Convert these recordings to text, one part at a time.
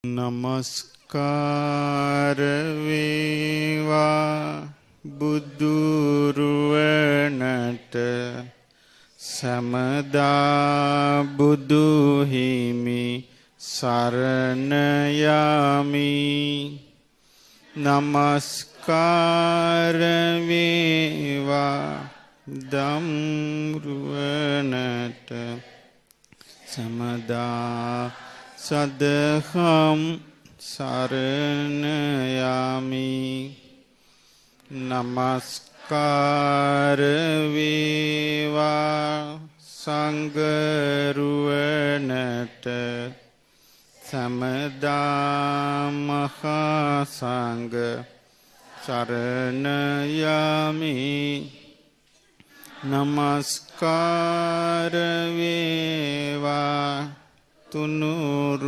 නමස්කාර වේවා බුදුරුවනට සමදා බුදු හිමි සරණ යමි. නමස්කාර වේවා ධම්රුවනට සමදා සදහම් සරණ යමි. නමස්කාර වේවා සංඝරුවනට සමදා මහා සංඝ සරණ යමි. නමස්කාර වේවා තුනුරුවනට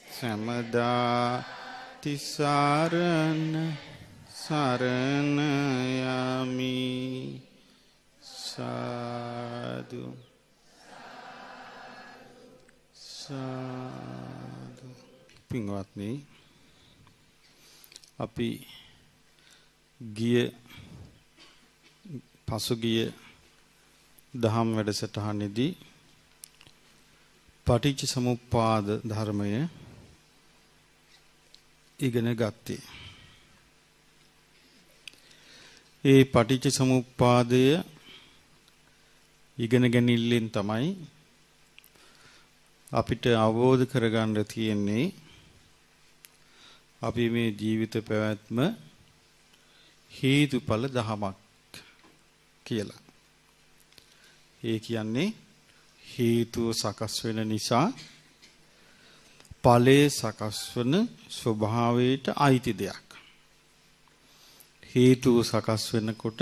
සමදා තිසරණ සරණ යමි. සාදු සාදු. පින්වත්නි, අපි පසුගිය දහම් වැඩසටහනේදී පටිච්ච සමුප්පාද ධර්මය ඉගෙන ගත්තේ. ඒ පටිච්ච සමුප්පාදය ඉගෙන ගැනීමෙන් තමයි අපිට අවබෝධ කරගන්න තියෙන්නේ අපි මේ ජීවිත පැවැත්ම හේතුඵල ධමයක් කියලා. ඒ කියන්නේ හේතුව සකස් වෙන නිසා ඵලයේ සකස් වන ස්වභාවයට අයිති දෙයක්. හේතුව සකස් වෙනකොට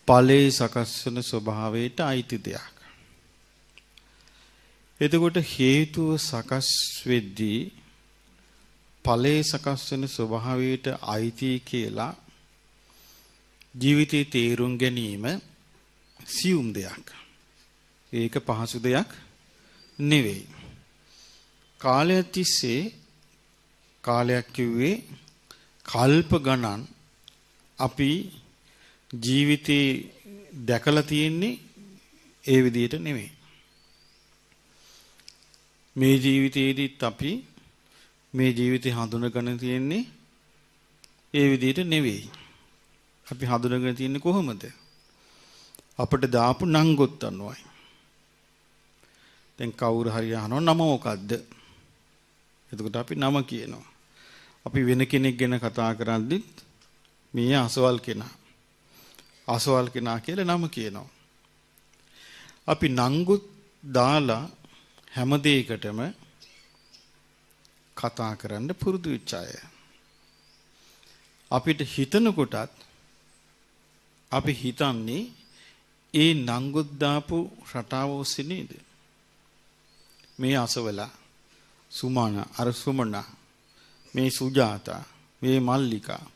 ඵලයේ සකස් වෙන ස්වභාවයට අයිති දෙයක්. එතකොට හේතුව සකස් වෙද්දී ඵලයේ සකස් වෙන ස්වභාවයට අයිති කියලා ජීවිතේ තේරුම් ගැනීම සියුම් දෙයක්. ඒක පහසු දෙයක් නෙවෙයි. කාලයක් තිස්සේ කාලයක් කිව්වේ කල්ප ගණන් අපි ජීවිතේ දැකලා තියෙන්නේ ඒ විදිහට නෙවෙයි. මේ ජීවිතේදීත් අපි මේ ජීවිතේ හඳුනගෙන තියෙන්නේ ඒ විදිහට නෙවෙයි. අපි හඳුනගෙන තියෙන්නේ කොහොමද? අපිට දාපු නංගොත් අනුවයි. දැන් කවුරු හරි අහනවා නම මොකද්ද? එතකොට අපි නම කියනවා. අපි වෙන කෙනෙක් ගැන කතා කරද්දිත් මේ අසවල් කෙනා. අසවල් කෙනා කියලා නම කියනවා. අපි නංගොත් දාලා හැම දෙයකටම කතා කරන්න පුරුදු වෙච්ච අය. අපිට හිතනකොටත් අපි හිතන්නේ ඒ නංගොත් දාපු රටාව ඔස්සේ නේද? මේ අසවලා, සුමන, අර සුමන, මේ සුජාතා, මේ මල්ලිකා,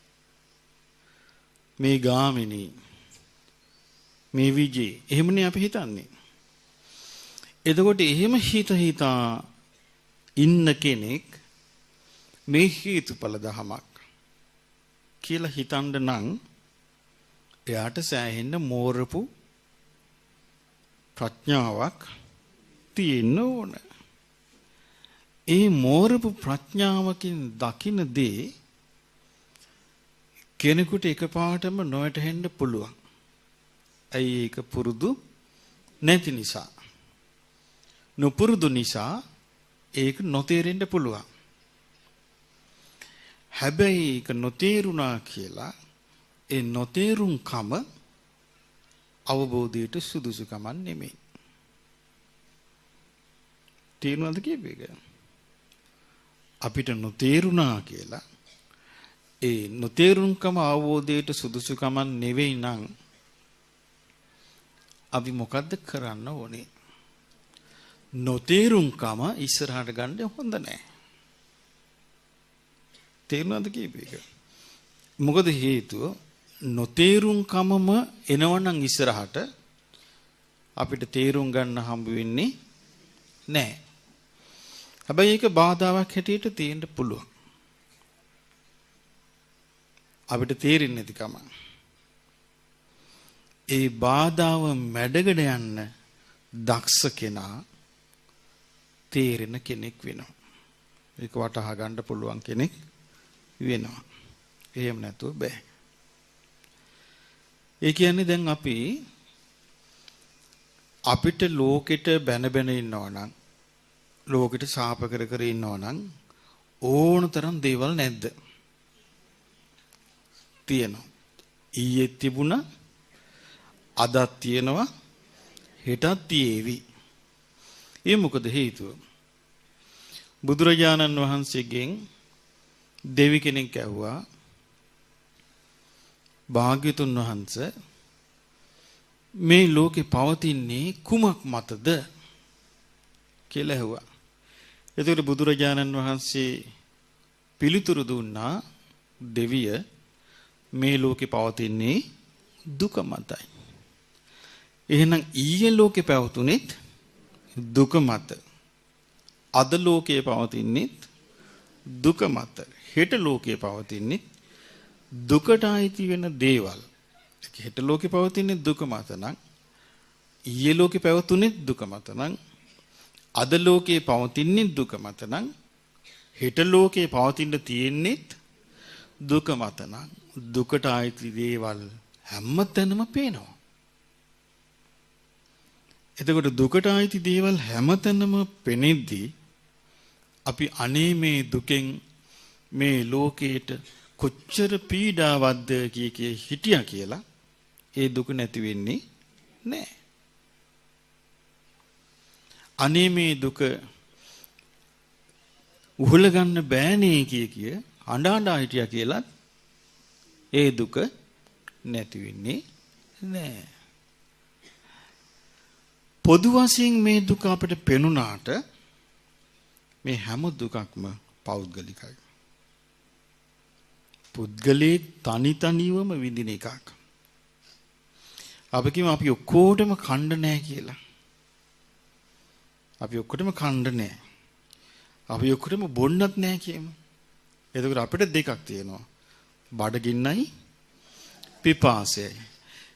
මේ ගාමිණී, මේ විජේ, එහෙමනේ අපි හිතන්නේ. එතකොට එහෙම හිතා ඉන්න කෙනෙක් මේ හේතුඵල ධමයක් කියලා හිතන්න නම් එයාට සෑහෙන්න මෝරපු ප්‍රඥාවක් තියෙන්න ඕන. ඒ මෝරපු ප්‍රඥාවකින් දකින දේ කෙනෙකුට එකපාරටම නොවැටහෙන්න පුළුවන්. ඇයි ඒක පුරුදු නැති නිසා. නොපුරුදු නිසා ඒක නොතේරෙන්න පුළුවන්. හැබැයි ඒක නොතේරුණා කියලා ඒ නොතේරුම්කම අවබෝධයට සුදුසුකමක් නෙමෙයි. තේරුණාද කියපේක? අපිට නොතේරුණා කියලා ඒ නොතේරුම්කම අවබෝධයට සුදුසුකමක් නෙවෙයි නම් අපි මොකද්ද කරන්න ඕනේ? නොතේරුම්කම ඉස්සරහට ගන්න හොඳ නැහැ. තේරුණාද කියපේක? මොකද හේතුව නොතේරුම්කමම එනවනම් ඉස්සරහට අපිට තේරුම් ගන්න හම්බ වෙන්නේ නැහැ. හැබැයි ඒක බාධාවක් හැටියට තියෙන්න පුළුවන්. අපිට තේරෙන්නේ නැතිකම. ඒ බාධාව මැඩගෙන යන්න දක්ෂ කෙනා තේරෙන කෙනෙක් වෙනවා. ඒක වටහා ගන්න පුළුවන් කෙනෙක් වෙනවා. එහෙම නැතුව බෑ. ඒ කියන්නේ දැන් අපිට ලෝකෙට බැන බැන ඉන්නවා නම් ලෝකෙට ශාප කර කර ඉන්නවා නම් ඕන තරම් දේවල් නැද්ද? තියෙනවා. ඊයේ තිබුණා, අදත් තියෙනවා, හෙටත් තියේවි. ඒ මොකද හේතුව? බුදුරජාණන් වහන්සේගෙන් දෙවි කෙනෙක් ඇහුවා, භාග්‍යතුන් වහන්සේ මේ ලෝකේ පවතින්නේ කුමක් මතද කියලා ඇහුවා. එතකොට බුදුරජාණන් වහන්සේ පිළිතුරු දුන්නා, දෙවිය මේ ලෝකේ පවතින්නේ දුක මතයි. එහෙනම් ඊයේ ලෝකේ පැවතුනේත් දුක මත. අද ලෝකේ පවතින්නේ දුක මත. හෙට ලෝකේ පවතින්නේ දුකට අයිති වෙන දේවල්. හෙට ලෝකේ පවතින්නේ දුක මත නම් ඊයේ ලෝකේ පැවතුනේ දුක මත නම් අද ලෝකේ පවතින්නේ දුක මත නම් හෙට ලෝකේ පවතින්න තියෙන්නේ දුක මත නම් දුකට අයිති දේවල් හැමතැනම පේනවා. එතකොට දුකට අයිති දේවල් හැමතැනම පෙනෙද්දී අපි අනේ මේ දුකෙන් මේ ලෝකේට කොච්චර පීඩාවක්ද කිය හිටියා කියලා ඒ දුක නැති වෙන්නේ නැහැ. අනේ මේ දුක උහුල ගන්න බෑනේ කිය අඬා හිටියා කියලා ඒ දුක නැති වෙන්නේ නැහැ. පොදු වශයෙන් මේ දුක අපිට පෙනුනාට මේ හැම දුකක්ම පෞද්ගලිකයි. පුද්ගලයේ තනි තනිවම විඳින එකක්. අපි කියමු අපි ඔක්කොටම කණ්ඩ නැහැ කියලා. අපි ඔක්කොටම කණ්ඩ නැහැ. අපි ඔක්කොටම බොන්නත් නැහැ කියමු. එතකොට අපිට දෙකක් තියෙනවා. බඩගින්නයි පිපාසයයි.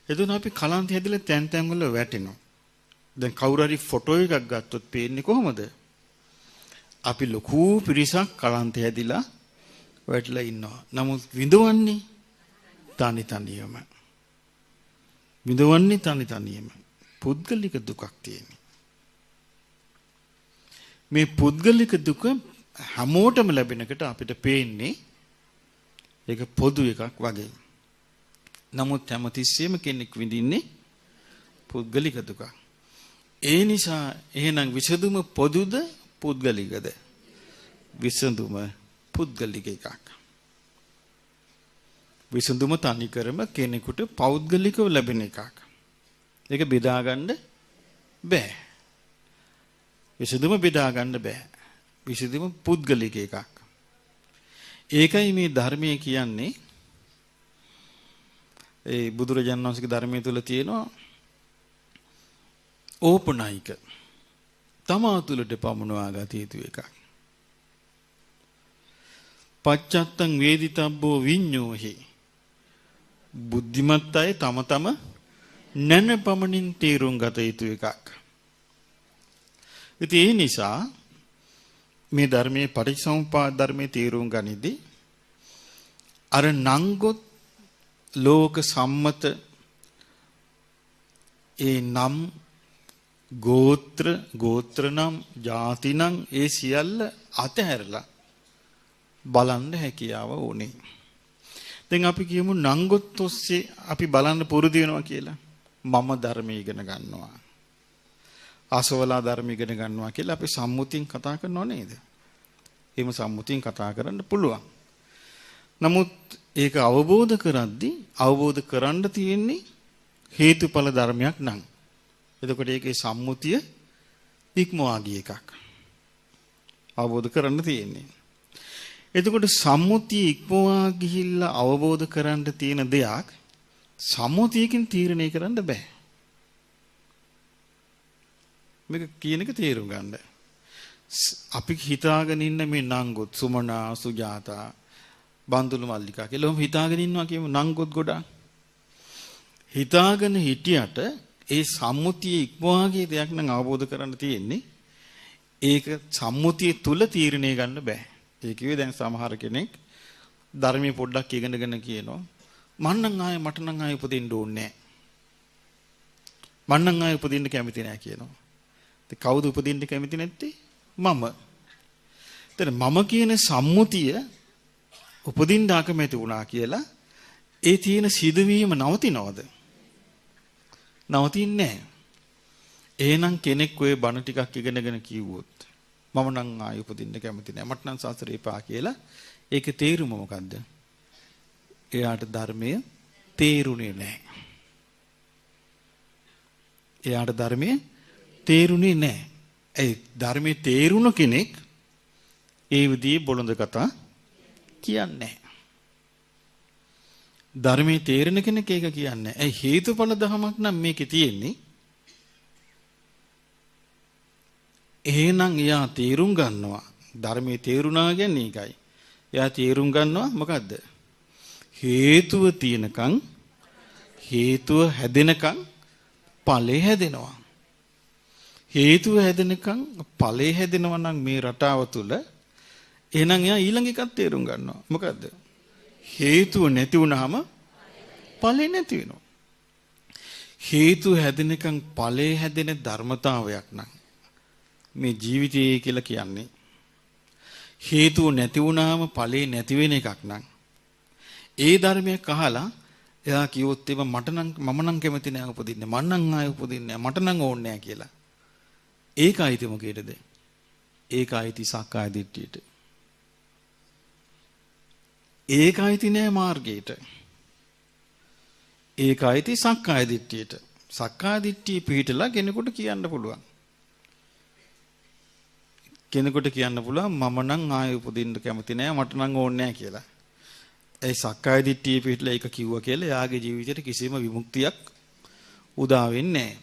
එතකොට අපි කලන්ත හැදිලා තැන් තැන් වල වැටෙනවා. දැන් කවුරු හරි ෆොටෝ එකක් ගත්තොත් පේන්නේ කොහොමද? අපි ලොකු පිරිසක් කලන්ත හැදිලා වැටලා ඉන්නවා. නමුත් විඳවන්නේ තනි තනියම. විඳවන්නේ තනි තනියම. පුද්ගලික දුකක් තියෙනවා. මේ පුද්ගලික දුක හැමෝටම ලැබෙනකට අපිට පේන්නේ ඒක පොදු එකක් වගේ. නමුත් හැමතිස්සෙම කෙනෙක් විඳින්නේ පුද්ගලික දුකක්. ඒ නිසා එහෙනම් විසඳුම පොදුද පුද්ගලිකද? විසඳුම පුද්ගලික එකක්. විසඳුම තනිකරම කෙනෙකුට පෞද්ගලිකව ලැබෙන එකක්. ඒක බෙදා ගන්න බෑ. විසඳුම බෙදා ගන්න බෑ. විසඳුම පුද්ගලික එකක්. ඒකයි මේ ධර්මයේ කියන්නේ ඒ බුදුරජාණන් වහන්සේගේ ධර්මයේ තුල තියෙනවා ඕපනයික තමා තුළට පමුණවා ගත යුතු එකක්. පච්චත්තං වේදිතබ්බෝ විඤ්ඤෝහි බුද්ධිමත් අය තම තම නැන පමණින් තේරුම් ගත යුතු එකක්. ඉතින් ඒ නිසා මේ ධර්මයේ පටිච්චසමුප්පාද ධර්මයේ තේරුම් ගනිද්දී අර නංගොත් ලෝක සම්මත ඒ නම් ගෝත්‍ර නම් ಜಾති නම් ඒ සියල්ල අතහැරලා බලන්න හැකියාව ඕනේ. දැන් අපි කියමු නංගොත් ඔස්සේ අපි බලන්න පුරුදු වෙනවා කියලා. මම ධර්මය ඉගෙන ගන්නවා. අසවලා ධර්ම ඉගෙන ගන්නවා කියලා අපි සම්මුතියෙන් කතා කරනව නේද? එහෙම සම්මුතියෙන් කතා කරන්න පුළුවන්. නමුත් ඒක අවබෝධ කරද්දී අවබෝධ කරන්න තියෙන්නේ හේතුඵල ධර්මයක් නම්. එතකොට ඒකේ සම්මුතිය ඉක්මවා ගිය එකක්. අවබෝධ කරන්න තියෙන්නේ. එතකොට සම්මුතිය ඉක්මවා ගිහිල්ලා අවබෝධ කරන්න තියෙන දෙයක් සම්මුතියකින් තීරණය කරන්න බෑ. මේක කියන එක තේරුම් ගන්න. අපි හිතාගෙන ඉන්න මේ නංගොත් සුමනා සුජාතා බන්දුලු මල්ලිකා කියලා හිතාගෙන ඉන්නවා කියමු නංගොත් ගොඩක්. හිතාගෙන හිටියට ඒ සම්මුතිය ඉක්මවාගේ දෙයක් නම් අවබෝධ කරගන්න තියෙන්නේ. ඒක සම්මුතිය තුල තීරණය ගන්න බෑ. ඒ කිව්වේ දැන් සමහර කෙනෙක් ධර්මයේ පොඩ්ඩක් ඉගෙනගෙන කියනවා මට නම් ආයෙ උපදින්න ඕනේ නෑ. මම නම් ආයෙ උපදින්න කැමති නෑ කියනවා. ඉතින් කවුද උපදින්න කැමති නැත්තේ? මම. එතන මම කියන සම්මුතිය උපදින්න අකමැති වුණා කියලා ඒ තියෙන සිදුවීම නවතිනවද? නවතින්නේ නැහැ. එහෙනම් කෙනෙක් ඔය බණ ටිකක් ඉගෙනගෙන කිව්වොත් මම නම් ආයෙ උපදින්න කැමති නැහැ. මට නම් සසරේ පා කියලා ඒකේ තේරුම මොකද්ද? එයාට ධර්මය තේරුනේ නැහැ. එයාට ධර්මය තේරුනේ නැහැ. ඒ ධර්මයේ තේරුණ කෙනෙක් ඒ විදිහේ බොළඳ කතා කියන්නේ නැහැ. ධර්මයේ තේරෙන කෙනෙක් ඒක කියන්නේ. ඒ හේතුඵල ධමයක් නම් මේකේ තියෙන්නේ. එහෙනම් එයා තේරුම් ගන්නවා. ධර්මයේ තේරුණා කියන්නේ ඒකයි. එයා තේරුම් ගන්නවා මොකද්ද? හේතුව තියෙනකන් හේතුව හැදෙනකන් ඵලය හැදෙනවා. හේතුව හැදෙනකන් ඵලය හැදෙනවා නම් මේ රටාව තුල එහෙනම් එයා ඊළඟ එකක් තේරුම් ගන්නවා. මොකද්ද? හේතුව නැති වුනහම ඵලෙ නැති වෙනවා. හේතුව හැදෙනකන් ඵලෙ හැදෙන ධර්මතාවයක් නම් මේ ජීවිතය කියලා කියන්නේ. හේතුව නැති වුනහම ඵලෙ නැති වෙන එකක් නම් ඒ ධර්මයක් අහලා එයා කිව්වොත් මම නම් කැමති නෑ උපදින්න. මම නම් ආයෙ උපදින්නේ නෑ. මට නම් ඕනේ නෑ කියලා. ඒක අයිති මොකේද? ඒක අයිති සක්කාය දිට්ඨියට. ඒක අයිති නෑ මාර්ගයට. ඒක අයිති සක්කාය දිට්ඨියට. සක්කාය දිට්ඨිය පිළිහිටලා කෙනෙකුට කියන්න පුළුවන්. කෙනෙකුට කියන්න පුළුවන් මම නම් ආයෙ උපදින්න කැමති නෑ. මට නම් ඕනේ නෑ කියලා. ඒ සක්කාය දිට්ඨිය පිළිහිටලා ඒක කිව්වා කියලා එයාගේ ජීවිතේට කිසිම විමුක්තියක් උදා වෙන්නේ නෑ.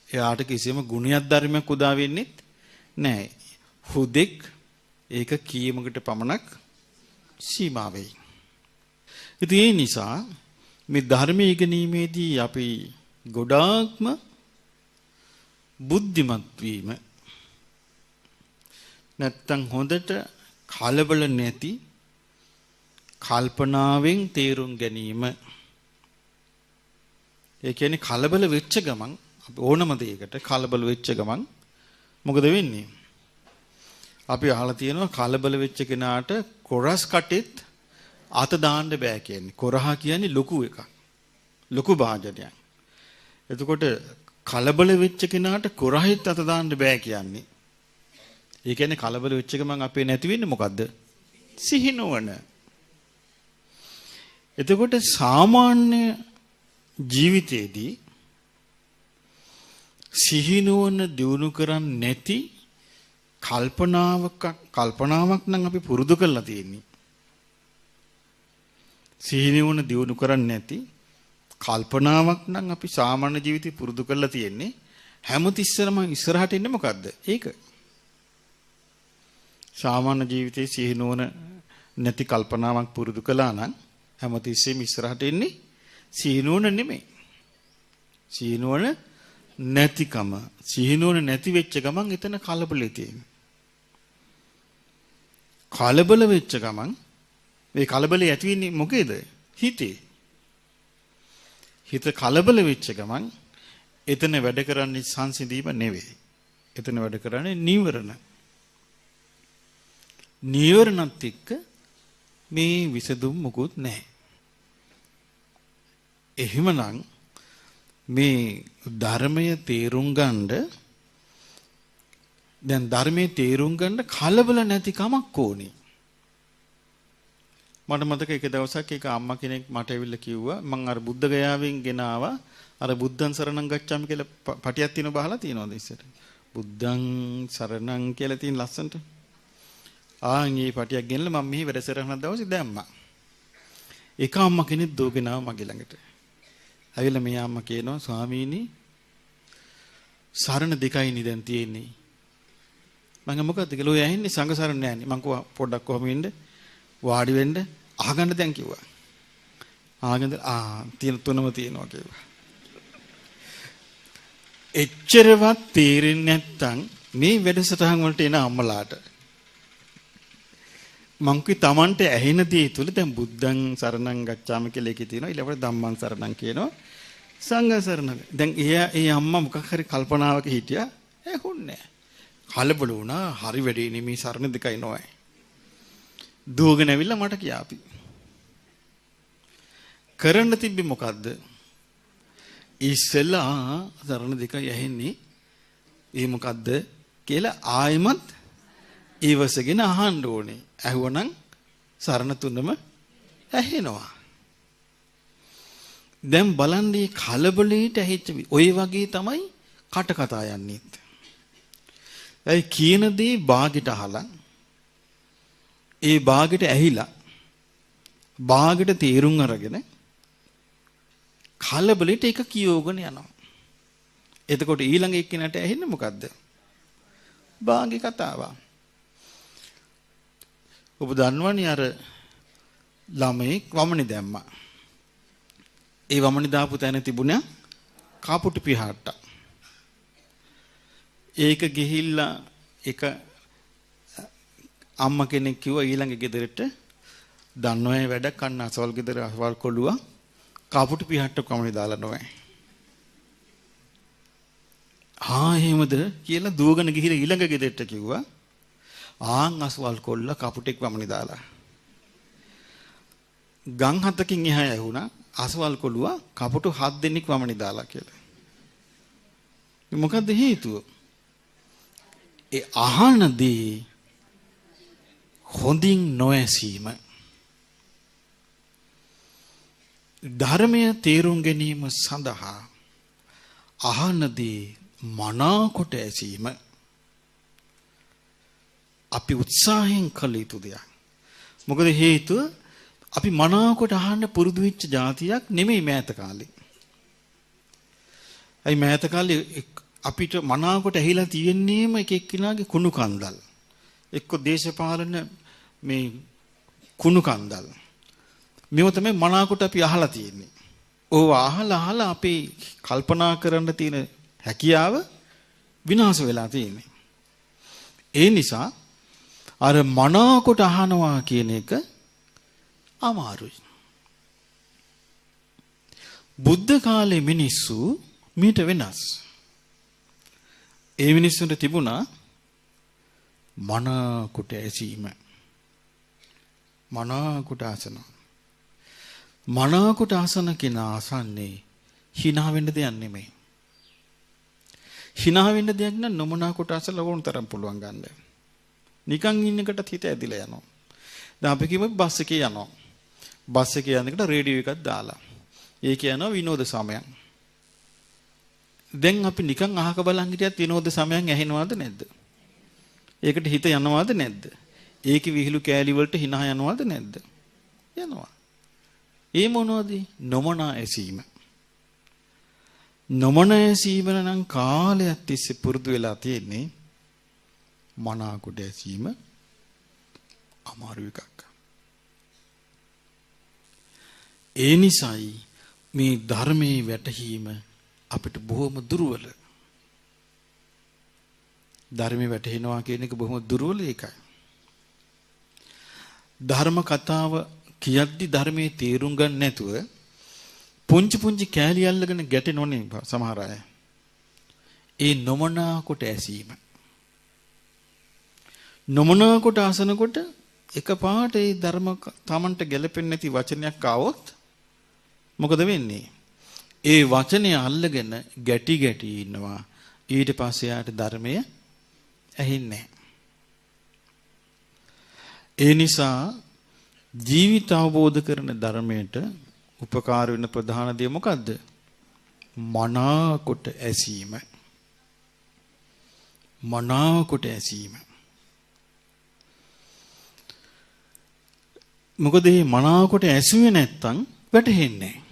එයාට කිසිම ගුණයක් ධර්මයක් උදා වෙන්නේ නැහැ. හුදෙක් ඒක කීමකට පමණක් සීමා වෙයි. ඉතින් ඒ නිසා මේ ධර්මයේ ඉගෙනීමේදී අපි ගොඩාක්ම බුද්ධිමත් වීම නැත්තම් හොඳට කලබල නැති කල්පනාවෙන් තේරුම් ගැනීම. ඒ කියන්නේ කලබල වෙච්ච ගමන් ඕනම දෙයකට කලබල වෙච්ච ගමන් මොකද වෙන්නේ? අපි අහලා තියෙනවා කලබල වෙච්ච කෙනාට කොරස් කටෙත් අත දාන්න බෑ කියන්නේ. කොරහා කියන්නේ ලොකු එකක්. ලොකු භාජනයක්. එතකොට කලබල වෙච්ච කෙනාට කොරහෙත් අත දාන්න බෑ කියන්නේ. ඒ කියන්නේ කලබල වෙච්ච ගමන් අපේ නැති වෙන්නේ මොකද්ද? සිහිනුවන. එතකොට සාමාන්‍ය ජීවිතයේදී සිහිනුවන දියුණු කරන්නේ නැති කල්පනාවක් නම් අපි පුරුදු කරලා තියෙන්නේ. සිහිනුවන දියුණු කරන්නේ නැති කල්පනාවක් නම් අපි සාමාන්‍ය ජීවිතේ පුරුදු කරලා තියෙන්නේ. හැමතිස්සෙම ඉස්සරහට එන්නේ මොකද්ද? ඒක. සාමාන්‍ය ජීවිතේ සිහිනුවන නැති කල්පනාවක් පුරුදු කළා නම් හැමතිස්සෙම ඉස්සරහට එන්නේ සිහිනුවන නෙමෙයි. සිහිනුවන නැතිකම. සිහිනුවන නැති වෙච්ච ගමන් එතන කලබලෙ තියෙනවා. කලබල වෙච්ච ගමන් මේ කලබලෙ ඇති වෙන්නේ මොකේද? හිතේ. හිත කලබල වෙච්ච ගමන් එතන වැඩ කරන්නේ සංසිඳීම නෙවෙයි. එතන වැඩ කරන්නේ නීවරණ. නීවරණත් එක්ක මේ විසඳුම් මොකුත් නැහැ. එහෙමනම් මේ ධර්මය තේරුම් ගන්න දැන් ධර්මයේ තේරුම් ගන්න කලබල නැති කමක් ඕනේ. මට මතක එක දවසක් එක අම්මා කෙනෙක් මට ඇවිල්ලා කිව්වා මං අර බුද්ධ ගයාවෙන් ගෙනාවා අර බුද්ධං සරණං ගච්ඡාමි කියලා පටියක් තියෙනවා බහලා තියෙනවද ඉස්සරට? බුද්ධං සරණං කියලා තියෙන ලස්සනට. මේ පටියක් ගෙනලා මම මෙහි වැඩසටහනක් දවසේ දැම්මා. එක අම්මා කෙනෙක් දෝගෙන ආවා මගේ ළඟට. ඇවිල්ලා මේ අම්මා කියනවා ස්වාමීනි සරණ දෙකයිනේ දැන් තියෙන්නේ. මම මොකද්ද කියලා ඔය ඇහින්නේ සංඝසරණ නෑනේ. මං කිව්වා පොඩ්ඩක් කොහොම ඉන්න වාඩි වෙන්න අහගන්න දැන් කිව්වා. ආගෙන්ද තියෙන තුනම තියෙනවා කිව්වා. එච්චරවත් තේරෙන්නේ නැත්තම් මේ වැඩසටහන් වලට එන අම්මලාට මං කි තමන්ට ඇහෙන දේ තුල දැන් බුද්ධං සරණං ගච්ඡාමි කියලා එකේ තියෙනවා. ඊළඟට ධම්මං සරණං කියනවා. සංඝ සරණං. දැන් ඒ අම්මා මොකක් හරි කල්පනාවක හිටියා. ඇහුන්නේ නැහැ. කලබල වුණා. හරි වැඩේ නෙමේ සරණ දෙකයි නෝයි. දුවගෙන ඇවිල්ලා මට කියාපි. කරන්න තිබ්බේ මොකද්ද? ඉස්සෙල්ලා සරණ දෙකයි ඇහෙන්නේ. ඒ මොකද්ද කියලා ආයෙමත් ඊවසගෙන අහන්න ඕනේ. ඇහුවනම් සරණ තුනම ඇහෙනවා. දැන් බලන්නේ කලබලෙට ඇහිච්ච ඔය වගේ තමයි කට කතා යන්නේ. ඒ කියන දේ ਬਾගෙට අහලා ඒ ਬਾගෙට ඇහිලා ਬਾගෙට තීරුම් අරගෙන කලබලෙට එක කියෝගෙන යනවා. එතකොට ඊළඟ එක්කෙනාට ඇහෙන්නේ මොකද්ද? ਬਾගේ කතාව. ඔබ දන්නවනේ අර ළමෙක් වමනේ දැම්මා. ඒ වමනේ දාපු තැන තිබුණා කාපුටි පිහාට්ට. ඒක ගිහිල්ලා එක අම්මා කෙනෙක් කිව්වා ඊළඟ ගෙදරට දන්නවයි වැඩ කන්න අසවල් ගෙදර අසවල් කොළුවා කාපුටි පිහාට්ට වමනේ දාලා නොවේ. එහෙමද කියලා දුවගෙන ගිහිල්ලා ඊළඟ ගෙදරට කිව්වා අසවල් කොල්ල කපුටෙක් වමනේ දාලා. ගම් හතකින් එහා ඇහුණා අසවල් කොළුවා කපුටු 7 දෙනෙක් වමනේ දාලා කියලා. මොකද්ද හේතුව? ඒ අහනදී හොඳින් නොඇසීම. ධර්මය තේරුම් ගැනීම සඳහා අහනදී මනාකොට ඇසීම අපි උත්සාහයෙන් කළ යුතු දෙයක්. මොකද හේතුව අපි මනාකොට අහන්න පුරුදු වෙච්ච જાතියක් නෙමෙයි මෑත කාලේ. අයි මෑත කාලේ අපිට මනාකොට ඇහිලා තියෙන්නේම එක එක්කිනාගේ කුණු කන්දල්. එක්ක දේශපාලන මේ කුණු කන්දල්. මේව තමයි මනාකොට අපි අහලා තියෙන්නේ. ඕව අහලා අපේ කල්පනා කරන්න තියෙන හැකියාව විනාශ වෙලා තියෙන්නේ. ඒ නිසා අර මනාකොට අහනවා කියන එක අමාරුයි. බුද්ධ කාලේ මිනිස්සු මීට වෙනස්. ඒ මිනිස්සුන්ට තිබුණා මනාකොට ඇසීම. මනාකොට අසන. මනාකොට අසන කෙනා අසන්නේ hina වෙන්න දෙයක් නෙමෙයි. hina වෙන්න දෙයක් නම් නොමනාකොට අසලා වුණ තරම් පුළුවන් ගන්න. නිකන් ඉන්න එකට හිත ඇදිලා යනවා. දැන් අපි කිව්ව බස් එකේ යනවා. බස් එකේ යනකොට රේඩියෝ එකක් දාලා. ඒක යනවා විනෝද සමයන්. දැන් අපි නිකන් අහක බලන් හිටියත් විනෝද සමයන් ඇහෙනවද නැද්ද? ඒකට හිත යනවද නැද්ද? ඒකේ විහිළු කෑලි වලට hina යනවද නැද්ද? යනවා. ඒ මොනවද? නොමනා ඇසීම. නොමනා ඇසීම නම් කාලයක් තිස්සේ පුරුදු වෙලා තියෙන්නේ. මනාකොට ඇසීම අමාරු එකක්. ඒ නිසායි මේ ධර්මයේ වැටහීම අපිට බොහොම දුර්වල. ධර්මයේ වැටහෙනවා කියන එක බොහොම දුර්වල එකයි. ධර්ම කතාව කියද්දි ධර්මයේ තේරුම් ගන්න නැතුව පුංචි පුංචි කෑලි අල්ලගෙන ගැටෙනෝනේ සමහර අය. ඒ නොමනාකොට ඇසීම. නොමනාකොට අසනකොට එකපාරට ඒ ධර්ම තමන්ට ගැලපෙන්නේ නැති වචනයක් ආවොත් මොකද වෙන්නේ? ඒ වචනය අල්ලගෙන ගැටි ගැටි ඉන්නවා. ඊට පස්සේ යාට ධර්මය ඇහෙන්නේ නැහැ. ඒ නිසා ජීවිත අවබෝධ කරන ධර්මයට උපකාර වෙන ප්‍රධාන දේ මොකද්ද? මනාකොට ඇසීම. මනාකොට ඇසීම. මොකද මේ මනාකොට ඇසුවේ නැත්තම් වැටහෙන්නේ නැහැ.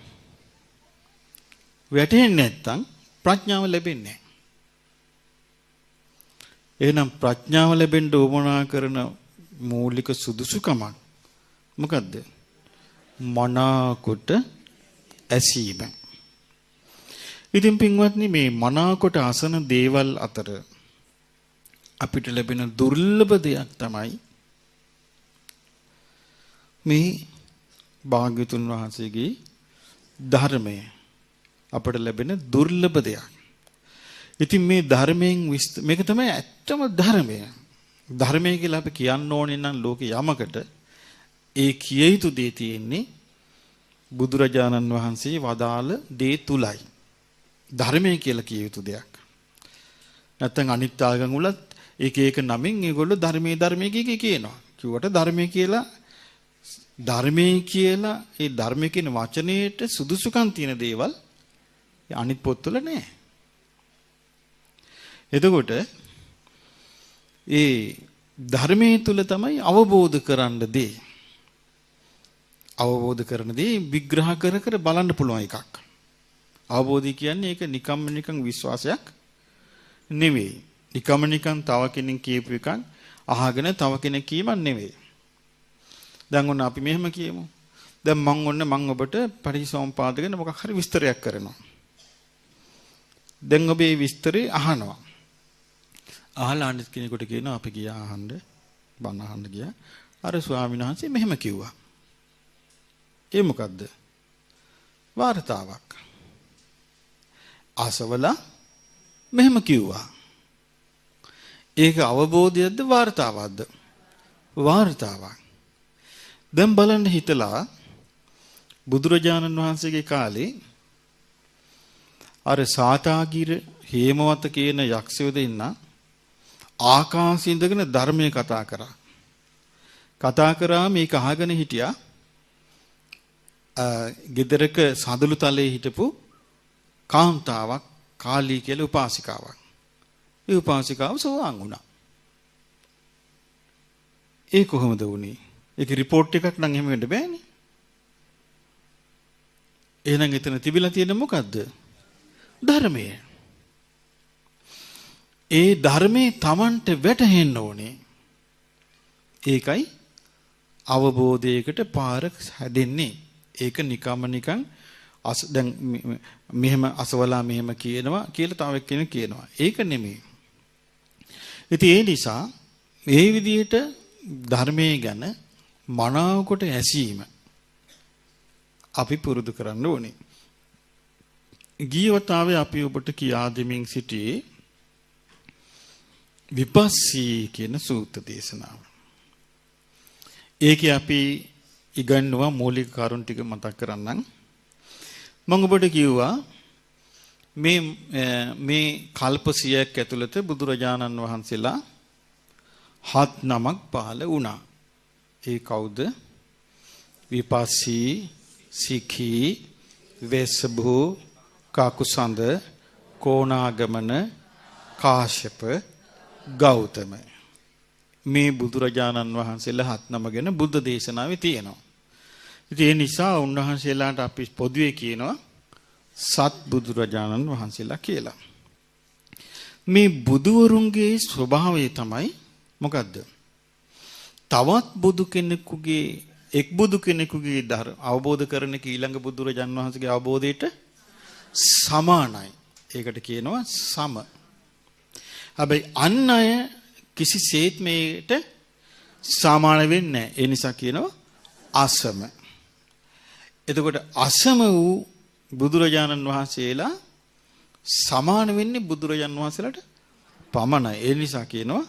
වැටහෙන්නේ නැත්තම් ප්‍රඥාව ලැබෙන්නේ නැහැ. එහෙනම් ප්‍රඥාව ලැබෙන්න උවමනා කරන මූලික සුදුසුකමක් මොකද්ද? මනාකොට ඇසීම. ඉතින් පින්වත්නි මේ මනාකොට අසන දේවල් අතර අපිට ලැබෙන දුර්ලභ දෙයක් තමයි මේ භාග්‍යතුන් වහන්සේගේ ධර්මය. අපට ලැබෙන දුර්ලභ දෙයක්. ඉතින් මේ ධර්මයෙන් මේක තමයි ඇත්තම ධර්මය. ධර්මය කියලා අපි කියන්න ඕනේ නම් ලෝකේ යමකට ඒ කිය යුතු දේ තියෙන්නේ බුදුරජාණන් වහන්සේ වදාළ දේ තුලයි. ධර්මය කියලා කිය යුතු දෙයක්. නැත්නම් අනිත් ආගම් වලත් එක එක නමින් ඒගොල්ලෝ ධර්මයේ කියනවා. කිව්වට ධර්මයේ කියලා ඒ ධර්මයේ කියන වචනයේට සුදුසුකම් තියෙන දේවල් අනිත් පොත්වල නැහැ. එතකොට ඒ ධර්මයේ තුල තමයි අවබෝධ කරන්න දේ. අවබෝධ කරන දේ විග්‍රහ කර බලන්න පුළුවන් එකක්. අවබෝධය කියන්නේ ඒක නිකම් විශ්වාසයක් නෙවෙයි. නිකම් තව කෙනෙක් කියපු එකක් අහගෙන තව කෙනෙක් කියමක් නෙවෙයි. දැන් ඔන්න අපි මෙහෙම කියමු. දැන් මම ඔබට පටිච්චසමුප්පාද ගැන මොකක් හරි විස්තරයක් කරනවා. දැන් ඔබ මේ විස්තරේ අහනවා. අහලා අනිත් කෙනෙකුට කියනවා අපි ගියා අහන්න බණ අහන්න ගියා. අර ස්වාමීන් වහන්සේ මෙහෙම කිව්වා. ඒ මොකද්ද? වාර්තාවක්. ආසවලා මෙහෙම කිව්වා. ඒක අවබෝධයක්ද වාර්තාවක්ද? වාර්තාවක්. දැන් බලන්න හිතලා බුදුරජාණන් වහන්සේගේ කාලේ අර සාතාගිර හේමවත කියන යක්ෂයෝ දෙන්න ආකාශයේ ඉඳගෙන ධර්මයේ කතා කරා. කතා කරා මේක අහගෙන හිටියා. ගෙදරක සඳලු තලයේ හිටපු කාන්තාවක් කාලී කියලා උපාසිකාවක්. ඒ උපාසිකාව සෝවාන් වුණා. ඒ කොහොමද වුනේ? ඒක report එකක් නම් එහෙම වෙන්න බෑනේ. එහෙනම් එතන තිබිලා තියෙන මොකද්ද? ධර්මය. ඒ ධර්මයේ Tamanට වැටහෙන්න ඕනේ. ඒකයි අවබෝධයකට පාර හැදෙන්නේ. ඒක නිකන් දැන් මෙහෙම අසවලා මෙහෙම කියනවා කියලා තව කෙනෙක් කියනවා. ඒක නෙමෙයි. ඉතින් ඒ නිසා මේ විදිහට ධර්මයේ ගැන මනාවකට ඇසීම අපි පුරුදු කරන්න ඕනේ. ගියවතාවේ අපි ඔබට කියා දෙමින් සිටියේ විපස්සී කියන සූත්‍ර දේශනාව. ඒකේ අපි ඉගන්නවා මූලික කරුණු ටික මතක් කරන්නම්. මම ඔබට කිව්වා මේ කල්ප 100ක් ඇතුළත බුදුරජාණන් වහන්සේලා 7 නමක් පහළ වුණා. ඒ කවුද? විපස්සී, සිඛී, වෙස්සභූ, කාකුසඳ, කෝණාගමන, කාශ්‍යප, ගෞතම. මේ බුදුරජාණන් වහන්සේලා 7 නම ගැන බුද්ධ දේශනාවේ තියෙනවා. ඉතින් ඒ නිසා උන්වහන්සේලාට අපි පොදුවේ කියනවා සත් බුදුරජාණන් වහන්සේලා කියලා. මේ බුදුවරුන්ගේ ස්වභාවය තමයි මොකද්ද? තවත් බුදු කෙනෙකුගේ එක් බුදු කෙනෙකුගේ අවබෝධ කරන ඊළඟ බුදුරජාණන් වහන්සේගේ අවබෝධයට සමානයි. ඒකට කියනවා සම. හැබැයි අන් අය කිසිසේත් මේට සමාන වෙන්නේ නැහැ. ඒ නිසා කියනවා අසම. එතකොට අසම වූ බුදුරජාණන් වහන්සේලා සමාන වෙන්නේ බුදුරජාණන් වහන්සේලාට පමණයි. ඒ නිසා කියනවා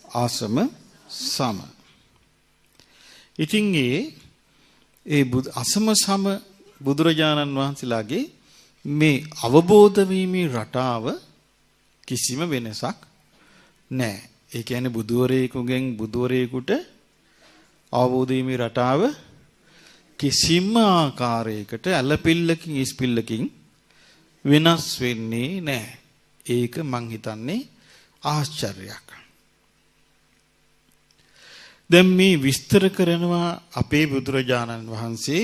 අසම සම. ඉතින් ඒ අසම සම බුදුරජාණන් වහන්සේලාගේ මේ අවබෝධ වීමේ රටාව කිසිම වෙනසක් නැහැ. ඒ කියන්නේ බුදුවරයෙකුගෙන් බුදුවරයෙකුට අවබෝධ වීමේ රටාව කිසිම ආකාරයකට ඇලපිල්ලකින් ඉස්පිල්ලකින් වෙනස් වෙන්නේ නැහැ. ඒක මං හිතන්නේ ආශ්චර්යයක්. දැන් මේ විස්තර කරනවා අපේ බුදුරජාණන් වහන්සේ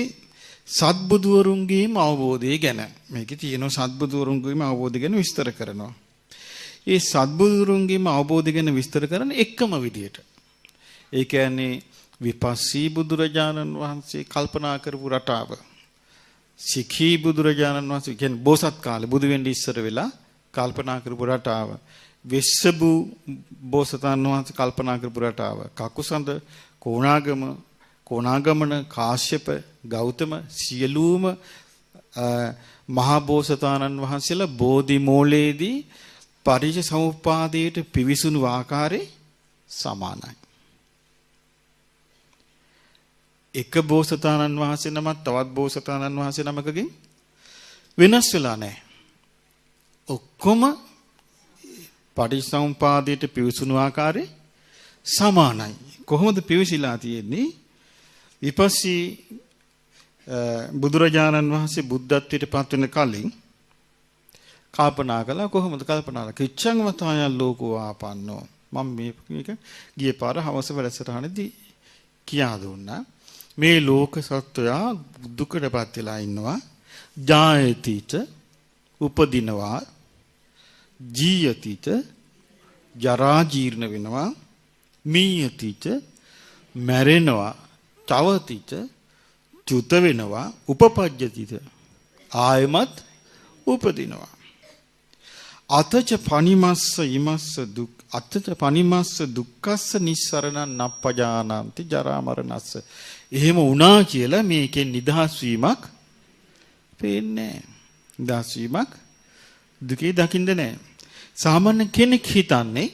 සත්බුදුවරුන්ගේම අවබෝධය ගැන. මේකේ තියෙන සත්බුදුවරුන්ගේම අවබෝධය ගැන විස්තර කරනවා. ඒ සත්බුදුරුන්ගේම අවබෝධය ගැන විස්තර කරන්නේ එකම විදියට. ඒ කියන්නේ විපස්සී බුදුරජාණන් වහන්සේ කල්පනා කරපු රටාව. සිඛී බුදුරජාණන් වහන්සේ කියන්නේ බෝසත් කාලේ බුදු වෙන්න ඉස්සර වෙලා කල්පනා කරපු රටාව. වෙස්සබු බෝසතාණන් වහන්සේ කල්පනා කරපු රටාව. කකුසඳ කොණාගමන කාශ්‍යප ගෞතම සියලුම මහා බෝසතාණන් වහන්සේලා බෝධි මූලයේදී පටිච්චසමුප්පාදයට පිවිසුණු ආකාරය සමානයි. එක බෝසතාණන් වහන්සේ නමක් තවත් බෝසතාණන් වහන්සේ නමකකින් වෙනස් වෙලා නැහැ. ඔක්කොම පටිච්චසමුප්පාදයට පිවිසුණු ආකාරය සමානයි. කොහොමද පිවිසිලා තියෙන්නේ? විපස්සී බුදුරජාණන් වහන්සේ බුද්ධත්වයට පත් වෙන කලින් කල්පනා කළා. කොහොමද කල්පනා කළා? කිච්ඡං වතායන් ලෝකෝ ආපන්නෝ. මම මේක ගිය පාර හවස වැඩසටහනේදී කියා දුන්නා. මේ ලෝක සත්වයා දුකටපත් වෙලා ඉන්නවා. ජායතිච උපදිනවා, ජීයතිච ජරා ජීර්ණ වෙනවා, මීයතිච මැරෙනවා, චවතිච චුත වෙනවා, උපපජ්ජතිච ආයමත් උපදිනවා. අතච පනිමස්ස ඉමස්ස දුක් අතච පනිමස්ස දුක්ඛස්ස නිස්සරණං නප්පජානාන්ති ජරා මරණස්ස. එහෙම වුණා කියලා මේකෙන් නිදහස් වීමක් පේන්නේ නැහැ. නිදහස් වීමක් දුකේ දකින්න නැහැ. සාමාන්‍ය කෙනෙක් හිතන්නේ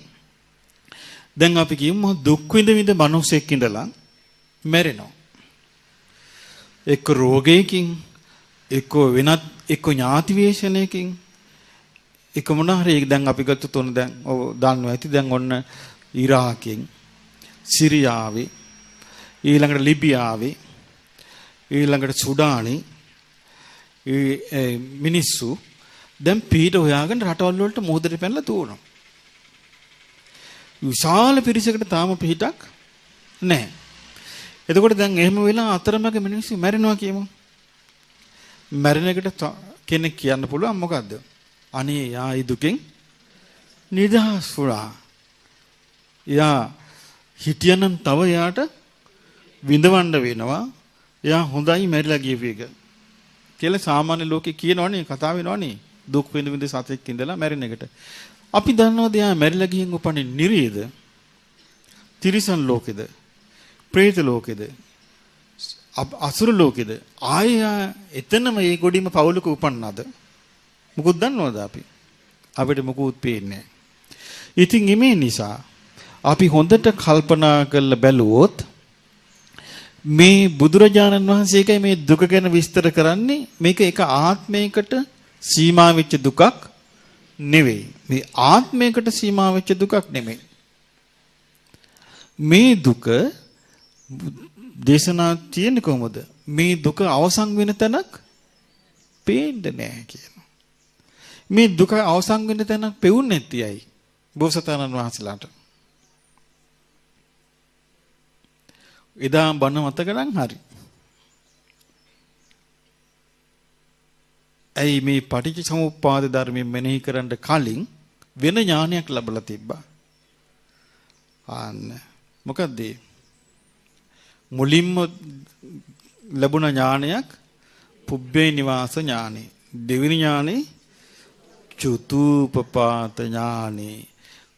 දැන් අපි කියමු දුක් විඳ මනුස්සෙක් ඉඳලා මැරෙනවා. එක්ක රෝගයකින්, එක්ක වෙනත් එක්ක ඥාති වේශනයකින්, එක මොන හරි දැන් අපි ගත්තොත් ඔන්න දැන් ඔව් දන්නවා ඇති දැන් ඔන්න ඉරාකෙන්, සිරියාවේ, ඊළඟට ලිබියාවේ, ඊළඟට සුඩානි මිනිස්සු දැන් පීඩ හොයාගෙන රටවල් වලට මොහොතට පැනලා දුවනවා. විශාල පිරිසකට තාම පිටක් නැහැ. එතකොට දැන් එහෙම වෙලා අතරමැග මිනිස්සු මැරෙනවා කියමු. මැරෙන එකට කෙනෙක් කියන්න පුළුවන් මොකද්ද? අනේ යායි දුකෙන් නිදහස් වුණා. යා හිටියනම් තව යාට විඳවන්න වෙනවා. යා හොඳයි මැරිලා ගියපු එක කියලා සාමාන්‍ය ලෝකේ කියනවනේ, කතා වෙනවනේ. දුක් විඳ සතෙක් ඉඳලා මැරෙන එකට. අපි දන්නවද යා මැරිලා ගිහින් උපන්නේ නිරේද? තිරිසන් ලෝකෙද? ප්‍රේත ලෝකෙද? අසුර ලෝකෙද? ආය එතනම ඒ ගොඩිම පවුලක උපන්නද? මොකද දන්නවද අපි? අපිට මොකුත් පේන්නේ නැහැ. ඉතින් මේ නිසා අපි හොඳට කල්පනා කරලා බැලුවොත් මේ බුදුරජාණන් වහන්සේකයි මේ දුක ගැන විස්තර කරන්නේ. මේක එක ආත්මයකට සීමා වෙච්ච දුකක් නෙවෙයි. මේ ආත්මයකට සීමා වෙච්ච දුකක් නෙමෙයි. මේ දුක දේශනා තියෙන්නේ කොහොමද? මේ දුක අවසන් වෙන තැනක් පේන්නේ නැහැ කියනවා. මේ දුක අවසන් වෙන තැනක් පෙවුන්නේ නැතියි බෝසතාණන් වහන්සේලාට. එදා බණ මතක නම් හරි. ඇයි මේ පටිච්චසමුප්පාද ධර්මයෙන් මෙනෙහි කරන්න කලින් වෙන ඥානයක් ලැබලා තිබ්බා. මොකද්ද? මුලින්ම ලැබුණ ඥානයක් පුබ්බේ නිවාස ඥානෙ. දෙවෙනි ඥානෙ චුතුපපාත ඥානෙ.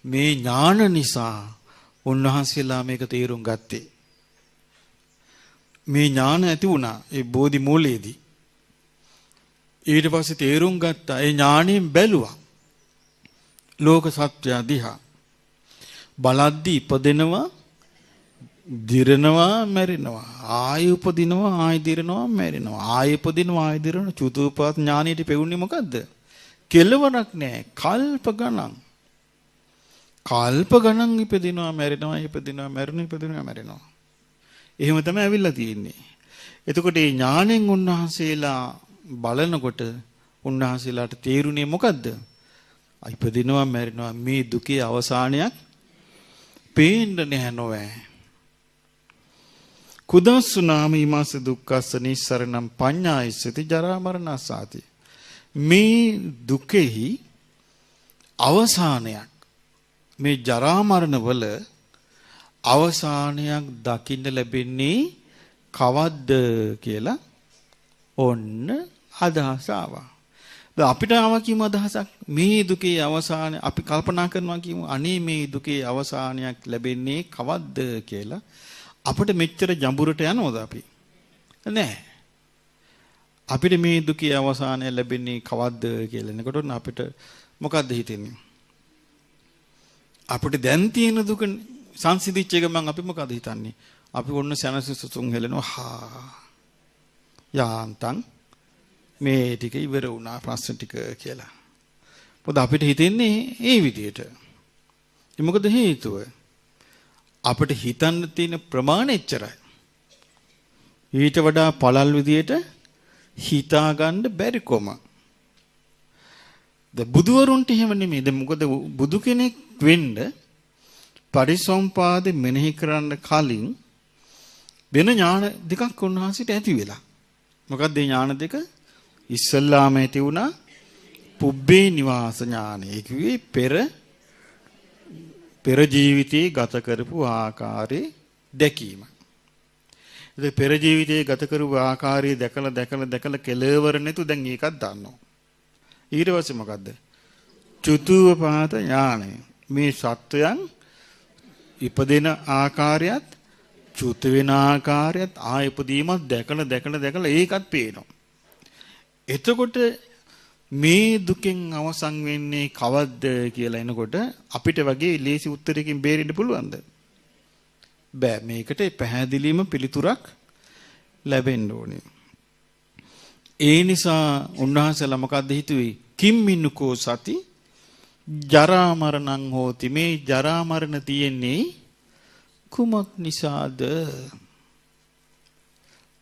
මේ ඥාන නිසා උන්වහන්සේලා මේක තේරුම් ගත්තේ. මේ ඥාන ඇති වුණා ඒ බෝධි මූලයේදී. ඊට පස්සේ තේරුම් ගත්තා. ඒ ඥාණයෙන් බැලුවා ලෝක සත්‍ය දිහා. බලද්දී ඉපදෙනවා, දිරනවා, මැරෙනවා. ආයෙ උපදිනවා, ආයෙ දිරනවා, මැරෙනවා. ආයෙ උපදිනවා, ආයෙ දිරනවා. චතුප්පාත ඥානෙට පෙවුනේ මොකද්ද? කෙලවරක් නැහැ. කල්ප ගණන්. කල්ප ගණන් ඉපදිනවා, මැරෙනවා, ඉපදිනවා, මැරෙනවා, ඉපදිනවා, මැරෙනවා. එහෙම තමයි ඇවිල්ලා තියෙන්නේ. එතකොට මේ ඥාණයෙන් උන්වහන්සේලා බලනකොට උන්වහන්සේලාට තේරුනේ මොකද්ද? ඉපදිනවා, මැරෙනවා. මේ දුකේ අවසානයක් පේන්න නැහැ නෝවේ. කුදස්සු නාම ීමස දුක්ඛස්ස නිස්සරණම් පඤ්ඤායිසති ජරා මරණස්සාති. මේ දුකෙහි අවසානයක් මේ ජරා මරණ වල අවසානයක් දකින්න ලැබෙන්නේ කවද්ද කියලා ඔන්න අදහස ආවා. දැන් අපිට ආවා කියමු අදහසක් මේ දුකේ අවසානය අපි කල්පනා කරනවා කියමු අනේ මේ දුකේ අවසානයක් ලැබෙන්නේ කවද්ද කියලා අපිට මෙච්චර ජඹුරට යනවද අපි? නෑ. අපිට මේ දුකේ අවසානය ලැබෙන්නේ කවද්ද කියලා එනකොට අපිට මොකද්ද හිතෙන්නේ? අපිට දැන් තියෙන දුක සංසිඳිච්ච එක මම අපි මොකද හිතන්නේ? අපි ඔන්න සනසසුතුන් හෙලනවා යාන්තම් මේ ටික ඉවර වුණා ප්‍රශ්න ටික කියලා. මොකද අපිට හිතෙන්නේ ඒ විදියට. ඒ මොකද හේතුව? අපිට හිතන්න තියෙන ප්‍රමාණය එච්චරයි. ඊට වඩා පළල් විදියට හිතා ගන්න බැරි කොම. ද බුදුවරුන්ට එහෙම නෙමෙයි. දැන් මොකද බුදු කෙනෙක් වෙන්න පරිසම්පාදෙ මෙනෙහි කරන්න කලින් වෙන ඥාන දෙකක් උන්වහන්සේට ඇති වෙලා. මොකක්ද මේ ඥාන දෙක? ඉස්සල්ලාම ඇති වුණා පුබ්බේ නිවාස ඥානය. ඒ කිව්වේ පෙර ජීවිතේ ගත කරපු ආකාරයේ දැකීම. ඒ පෙර ජීවිතේ ගත කරපු ආකාරය දැකලා කෙලවර නැතු දැන් ඒකක් දන්නවා. ඊට පස්සේ මොකද්ද? චතුූපපාත ඥානය. මේ සත්වයන් ඉපදෙන ආකාරයත් චුත වෙන ආකාරයත් ආයපදීමත් දැකලා ඒකත් පේනවා. එතකොට මේ දුකෙන් අවසන් වෙන්නේ කවද්ද කියලා එනකොට අපිට වගේ ලේසි උත්තරයකින් බේරෙන්න පුළුවන්ද? බෑ. මේකට පැහැදිලිම පිළිතුරක් ලැබෙන්න ඕනේ. ඒ නිසා උන්වහන්සේලා මොකද්ද හිතුවේ? කිම්මිනුකෝ සති ජරා මරණං හෝති. මේ ජරා මරණ තියෙන්නේ කුමක් නිසාද?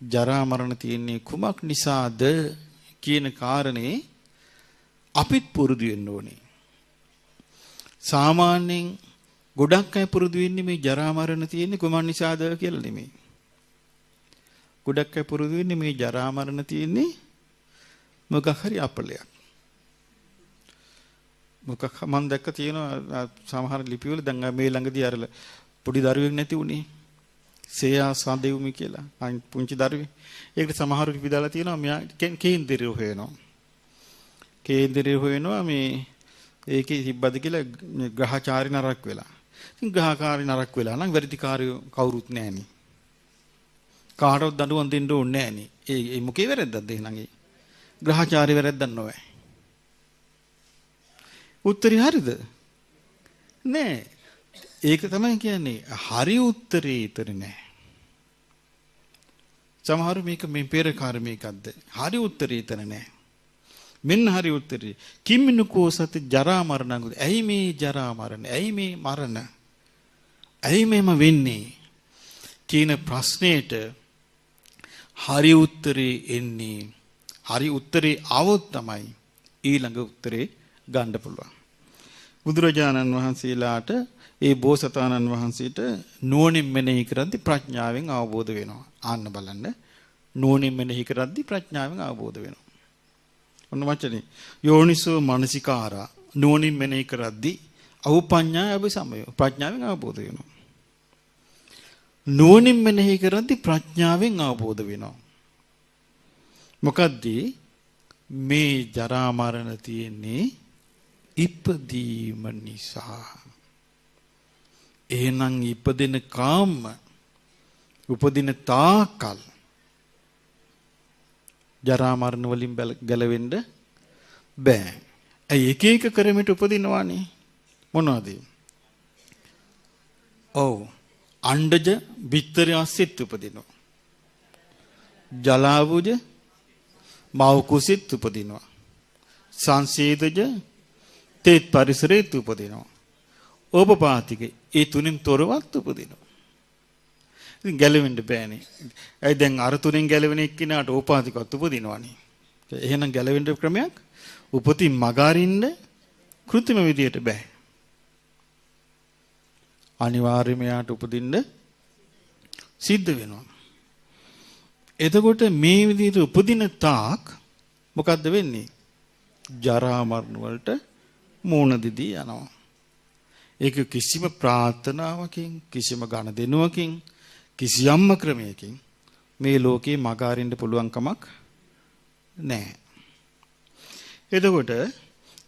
ජරා මරණ තියෙන්නේ කුමක් නිසාද කියන කාරණේ අපිත් පුරුදු වෙන්න ඕනේ. සාමාන්‍යයෙන් ගොඩක් අය පුරුදු වෙන්නේ මේ ජරා මරණ තියෙන්නේ කුමක් නිසාද කියලා නෙමෙයි. ගොඩක් අය පුරුදු වෙන්නේ මේ ජරා මරණ තියෙන්නේ මොකක් හරි අපලයක්. මොකක් මම දැක්ක තියෙනවා සමහර ලිපිවල දැන් මේ ළඟදී අර පොඩි දරුවෙක් නැති උනේ. සේයා සඳෙව්මි කියලා. පුංචි දරුවෙක්. ඒකට සමහරු ලිපි දාලා තියෙනවා මෙයා කේන්දරය හොයනවා. කේන්දරය හොයනවා මේ ඒකේ තිබ්බද කියලා ග්‍රහචාරි නරක් වෙලා. ඉතින් ග්‍රහකාරී නරක් වෙලා නම් වැඩිකාරයෝ කවුරුත් නැහෙනි. කාටවත් දඬුවම් දෙන්න ඕනේ නැහෙනි. ඒ මොකේ වැරද්දක්ද එහෙනම් ඒ? ග්‍රහචාරි වැරද්දක් නොවේ. උත්තරي හරිද? නෑ. ඒක තමයි කියන්නේ හරි උත්තරේ ඊතර නෑ. සමහර මේක මේ පෙර කර්මයකක්ද? හරි උත්තරේ ඊතර නෑ. මෙන්න හරි උත්තරේ. කිම්මිනුකෝ සති ජරා මරණ. ඇයි මේ ජරා මරණ? ඇයි මේ මරණ? ඇයි මේම වෙන්නේ? කියන ප්‍රශ්නෙට හරි උත්තරේ එන්නේ. හරි උත්තරේ આવොත් තමයි ඊළඟ උත්තරේ ගන්න පුළුවන්. බුදුරජාණන් වහන්සේලාට ඒ බෝසතාණන් වහන්සේට නුවණින් මෙනෙහි කරද්දී ප්‍රඥාවෙන් අවබෝධ වෙනවා. ආන්න බලන්න. නුවණින් මෙනෙහි කරද්දී ප්‍රඥාවෙන් අවබෝධ වෙනවා. ඔන්න වචනේ. යෝනිසෝ මනසිකාරා නුවණින් මෙනෙහි කරද්දී අවපඤ්ඤාය අபிසමය ප්‍රඥාවෙන් අවබෝධ වෙනවා. නුවණින් මෙනෙහි කරද්දී ප්‍රඥාවෙන් අවබෝධ වෙනවා. මොකද්ද මේ ජරා මරණ තියෙන්නේ ඉපදීම නිසා. එහෙනම් ඉපදෙන කාම උපදින තාකල් ජරා මරණ වලින් ගැලවෙන්න බෑ. ඇයි එක එක ක්‍රමයට උපදිනවානේ මොනවද? ඔව් අණ්ඩජ බිත්තරේ අස්සෙත් උපදිනවා. ජලාවුජ මව් කුසෙත් උපදිනවා. සංසේදජ තේත් පරිසරෙත් උපදිනවා. ඕපපාතික ඒ තුنين තොරවත් උපදිනවා. ඉතින් ගැලවෙන්න බෑනේ. ඒ දැන් අර තුنين ගැලවෙන එක්කිනාට ඕපාතිකවත් උපදිනවනේ. එහෙනම් ගැලවෙන්න ක්‍රමයක් උපතින් මගාරින්න කෘත්‍රිම විදියට බෑ. අනිවාර්යයෙන්ම යාට උපදින්න සිද්ධ වෙනවා. එතකොට මේ විදිහට උපදින තාක් මොකද්ද වෙන්නේ? ජරා මරණ වලට මූණ දිදී යනවා. ඒක කිසිම ප්‍රාර්ථනාවකින් කිසිම ගනුදෙනුවකින් කිසියම්ම ක්‍රමයකින් මේ ලෝකේ මග අරින්න පුළුවන් කමක් නැහැ. එතකොට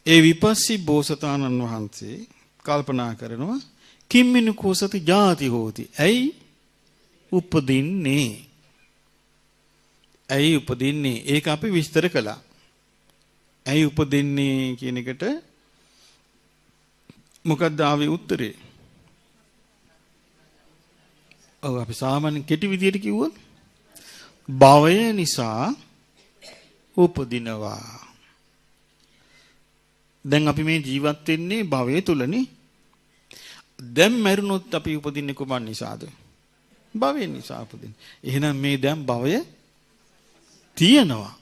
ඒ විපස්සී බෝසතාණන් වහන්සේ කල්පනා කරනවා කිම්මිනු කෝසති ජාති හෝති. ඇයි උපදින්නේ? ඇයි උපදින්නේ? ඒක අපි විස්තර කළා. ඇයි උපදින්නේ කියන එකට මොකක්ද ආවේ උත්තරේ? ඔව් අපි සාමාන්‍ය කෙටි විදියට කිව්වොත් භවය නිසා උපදිනවා. දැන් අපි මේ ජීවත් වෙන්නේ භවය තුලනේ. දැන් මරුණොත් අපි උපදින්නේ කුමන් නිසාද? භවය නිසා උපදින්නේ. එහෙනම් මේ දැන් භවය තියෙනවා.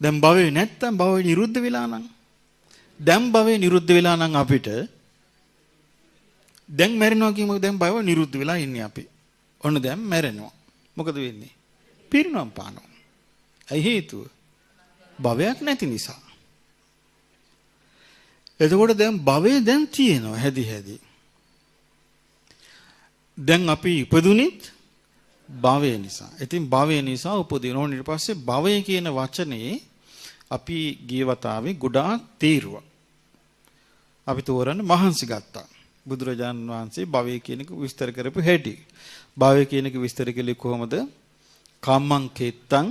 දැන් භවය නැත්තම් භවය නිරුද්ධ වෙලා නම් දැන් භවය නිරුද්ධ වෙලා නම් අපිට දැන් මැරෙනවා කියමු. දැන් භවය නිරුද්ධ වෙලා ඉන්නේ අපි. ඔන්න දැන් මැරෙනවා. මොකද වෙන්නේ? පිරිනොම් පානවා. ඇයි හේතුව? භවයක් නැති නිසා. එතකොට දැන් භවය දැන් තියෙනවා හැදි හැදි. දැන් අපි ඉපදුනිත් භවය නිසා. ඉතින් භවය නිසා උපදිනවා. ඊට පස්සේ භවය කියන වචනේ අපි ගිය වතාවේ ගොඩාක් තීරුවා. අපි තෝරන්න මහන්සි ගත්තා. බුදුරජාණන් වහන්සේ භවය කියන එක විස්තර කරපු හැටි. භවය කියන එක විස්තර කළේ කොහොමද? කම්මං කෙත්තං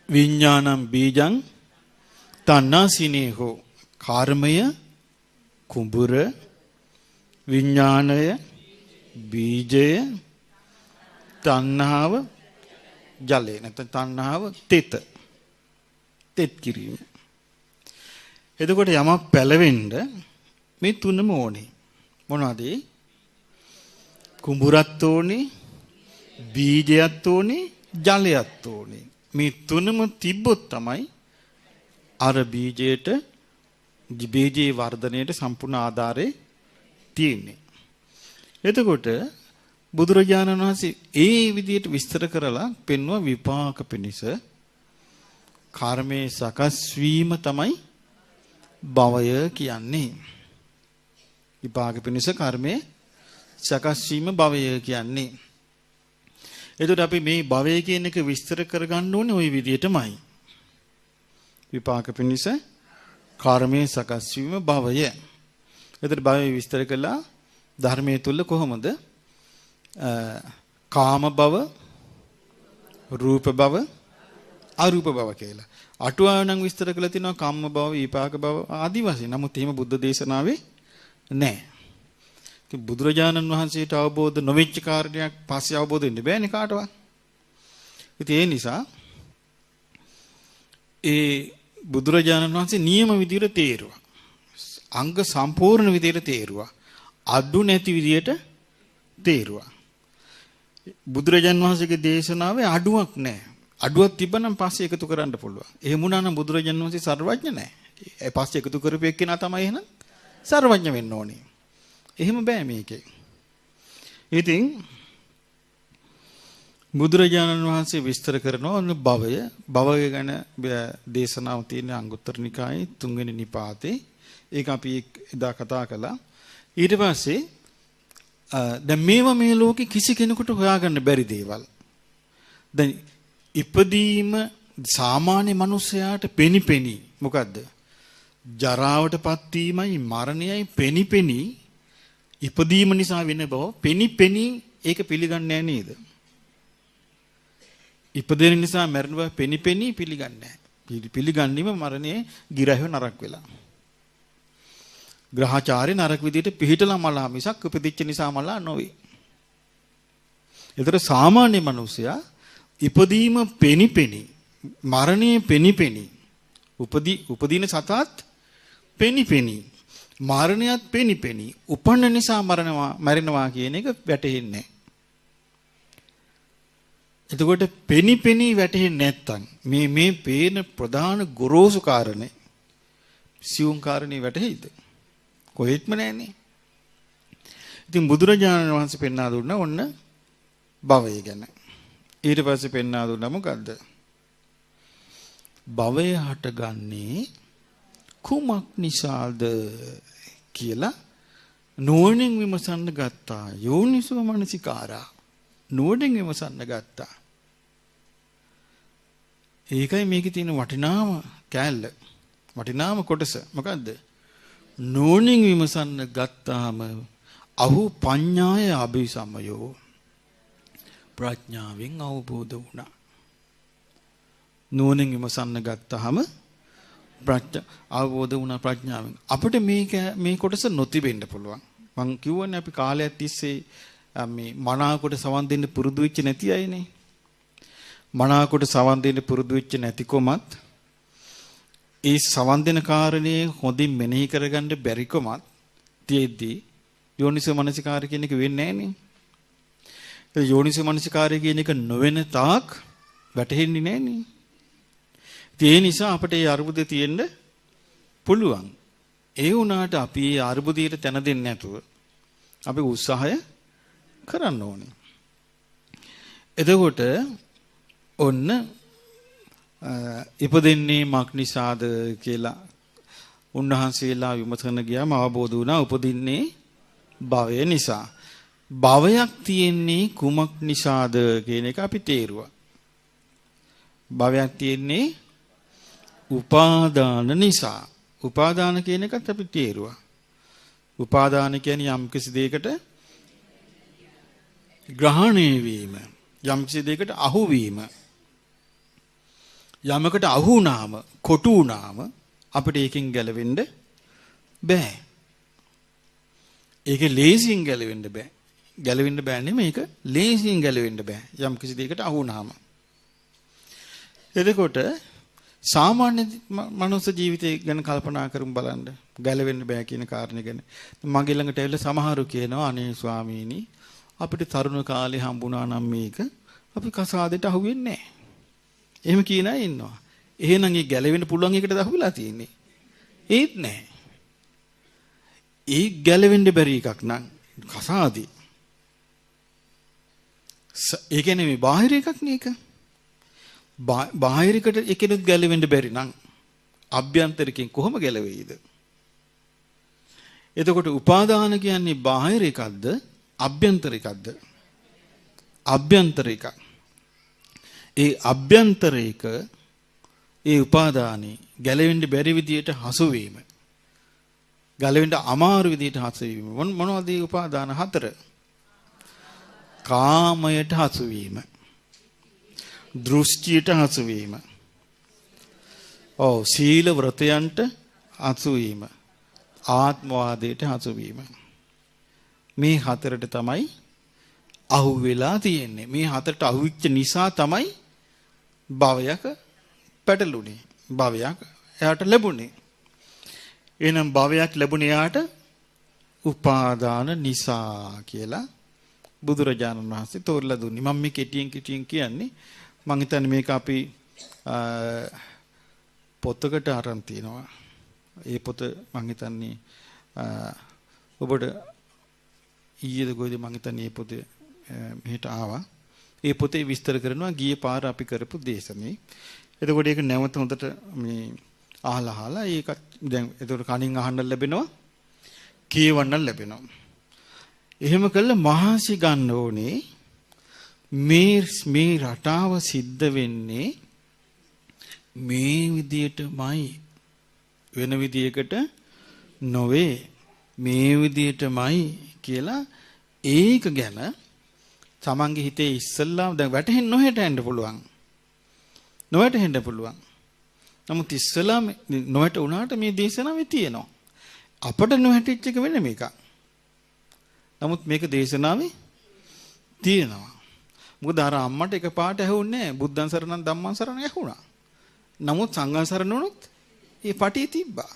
විඥානං බීජං තණ්හාසිනේහෝ. කර්මය කුඹුර, විඥාණය බීජය, තණ්හාව ජලය. නැත්නම් තණ්හාව තෙත. තෙත් කිරීම. එතකොට යමක් පැලවෙන්න මේ තුනම ඕනේ. මොනවද? කුඹුරත් ඕනේ, බීජයත් ඕනේ, ජලයත් ඕනේ. මේ තුනම තිබ්බොත් තමයි අර බීජයට බීජේ වර්ධනයට සම්පූර්ණ ආධාරය තියෙන්නේ. එතකොට බුදුරජාණන් වහන්සේ ඒ විදිහට විස්තර කරලා පෙන්වුවා විපාක පිණිස කර්මයේ සකස් වීම තමයි භවය කියන්නේ. විපාක පිණිස කර්මයේ සකස් වීම භවය කියන්නේ. එතකොට අපි මේ භවය කියන එක විස්තර කරගන්න ඕනේ ওই විදිහටමයි. විපාක පිණිස කර්මයේ සකස් වීම භවය. එතකොට භවය විස්තර කළා ධර්මයේ තුල කොහොමද? කාම භව, රූප භව, අරූප භව කියලා. අටුවාව නම් විස්තර කරලා තිනවා කම්ම භව, විපාක භව ආදි වශයෙන්. නමුත් එහෙම බුද්ධ දේශනාවේ නැහැ. ඉතින් බුදුරජාණන් වහන්සේට අවබෝධ නොවෙච්ච කාරණයක් පස්සේ අවබෝධ වෙන්න බෑනේ කාටවත්. ඉතින් ඒ නිසා ඒ බුදුරජාණන් වහන්සේ නියම විදිහට තේරුවා. අංග සම්පූර්ණ විදිහට තේරුවා. අඩු නැති විදිහට තේරුවා. බුදුරජාණන් වහන්සේගේ දේශනාවේ අඩුවක් නැහැ. අඩුවක් තිබ්බනම් පස්සේ එකතු කරන්න පුළුවන්. එහෙම වුණා නම් බුදුරජාණන් වහන්සේ සර්වඥ නැහැ. ඒ පස්සේ එකතු කරපු එක්කෙනා තමයි එහෙනම් සර්වඥ වෙන්න ඕනේ. එහෙම බෑ මේකේ. ඉතින් බුදුරජාණන් වහන්සේ විස්තර කරනවා භවය. භවය ගැන දේශනාව තියෙන අංගුත්තර නිකායේ 3 වෙනි නිපාතේ. ඒක අපි එදා කතා කළා. ඊට පස්සේ දැන් මේවා මේ ලෝකේ කිසි කෙනෙකුට හොයාගන්න බැරි දේවල්. දැන් ඉපදීම සාමාන්‍ය මිනිසයාට පෙනිපෙනි මොකද්ද? ජරාවටපත් වීමයි මරණයයි පෙනිපෙනි ඉපදීම නිසා වෙන බව පෙනිපෙනි ඒක පිළිගන්නේ නැහැ නේද? ඉපදෙන නිසා මරණ බව පෙනිපෙනි පිළිගන්නේ නැහැ. පිළිගන්නේම මරණයේ ගිරහව නරක වෙලා. ග්‍රහචාරේ නරක විදියට පිහිටලා මලා මිසක් උපදිච්ච නිසා මලා නොවේ. ඒතර සාමාන්‍ය මිනිසයා ඉපදීම පෙනිපෙනි මරණය පෙනිපෙනි උපදීන සතාත් පෙනිපෙනි මරණයත් පෙනිපෙනි උපන්න නිසා මරණවා කියන එක වැටහෙන්නේ නැහැ. එතකොට පෙනිපෙනි වැටහෙන්නේ නැත්තම් මේ පේන ප්‍රධාන ගොරෝසු කාරණේ සියුම් කාරණේ වැටහෙයිද? කොහෙත්ම නැන්නේ. ඉතින් බුදුරජාණන් වහන්සේ පෙන්වා දුන්නා ඔන්න භවය ගැන. ඊට පස්සේ පෙන්වා දුන්නා මොකද්ද? භවය හටගන්නේ කුමක් නිසාද කියලා නුවණින් විමසන්න ගත්තා. යෝනිසෝ මනසිකාරා නුවණින් විමසන්න ගත්තා. ඒකයි මේකේ තියෙන වටිනාම කෑල්ල. වටිනාම කොටස මොකද්ද? නුවණින් විමසන්න ගත්තාම අහු පඤ්ඤාය අභිසමයෝ ප්‍රඥාවෙන් අවබෝධ වුණා. නුවණින් විමසන්න ගත්තාම අවබෝධ වුණා ප්‍රඥාවෙන්. අපිට මේ කොටස නොතිබෙන්න පුළුවන්. මං කියවනේ අපි කාලයක් තිස්සේ මේ මනාවකට සවන් දෙන්න පුරුදු වෙච්ච නැති අයනේ. මනාවකට සවන් දෙන්න පුරුදු වෙච්ච නැතිකොමත් ඒ සවන් දෙන කාරණේ හොඳින් මෙනෙහි කරගන්න බැරිකොමත් තියෙද්දී යෝනිසෝ මනසිකාරය කියන එක වෙන්නේ නැහනේ. ඒ යෝනිසෝ මනසිකාරය කියන එක නොවන තාක් වැටහෙන්නේ නැහනේ. ඒ නිසා අපිට ඒ අරුබුදේ තියෙන්න පුළුවන්. ඒ වුණාට අපි ඒ අරුබුදයට තැන දෙන්නේ නැතුව අපි උත්සාහය කරන්න ඕනේ. එතකොට ඔන්න ඉපදෙන්නේ මක් නිසාද කියලා උන්වහන්සේලා විමසන ගියාම අවබෝධ වුණා උපදින්නේ භවය නිසා. භවයක් තියෙන්නේ කුමක් නිසාද කියන එක අපි තේරුවා. භවයක් තියෙන්නේ උපාදාන නිසා. උපාදාන කියන එකත් අපි තේරුවා. උපාදාන කියන්නේ යම් කිසි දෙයකට ග්‍රහණය වීම, යම් කිසි දෙයකට අහු වීම. යමකට අහු වුණාම, කොටු වුණාම අපිට ඒකෙන් ගැලවෙන්න බෑ. ඒකේ ලේසියෙන් ගැලවෙන්න බෑ. ගැලවෙන්න බෑ නෙමෙයි මේක ලේසියෙන් ගැලවෙන්න බෑ. යම් කිසි දෙයකට අහු වුණාම. එතකොට සාමාන්‍ය මනුස්ස ජීවිතය ගැන කල්පනා කරමු බලන්න. ගැලවෙන්න බෑ කියන කාරණේ ගැන. මගේ ළඟට ඇවිල්ලා සමහරු කියනවා අනේ ස්වාමීනි අපිට තරුණ කාලේ හම්බුණා නම් මේක අපි කසාදෙට අහුවෙන්නේ නැහැ. එහෙම කියන අය ඉන්නවා. එහෙනම් ඒ ගැලවෙන්න පුළුවන් එකට අහුවෙලා තියෙන්නේ. ඒත් නැහැ. ඒ ගැලවෙන්න බැරි එකක් නම් කසාදේ. ඒ කියන්නේ මේ බාහිර එකක් නේ ඒක. බාහිරකට එකෙනුත් ගැලවෙන්න බැරි නම් අභ්‍යන්තරිකෙන් කොහොම ගැලවෙයිද? එතකොට උපාදාන කියන්නේ බාහිර එකක්ද අභ්‍යන්තරිකක්ද? අභ්‍යන්තරික. ඒ අභ්‍යන්තරික ඒ උපාදානි ගැලවෙන්න බැරි විදියට හසු වීම. ගැලවෙන්න අමාරු විදියට හසු වීම. මොනවද මේ උපාදාන හතර? කාමයට හසු වීම. දෘෂ්ටියට හසු වීම. සීල වෘතයන්ට හසු වීම. ආත්මවාදයට හසු වීම. මේ හතරට තමයි අහු වෙලා තියෙන්නේ. මේ හතරට අහු වෙච්ච නිසා තමයි භවයක පැටළුනේ. භවයක් එයාට ලැබුණේ. එහෙනම් භවයක් ලැබුණේ එයාට උපාදාන නිසා කියලා බුදුරජාණන් වහන්සේ තෝරලා දුන්නේ. මම මේ කෙටියෙන් කියන්නේ මම හිතන්නේ මේක අපි පොතකට අරන් තිනවා. ඒ පොත මම හිතන්නේ ඔබට ඊයේද කොයිද මම හිතන්නේ මේ පොතේ මෙහෙට ආවා. ඒ පොතේ විස්තර කරනවා ගියේ පාර අපි කරපු දේශනේ. එතකොට ඒක නැවත හොඳට මේ අහලා ඒක දැන් එතකොට කනින් අහන්න ලැබෙනවා, කියවන්න ලැබෙනවා. එහෙම කළා මහසි ගන්න ඕනේ. මේ රටාව සිද්ධ වෙන්නේ මේ විදියටමයි. වෙන විදියකට නොවේ. මේ විදියටමයි කියලා ඒක ගැන තමන්ගේ හිතේ ඉස්සල්ලාම දැන් වැටහෙන්න නොහෙට පුළුවන්. නොවැටහෙන්න පුළුවන්. නමුත් ඉස්සල්ලාම නොවැට උනාට මේ දේශනාවේ තියෙනවා. අපට නොහැටිච්ච එක වෙන මේක. නමුත් මේක දේශනාවේ තියෙනවා. මොකද අර අම්මට එකපාරට ඇහුන්නේ නැහැ. බුද්ධං සරණං ධම්මං සරණං ඇහුණා. නමුත් සංඝං සරණ වුණොත් ඒ පටිය තිබ්බා.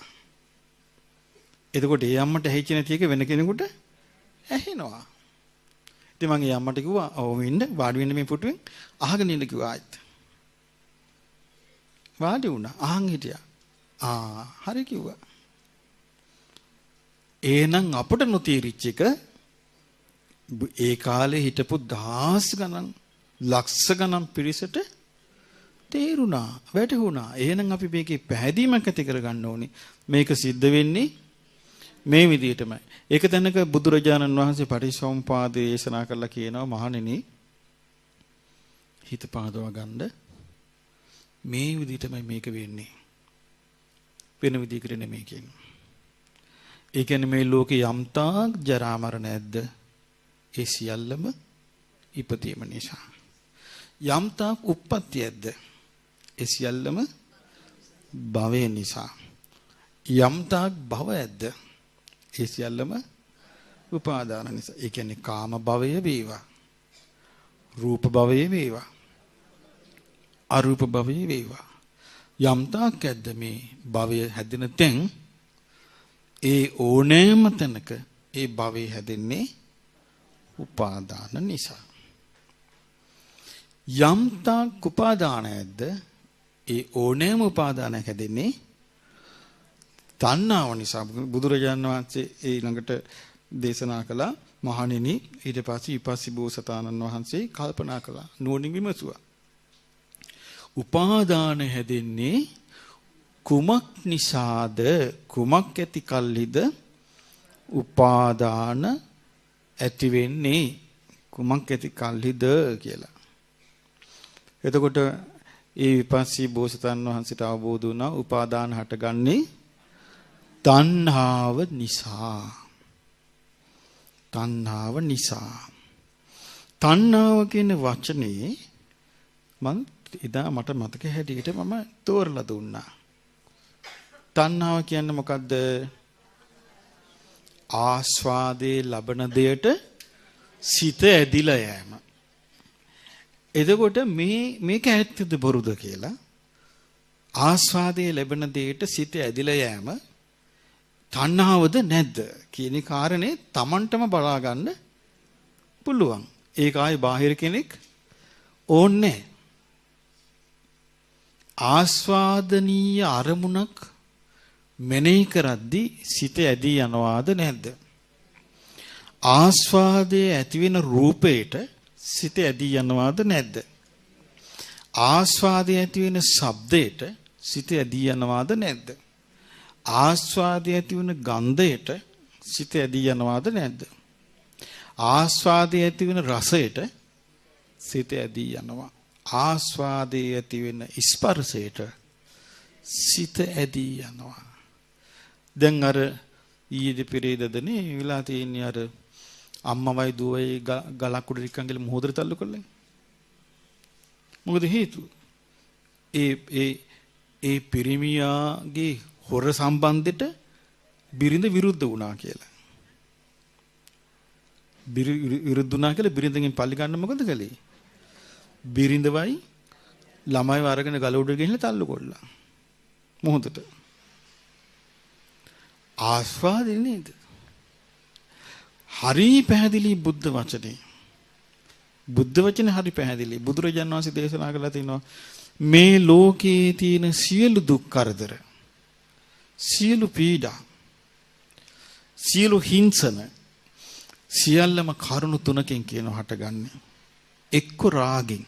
එතකොට ඒ අම්මට ඇහිච්ච නැති එක වෙන කෙනෙකුට ඇහෙනවා. ඉතින් මම ඒ අම්මට කිව්වා ඔව් ඉන්න වාඩි වෙන්න මේ පුටුවෙන් අහගෙන ඉන්න කිව්වා ආයෙත්. වාඩි වුණා. අහන් හිටියා. හරි කිව්වා. එහෙනම් අපට නොතීරිච්ච එක ඒ කාලේ හිටපු දහස් ගණන් ලක්ෂ ගණන් පිරිසට තේරුණා, වැටහුණා. එහෙනම් අපි මේකේ පැහැදීමක් ඇති කරගන්න ඕනේ. මේක සිද්ධ වෙන්නේ මේ විදිහටමයි. ඒක තැනක බුදුරජාණන් වහන්සේ පටිච්චසමුපාදයේ දේශනා කළා කියනවා මහණෙනි හිත පාදව ගන්න මේ විදිහටමයි මේක වෙන්නේ. වෙන විදිහකට නෙමෙයි කියන්නේ. ඒ කියන්නේ මේ ලෝකේ යම්තාක් ජරා මරණ නැද්ද? ඒ සියල්ලම ඉපදීම නිසා. යම්තාක් උප්පත්තියක්ද? ඒ සියල්ලම භවය නිසා. යම්තාක් භවයක්ද? ඒ සියල්ලම උපාදාන නිසා. ඒ කියන්නේ කාම භවය වේවා. රූප භවය වේවා. අරූප භවය වේවා. යම්තාක් ඇද්ද මේ භවය හැදෙන තැන් ඒ ඕනෑම තැනක ඒ භවය හැදෙන්නේ උපාදාන නිසා. යම්තාක් උපාදානයක්ද ඒ ඕනෑම උපාදානයක් හැදෙන්නේ තණ්හාව නිසා. බුදුරජාණන් වහන්සේ ඊළඟට දේශනා කළා මහණෙනි ඊට පස්සේ ඊපස්සේ බෝසතාණන් වහන්සේ කල්පනා කළා නුවණින් විමසුවා. උපාදාන හැදෙන්නේ කුමක් නිසාද? කුමක් ඇති කල්හිද උපාදාන ඇති වෙන්නේ? කුමක් ඇති කල්හිද කියලා. එතකොට ඒ විපස්සී බෝසතාණන් වහන්සේට අවබෝධ වුණා උපාදාන හටගන්නේ තණ්හාව නිසා. තණ්හාව නිසා. තණ්හාව කියන වචනේ මම එදා මට මතක හැටියට මම තෝරලා දුන්නා. තණ්හාව කියන්නේ මොකද්ද? ආස්වාදේ ලබන දෙයට සිත ඇදිලා යෑම. එතකොට මේක ඇත්තද බොරුද කියලා ආස්වාදයේ ලැබෙන දෙයට සිත ඇදිලා යෑම තණ්හාවද නැද්ද කියන කාරණේ Tamanටම බලා ගන්න පුළුවන්. ඒක ආයේ බාහිර කෙනෙක් ඕනේ. ආස්වාදනීය අරමුණක් මෙනෙහි කරද්දී සිත ඇදී යනවාද නැද්ද? ආස්වාදයේ ඇතිවෙන රූපේට සිත ඇදී යනවාද නැද්ද? ආස්වාදයේ ඇතිවෙන ශබ්දයට සිත ඇදී යනවාද නැද්ද? ආස්වාදයේ ඇතිවෙන ගන්ධයට සිත ඇදී යනවාද නැද්ද? ආස්වාදයේ ඇතිවෙන රසයට සිත ඇදී යනවා. ආස්වාදයේ ඇතිවෙන ස්පර්ශයට සිත ඇදී යනවා. දැන් අර ඊයේ පෙරේදදනේ විලා තියෙන්නේ අර අම්මවයි දුවයි ගලක් උඩ රිකන් ගල මොහොතට තල්ලු කළේ. මොකද හේතුව? ඒ පිරිමියාගේ හොර සම්බන්ධෙට බිරිඳ විරුද්ධ වුණා කියලා. විරුද්ධ වුණා කියලා බිරිඳගෙන් පල්ලි ගන්න මොකද කළේ? බිරිඳවයි ළමයි අරගෙන ගල උඩ ගෙනලා තල්ලු කොල්ලා. මොහොතට. ආස්වාදෙන්නේ නේද? හරි පැහැදිලි බුද්ධ වචනේ. බුද්ධ වචනේ හරි පැහැදිලි. බුදුරජාණන් වහන්සේ දේශනා කළා තියෙනවා මේ ලෝකයේ තියෙන සියලු දුක් කරදර, සියලු පීඩා, සියලු හිංසන සියල්ලම කරුණු තුනකින් කියන හටගන්නේ. එක්ක රාගෙන්,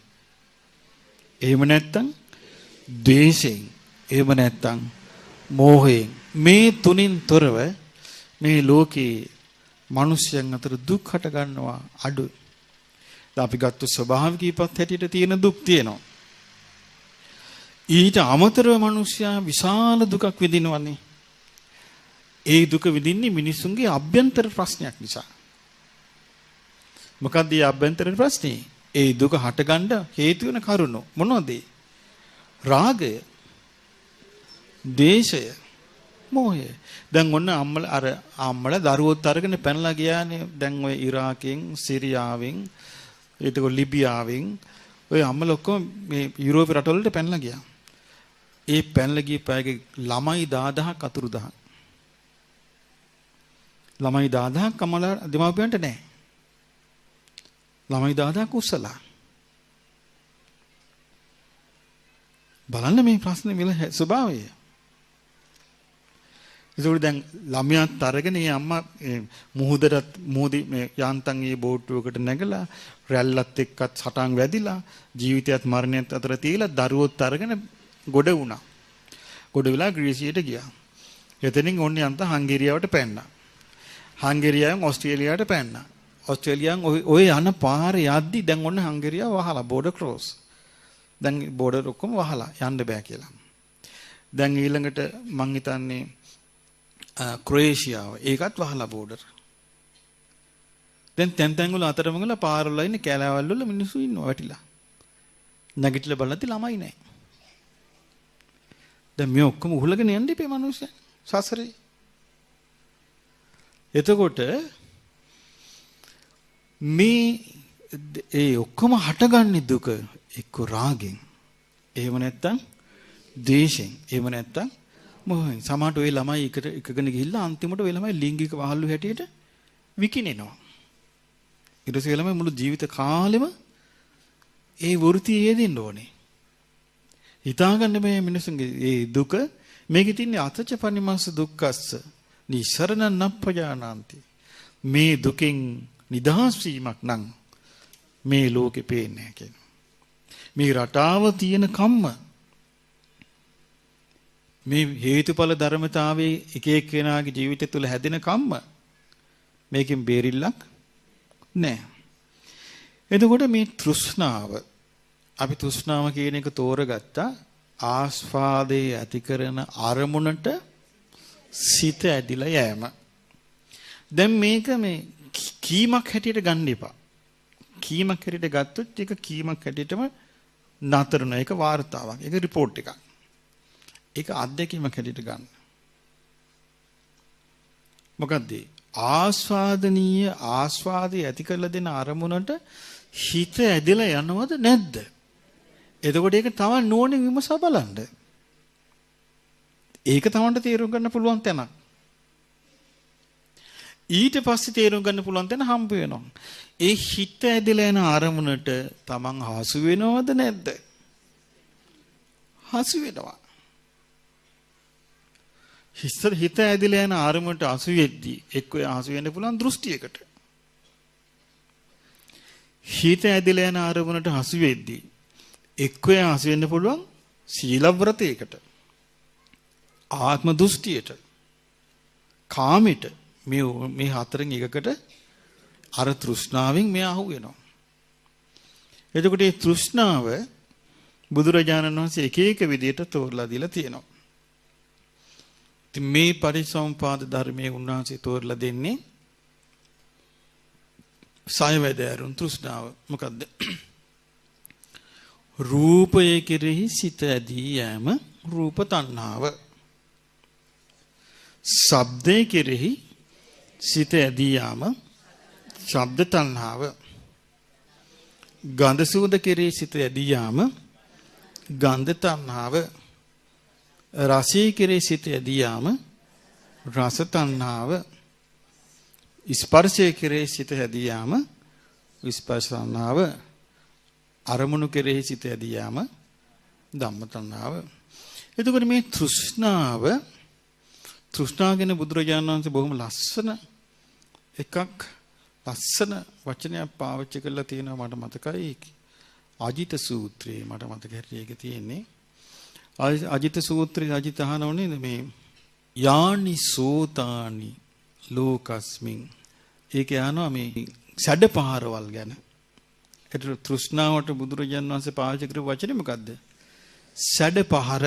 එහෙම නැත්නම් ද්වේෂයෙන්, එහෙම නැත්නම් මෝහයෙන්. මේ තුنين තොරව මේ ලෝකේ මිනිස්යන් අතර දුක් හට ගන්නවා අඩු. දැන් අපි ගත්ත ස්වභාවික ඉපත් හැටියට තියෙන දුක් තියෙනවා. ඊට අමතරව මිනිස්යා විශාල දුකක් විඳිනවනේ. ඒ දුක විඳින්නේ මිනිසුන්ගේ අභ්‍යන්තර ප්‍රශ්නයක් නිසා. මොකක්ද මේ අභ්‍යන්තර ප්‍රශ්නේ? ඒ දුක හටගන්න හේතු වෙන කරුණු මොනවද? රාගය, ද්වේෂය, මෝහය. දැන් ඔන්න අම්මලා දරුවොත් අරගෙන පැනලා ගියානේ. දැන් ඔය ඉරාකෙන්, සිරියාවෙන්, ඊටකො ලිබියාවෙන් ඔය අම්මලා ඔක්කොම මේ යුරෝපේ රටවලට පැනලා ගියා. ඒ පැනලා ගිය පැයක ළමයි 10000ක් අතුරුදහන්. ළමයි 10000ක් අම්මලා දෙමාපියන්ට නැහැ. ළමයි 10000ක් උස්සලා. බලන්න මේ ප්‍රශ්නේ මිල ස්වභාවය. ඒකෝට දැන් ළමයාත් අරගෙන මේ අම්මා මුහුදේ මේ යාන්තම් මේ බෝට්ටුවකට නැගලා රැල්ලත් එක්කත් සටන් වැදිලා ජීවිතයත් මරණයත් අතර තියලා දරුවොත් අරගෙන ගොඩ වුණා. ගොඩ වෙලා ග්‍රීසියට ගියා. එතනින් ඕන්නේ යන්ත හංගේරියාවට පැන්නා. හංගේරියාවෙන් ඕස්ට්‍රේලියාවට පැන්නා. ඕස්ට්‍රේලියාවෙන් ඔය යන පාරේ යද්දි දැන් ඔන්න හංගේරියාව වහලා බෝඩර් ක්‍රෝස්. දැන් බෝඩර් ඔක්කොම වහලා යන්න බෑ කියලා. දැන් ඊළඟට මං හිතන්නේ ක්‍රොේෂියාව ඒකත් වහලා බෝඩර්. දැන් තැන් වල අතරමඟල පාරවල ඉන්න කැලෑවල් වල මිනිස්සු ඉන්නවා වැටිලා. නැගිටලා බලද්දි ළමයි නැහැ. දැන් මේ ඔක්කොම උහුලගෙන යන්න ඉපේ මිනිස්සු සසරේ. එතකොට මේ ඒ ඔක්කොම හටගන්නේ දුක එක්ක රාගෙන්. එහෙම නැත්තම් ද්වේෂෙන්. එහෙම නැත්තම් මොහෙන්. සමහරට ওই ළමයි එකගෙන ගිහිල්ලා අන්තිමට ওই ළමයි ලිංගික වහල්ලු හැටියට විකිනෙනවා. ඊට පස්සේ ළමයි මුළු ජීවිත කාලෙම ඒ වෘත්තිය යෙදෙන්න ඕනේ. හිතාගන්න මේ මිනිස්සුන්ගේ ඒ දුක මේකේ තියෙන අතච පනිමස්ස දුක්ඛස්ස නිසරණ නප්පජානාන්ති. මේ දුකෙන් නිදහස් වීමක් නම් මේ ලෝකේ පේන්නේ නැහැ කියනවා. මේ රටාව තියෙන කම්ම මේ හේතුඵල ධර්මතාවයේ එක එක්කෙනාගේ ජීවිතය තුළ හැදෙන කම්ම මේකෙන් බේරිල්ලක් නැහැ. එතකොට මේ තෘෂ්ණාව අපි තෘෂ්ණාව කියන එක තෝරගත්තා ආස්වාදයේ ඇති කරන අරමුණට සිත ඇදිලා යෑම. දැන් මේක මේ කීමක් හැටියට ගන්න එපා. කීමක් හැටියට ගත්තොත් ඒක කීමක් හැටියටම නතර වෙන එක වාර්තාවක්. ඒක රිපෝට් එකක්. ඒක අත්දැකීමක් හැටියට ගන්න. මොකද්ද? ආස්වාදනීය ආස්වාදයේ ඇති කරලා දෙන අරමුණට හිත ඇදලා යනවද නැද්ද? එතකොට ඒක තව නෝනේ විමසා බලන්න. ඒක තමන්ට තේරුම් ගන්න පුළුවන් තැනක්. ඊට පස්සේ තේරුම් ගන්න පුළුවන් තැන හම්බ වෙනවා. ඒ හිත ඇදලා යන අරමුණට තමන් හසු වෙනවද නැද්ද? හසු වෙනවා. හිත ඇදලා යන අරමුණට හසු වෙද්දී එක්ක හසු වෙන්න පුළුවන් දෘෂ්ටියකට. හිත ඇදලා යන අරමුණට හසු වෙද්දී එක්ක හසු වෙන්න පුළුවන් සීලව්‍රතයකට. ආත්ම දෘෂ්ටියට. කාමයට. මේ හතරෙන් එකකට අර තෘෂ්ණාවෙන් මෙයා අහු වෙනවා. එතකොට මේ තෘෂ්ණාව බුදුරජාණන් වහන්සේ එක එක විදිහට තෝරලා දීලා තියෙනවා. ඉතින් මේ පරිසම්පාද ධර්මයේ උන්වහන්සේ තෝරලා දෙන්නේ සයවැදෑරුම් තෘෂ්ණාව. මොකද්ද? රූපය කෙරෙහි සිත ඇදී යෑම රූප තණ්හාව. ශබ්දය කෙරෙහි සිත ඇදී යාම ශබ්ද තණ්හාව. ගන්ධ සුවඳ කෙරෙහි සිත ඇදී යාම ගන්ධ තණ්හාව. රසය කෙරෙහි සිත ඇදී යාම රස තණ්හාව. ස්පර්ශය කෙරෙහි සිත ඇදී යාම ස්පර්ශ තණ්හාව. අරමුණු කෙරෙහි සිත ඇදී යාම ධම්ම තණ්හාව. එතකොට මේ තෘෂ්ණාව තෘෂ්ණාගෙන බුදුරජාණන් වහන්සේ බොහොම ලස්සන එකක් ලස්සන වචනයක් පාවිච්චි කරලා තියෙනවා මට මතකයි. අජිත සූත්‍රයේ මට මතක හැටියට තියෙන්නේ. අජිත සූත්‍රයේ අජිත අහනෝනේ මේ යානි සෝතානි ලෝකස්මින්. ඒක යනවා මේ සැඩ පහරවල් ගැන. ඒතර තෘෂ්ණාවට බුදුරජාණන් වහන්සේ පාවිච්චි කරපු වචනේ මොකද්ද? සැඩ පහර.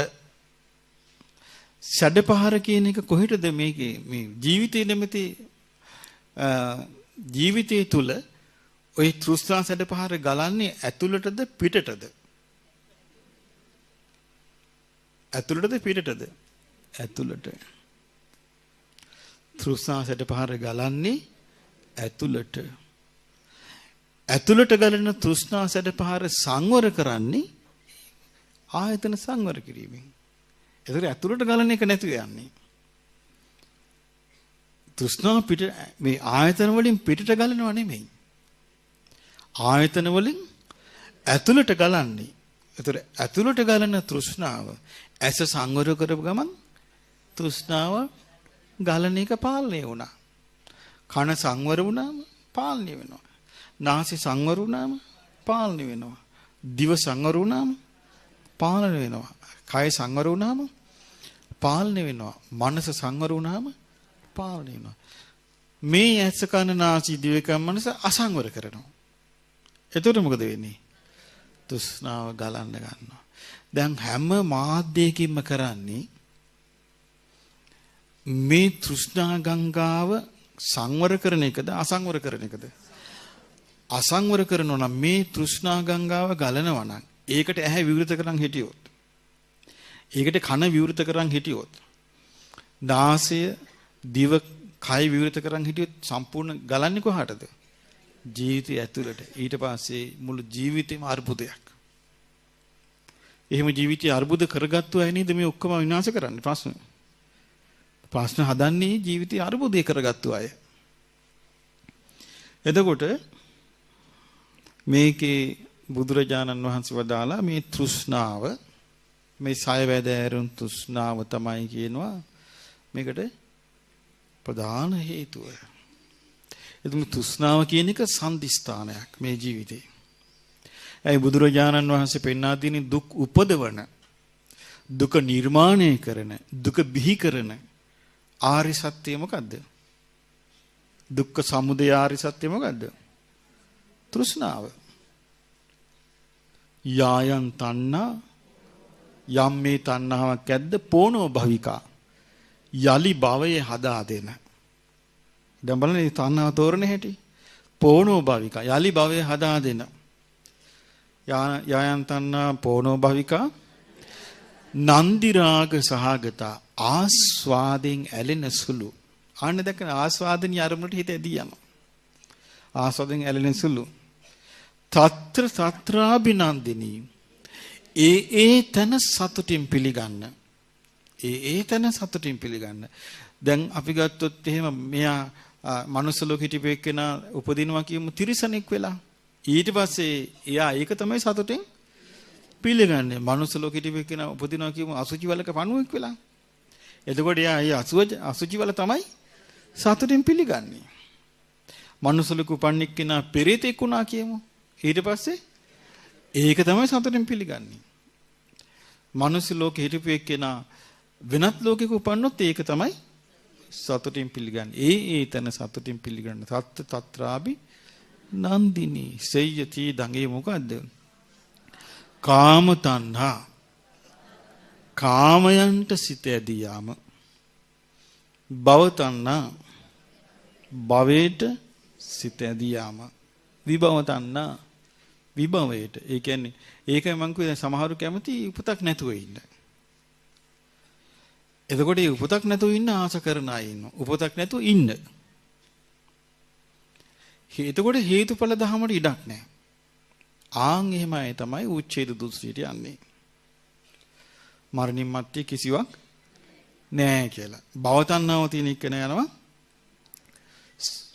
සැඩපහර කියන එක කොහෙටද මේකේ මේ ජීවිතේ නැමැති ජීවිතය තුල ওই තෘෂ්ණා සැඩපහර ගලන්නේ ඇතුළටද පිටටද? ඇතුළටද පිටටද? ඇතුළට. තෘෂ්ණා සැඩපහර ගලන්නේ ඇතුළට. ඇතුළට ගලන තෘෂ්ණා සැඩපහර සංවර කරන්නේ ආයතන සංවර කිරීමෙන්. ඒතර ඇතුළට ගලන එක නැතුව යන්නේ. තෘෂ්ණා පිට මේ ආයතන වලින් පිටට ගලනව නෙමෙයි. ආයතන වලින් ඇතුළට ගලන්නේ. ඒතර ඇතුළට ගලන තෘෂ්ණාව ඇස සංවර කරපු ගමන් තෘෂ්ණාව ගලන එක පාලනය වුණා. කන සංවර වුණාම පාලනය වෙනවා. නාසය සංවර වුණාම පාලනය වෙනවා. දිව සංවර වුණාම පාලනය වෙනවා. කය සංවර වුණාම පාලනය වෙනවා. මනස සංවර වුණාම පාලනය වෙනවා. මේ ඇස කන නාසය දිවකම් මනස අසංවර කරනවා. එතකොට මොකද වෙන්නේ? තෘෂ්ණාව ගලන්න ගන්නවා. දැන් හැම මාධ්‍යයකින්ම කරන්නේ මේ තෘෂ්ණා ගංගාව සංවර කරන එකද අසංවර කරන එකද? අසංවර කරනවා නම් මේ තෘෂ්ණා ගංගාව ගලනවා නම් ඒකට ඇහැ විවෘත කරන් හිටියොත්, ඒකට කන විවෘත කරන් හිටියොත්, නාසය දිව කය විවෘත කරන් හිටියොත් සම්පූර්ණ ගලන්නේ කොහාටද? ජීවිතය ඇතුළට. ඊට පස්සේ මුළු ජීවිතේම අර්බුදයක්. එහෙම ජීවිතය අර්බුද කරගත්තු අය නේද මේ ඔක්කොම විනාශ කරන්නේ? ප්‍රශ්න හදන්නේ ජීවිතය අර්බුදේ කරගත්තු අය. එතකොට මේකේ බුදුරජාණන් වහන්සේ වදාලා මේ තෘෂ්ණාව, මේ සය වැදෑරුම් තෘෂ්ණාව තමයි කියනවා මේකට ප්‍රධාන හේතුව. එතුම් තෘෂ්ණාව කියන එක සම්දිස්ථානයක් මේ ජීවිතේ. ඒ බුදුරජාණන් වහන්සේ පෙන්වා දෙන දුක් උපදවන, දුක නිර්මාණය කරන, දුක බිහි කරන ආරි සත්‍යය මොකද්ද? දුක්ඛ සමුදය ආරි සත්‍යය මොකද්ද? තෘෂ්ණාව. යායන් තණ්හා, යම් මේ තණ්හාවක් ඇද්ද පෝනෝ භවිකා, යලි භවයේ හදා දෙන. දැන් බලන්න මේ තණ්හාව තෝරන හැටි. පෝනෝ භවිකා, යලි භවයේ හදා දෙන. යායන් තණ්හා පෝනෝ භවිකා, නන්දි රාග සහගත ආස්වාදෙන් ඇලෙන සුළු. අන්න දැක්කන ආස්වාදෙන් යරමුණට හිත ඇදී යනවා. ආස්වාදෙන් ඇලෙන සුළු. తත්‍ර తත්‍රාබිනන්දිනී, ඒ තන සතුටින් පිළිගන්න. ඒ තන සතුටින් පිළිගන්න. දැන් අපි ගත්තොත් එහෙම මෙයා මනුස්ස ලෝකෙ හිටපෙකන උපදිනවා කියමු තිරිසනෙක් වෙලා. ඊට පස්සේ එයා ඒක තමයි සතුටින් පිළිගන්නේ. මනුස්ස ලෝකෙ හිටපෙකන උපදිනවා කියමු අසුචි වලක පණුවෙක් වෙලා. එතකොට එයා අසුචි වල තමයි සතුටින් පිළිගන්නේ. මනුස්ස ලෝකෙ උපන්නෙක් කෙනා පෙරේතෙක් වුණා කියමු. ඊට පස්සේ ඒක තමයි සතුටින් පිළිගන්නේ. මනුස්ස ලෝකෙ හිටපු එක්කෙනා වෙනත් ලෝකෙක උපන්නොත් ඒක තමයි සතුටින් පිළිගන්නේ. ඒ තන සතුටින් පිළිගන්න. තත්ත තත්‍රාබි නන්දිනී සෙය්‍යති දඟේ මොකද්ද? කාම තණ්හා, කාමයන්ට සිත ඇදී යාම. භව තණ්හා, භවයට සිත ඇදී යාම. විභව තණ්හා, විභවයට. ඒ කියන්නේ ඒකයි මම කිව්වේ සමහරු කැමති උපතක් නැතුව ඉන්න. එතකොට මේ උපතක් නැතුව ඉන්න ආස කරන අය ඉන්නවා. උපතක් නැතුව ඉන්න. එතකොට හේතුඵල ධමයට ඉඩක් නැහැ. ආන් එහෙම අය තමයි උච්ඡේද දුස්සියට යන්නේ. මරණින් මත්තේ කිසිවක් නැහැ කියලා. භව තණ්හාව තියෙන එක යනවා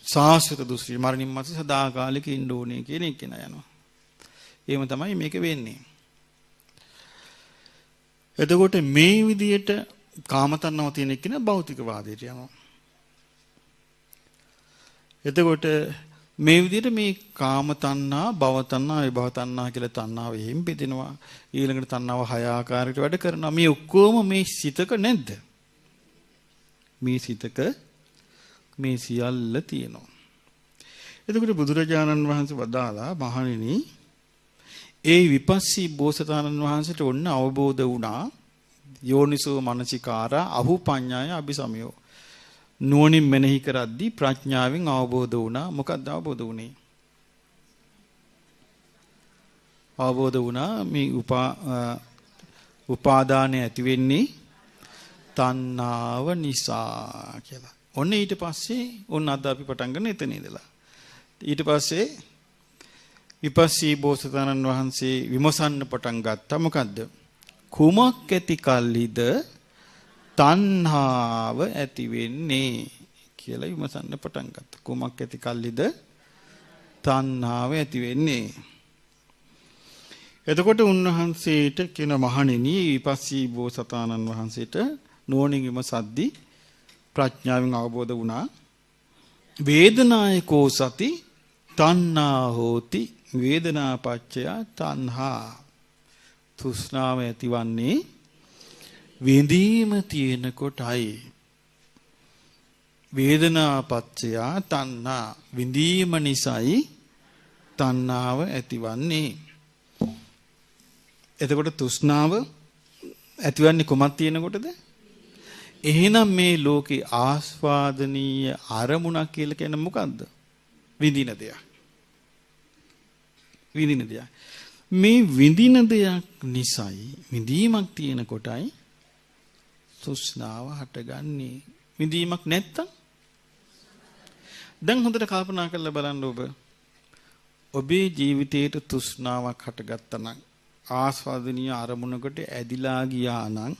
සාස්වත දුස්සිය. මරණින් මත්තේ සදාකාලික ඉන්න ඕනේ කියන එක යනවා. එහෙම තමයි මේක වෙන්නේ. එතකොට මේ විදියට කාම තණ්හාව තියෙන එක නේ භෞතිකවාදයට යනවා. එතකොට මේ විදිහට මේ කාම තණ්හා, භව තණ්හා, විභව තණ්හා කියලා තණ්හාව එහෙම බෙදෙනවා. ඊළඟට තණ්හාව හය ආකාරයකට වැඩ කරනවා. මේ ඔක්කොම මේ සිතක නැද්ද? මේ සිතක මේ සියල්ල තියෙනවා. එතකොට බුදුරජාණන් වහන්සේ වදාලා මහණෙනි, ඒ විපස්සී බෝසතාණන් වහන්සේට ඔන්න අවබෝධ වුණා යෝනිසෝ මනසිකාරා අහුපඤ්ඤාය අபிසමයෝ. නුවණින් මෙනෙහි කරද්දී ප්‍රඥාවෙන් අවබෝධ වුණා. මොකක්ද අවබෝධ වුණේ? අවබෝධ වුණා මේ උපාදානය ඇති වෙන්නේ තණ්හාව නිසා කියලා. ඔන්න ඊට පස්සේ ඔන්න අද අපි පටන් ගන්න එතන ඉඳලා. ඊට පස්සේ විපස්සී බෝසතාණන් වහන්සේ විමසන්න පටන් ගත්තා. මොකද්ද? කුමක් ඇති කල්හිද තණ්හාව ඇති වෙන්නේ කියලා විමසන්න පටන් ගත්තා. කුමක් ඇති කල්හිද තණ්හාව ඇති වෙන්නේ? එතකොට උන්වහන්සේට කියන මහණෙනි, විපස්සී බෝසතාණන් වහන්සේට නුවණින් විමසද්දී ප්‍රඥාවෙන් අවබෝධ වුණා. වේදනායකෝ සති තණ්හා හෝති වේදනාපච්චය තණ්හා. තෘෂ්ණාව ඇතිවන්නේ විඳීම තියෙන කොටයි. වේදනාපච්චය තණ්හා. විඳීම නිසායි තණ්හාව ඇතිවන්නේ. එතකොට තෘෂ්ණාව ඇතිවන්නේ කොමත් තියෙනකොටද? එහෙනම් මේ ලෝකේ ආස්වාදනීය අරමුණක් කියලා කියන්නේ මොකද්ද? විඳින දෙයක්. විඳින දෙයක්. මේ විඳින දෙයක් නිසායි විඳීමක් තියෙන කොටයි තෘෂ්ණාව හටගන්නේ. විඳීමක් නැත්තම් දැන් හොඳට කල්පනා කරලා බලන්න ඔබේ ජීවිතේට තෘෂ්ණාවක් හටගත්තා නම් ආස්වාදනීය අරමුණකට ඇදිලා ගියා නම්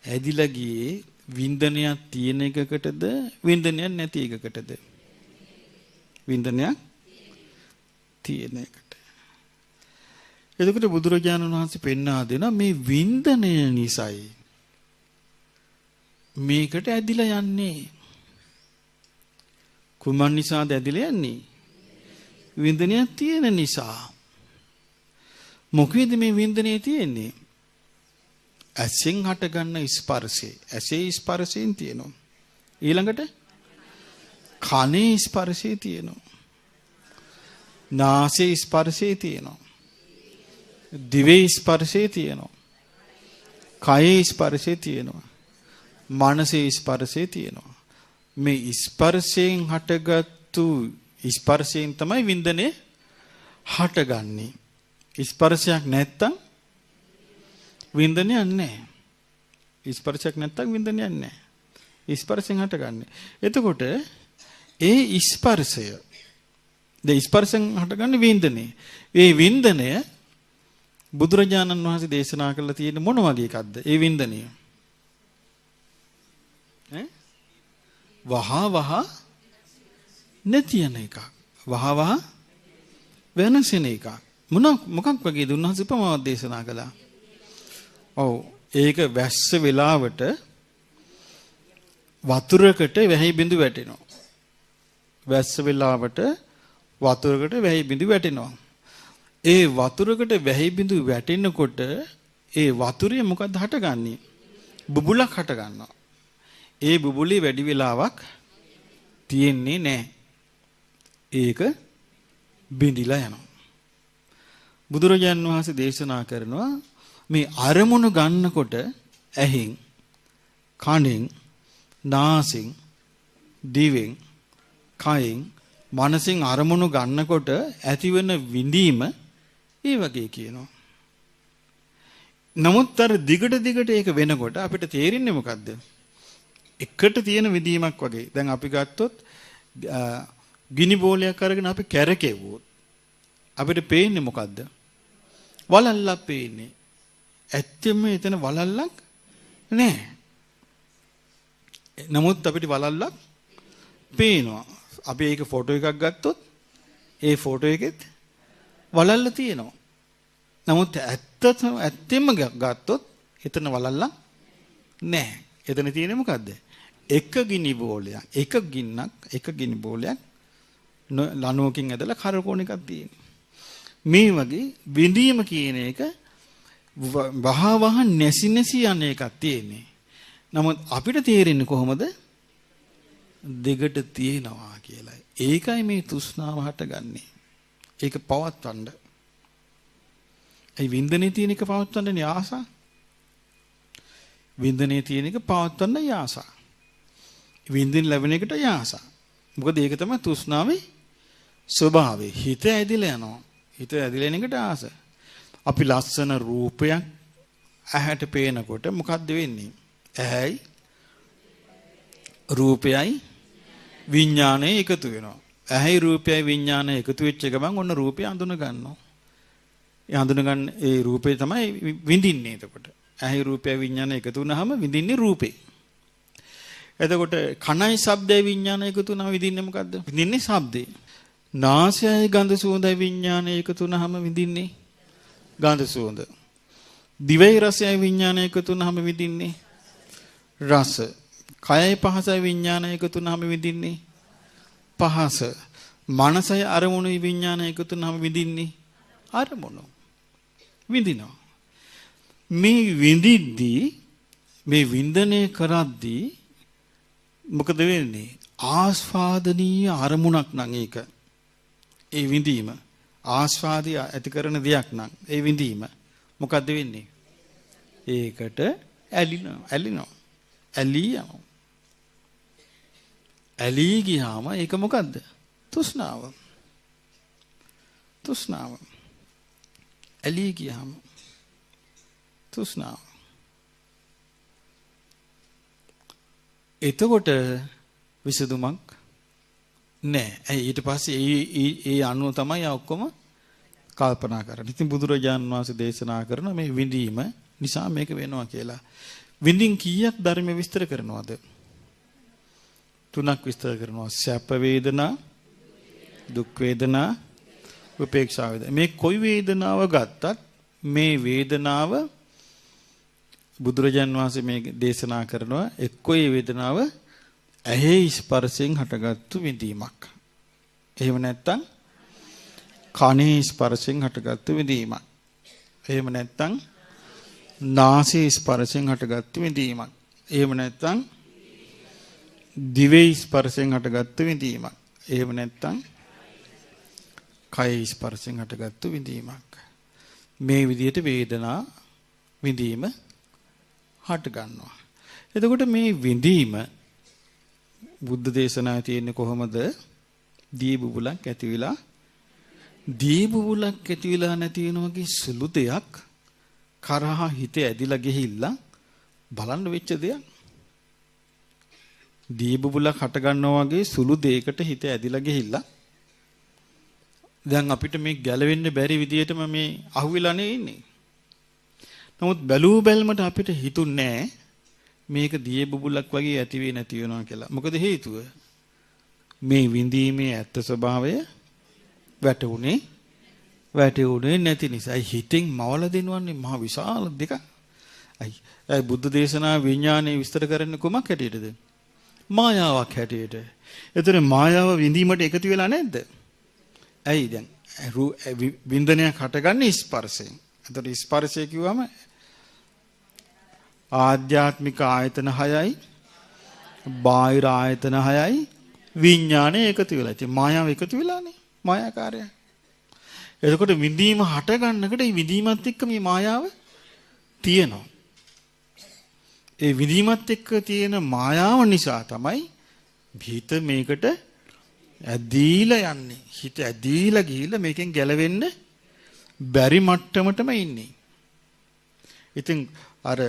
ඇදිලා ගියේ වින්දනයක් තියෙන එකකටද වින්දනයක් නැති එකකටද? වින්දනයක් තියෙන එකට. එතකොට බුදුරජාණන් වහන්සේ පෙන්වා දෙන මේ වින්දනය නිසායි මේකට ඇදිලා යන්නේ. කුමන් නිසාද ඇදිලා යන්නේ? වින්දනයක් තියෙන නිසා. මොකේද මේ වින්දනය තියෙන්නේ? ඇසෙන් හටගන්න ස්පර්ශය. ඇසේ ස්පර්ශයෙන් තියෙනවා. ඊළඟට කනේ ස්පර්ශය තියෙනවා. නාසයේ ස්පර්ශය තියෙනවා. දිවේ ස්පර්ශය තියෙනවා. කයේ ස්පර්ශය තියෙනවා. මනසේ ස්පර්ශය තියෙනවා. මේ ස්පර්ශයෙන් හටගත්තු ස්පර්ශයෙන් තමයි වින්දනේ හටගන්නේ. ස්පර්ශයක් නැත්තම් වින්දනයක් නැහැ. ස්පර්ශයක් නැත්තම් වින්දනයක් නැහැ. ස්පර්ශයෙන් හටගන්නේ. එතකොට ඒ ස්පර්ශය ස්පර්ශයෙන් හටගන්නේ වින්දනේ. ඒ වින්දනය බුදුරජාණන් වහන්සේ දේශනා කළා තියෙන මොන වගේ එකක්ද? ඒ වින්දනය වහ නැති යන එකක්. වහ වෙනසෙන එකක්. මොකක් වගේද උන්වහන්සේ උපමාවක් දේශනා කළා? ඔව් ඒක වැස්ස වෙලාවට වතුරකට වැහි බිඳු වැටෙනවා. වැස්ස වෙලාවට වතුරකට වැහි බිඳු වැටෙනවා. ඒ වතුරකට වැහි බිඳු වැටෙනකොට ඒ වතුරේ මොකද්ද හටගන්නේ? බුබුලක් හට ගන්නවා. ඒ බුබුලේ වැඩි වෙලාවක් තියෙන්නේ නැහැ. ඒක බිඳිලා යනවා. බුදුරජාන් වහන්සේ දේශනා කරනවා මේ අරමුණු ගන්නකොට ඇහෙන්, කනෙන්, නාසෙන්, දිවෙන්, කයෙන්, මනසෙන් අරමුණු ගන්නකොට ඇතිවෙන විඳීම ඒ වගේ කියනවා. නමුත් අර දිගට ඒක වෙනකොට අපිට තේරෙන්නේ මොකද්ද? එකට තියෙන විඳීමක් වගේ. දැන් අපි ගත්තොත් ගිනි බෝලයක් අරගෙන අපි කැරකෙව්වොත් අපිට පේන්නේ මොකද්ද? වලල්ලක් පේන්නේ. ඇත්තෙම එතන වලල්ලක් නැහැ. නමුත් අපිට වලල්ලක් පේනවා. අපි ඒක ෆොටෝ එකක් ගත්තොත් ඒ ෆොටෝ එකෙත් වලල්ල තියෙනවා. නමුත් ඇත්තෙම ගත්තොත් එතන වලල්ලක් නැහැ. එතන තියෙන්නේ මොකද්ද? එක ගිනි බෝලයක්, එක ගිනි බෝලයක් ලණුවකින් ඇදලා කරකෝණ එකක් තියෙනවා. මේ වගේ විඳීම කියන එක වහ නැසි යන එකක් තියෙන්නේ. නමුත් අපිට තේරෙන්නේ කොහොමද? දෙකට තියෙනවා කියලා. ඒකයි මේ තෘෂ්ණාව හටගන්නේ. ඒක පවත්වන්න. ඒ වින්දනේ තියෙන එක පවත්වන්නනේ ආසා. වින්දනේ තියෙන එක පවත්වන්න යාසා. වින්දින් ලැබෙන එකට යාසා. මොකද ඒක තමයි තෘෂ්ණාවේ ස්වභාවය. හිත ඇදිලා යනවා. හිත ඇදිලා යන එකට ආස. අපි ලස්සන රූපයක් ඇහැට පේනකොට මොකද්ද වෙන්නේ? ඇහැයි රූපයයි විඥානය එකතු වෙනවා. ඇහැයි රූපයයි විඥානය එකතු වෙච්ච ගමන් ඔන්න රූපය අඳුන ගන්නවා. ඒ අඳුන ගන්න ඒ රූපේ තමයි විඳින්නේ. එතකොට ඇහැයි රූපයයි විඥානය එකතු වුනහම විඳින්නේ රූපේ. එතකොට කනයි ශබ්දයි විඥානය එකතු වුනහම විඳින්නේ මොකද්ද? විඳින්නේ ශබ්දේ. නාසයයි ගඳ සුවඳයි විඥානය එකතු වුනහම විඳින්නේ ගඳ සුවඳ. දිවයි රසයයි විඥානය එකතු වුනහම විඳින්නේ රස. කයයි පහසයි විඥානය එකතු වුනහම විඳින්නේ පහස. මනසයි අරමුණුයි විඥානය එකතු වුනහම විඳින්නේ අරමුණු. විඳිනවා. මේ විඳිද්දී මේ වින්දනය කරද්දී මොකද වෙන්නේ? ආස්වාදනීය අරමුණක් නම් ඒක. ඒ විඳීම ආස්වාදිය ඇති කරන දෙයක් නම් ඒ විඳීම මොකද්ද වෙන්නේ? ඒකට ඇලිනවා. ඇලී ගියාම ඒක මොකද්ද? තෘෂ්ණාව. ඇලී ගියාම තෘෂ්ණාව. එතකොට විසඳුමක් නැහැ. ඊට පස්සේ ඒ අනුව තමයි ඔක්කොම කල්පනා කරන්නේ. ඉතින් බුදුරජාණන් වහන්සේ දේශනා කරන මේ විඳීම නිසා මේක වෙනවා කියලා. විඳින් කීයක් ධර්ම විස්තර කරනවද? 3ක් විස්තර කරනවා. සැප වේදනා, දුක් වේදනා, උපේක්ෂා වේදනා. මේ කොයි වේදනාව ගත්තත් මේ වේදනාව බුදුරජාන් වහන්සේ මේ දේශනා කරනවා එක්කෝ ඒ වේදනාව ඇහි ස්පර්ශයෙන් හටගත්තු විඳීමක්. එහෙම නැත්නම් කනේ ස්පර්ශයෙන් හටගත්තු විඳීමක්. එහෙම නැත්නම් නාසයේ ස්පර්ශයෙන් හටගත්තු විඳීමක්. එහෙම නැත්නම් දිවේ ස්පර්ශයෙන් හටගත්තු විඳීමක්. එහෙම නැත්නම් කය ස්පර්ශයෙන් හටගත්තු විඳීමක්. මේ විදිහට වේදනා විඳීම හට ගන්නවා. එතකොට මේ විඳීම බුද්ධ දේශනාවේ තියෙන්නේ කොහොමද? දී බුබුලක් ඇති වෙලා නැති වෙන වගේ සුළු දෙයක් කරහා හිතේ ඇදිලා ගිහිල්ලා බලන්න වෙච්ච දෙයක්. දී බුබුලක් හට ගන්නවා වගේ සුළු දෙයකට හිත ඇදිලා ගිහිල්ලා දැන් අපිට මේ ගැලවෙන්න බැරි විදියටම මේ අහුවෙලානේ ඉන්නේ. නමුත් බැලූ බැල්මට අපිට හිතුන්නේ මේක දිය බුබුලක් වගේ ඇති වෙ නැති වෙනවා කියලා. මොකද හේතුව? මේ විඳීමේ ඇත්ත ස්වභාවය වැටුනේ නැති නිසා. හිතෙන් මවල දෙනවන්නේ මහ විශාල දෙකක්. අයි බුද්ධ දේශනා විඥානයේ විස්තර කරන්නේ කොමක් හැටියටද? මායාවක් හැටියට. ඒතර මායාව විඳීමට එකතු වෙලා නැද්ද? ඇයි දැන් වින්දනයක් හටගන්නේ ස්පර්ශයෙන්. ඒතර ස්පර්ශය කිව්වම ආධ්‍යාත්මික ආයතන 6යි බාහිර ආයතන 6යි විඥානය එකතු වෙලා. ඉතින් මායාව එකතු වෙලානේ. මායාකාරය. එතකොට විඳීම හට ගන්නකොට මේ විඳීමත් එක්ක මේ මායාව තියෙනවා. ඒ විඳීමත් එක්ක තියෙන මායාව නිසා තමයි හිත මේකට ඇදීලා යන්නේ. හිත ඇදීලා ගිහිල්ලා මේකෙන් ගැලවෙන්න බැරි මට්ටමටම ඉන්නේ. ඉතින් අර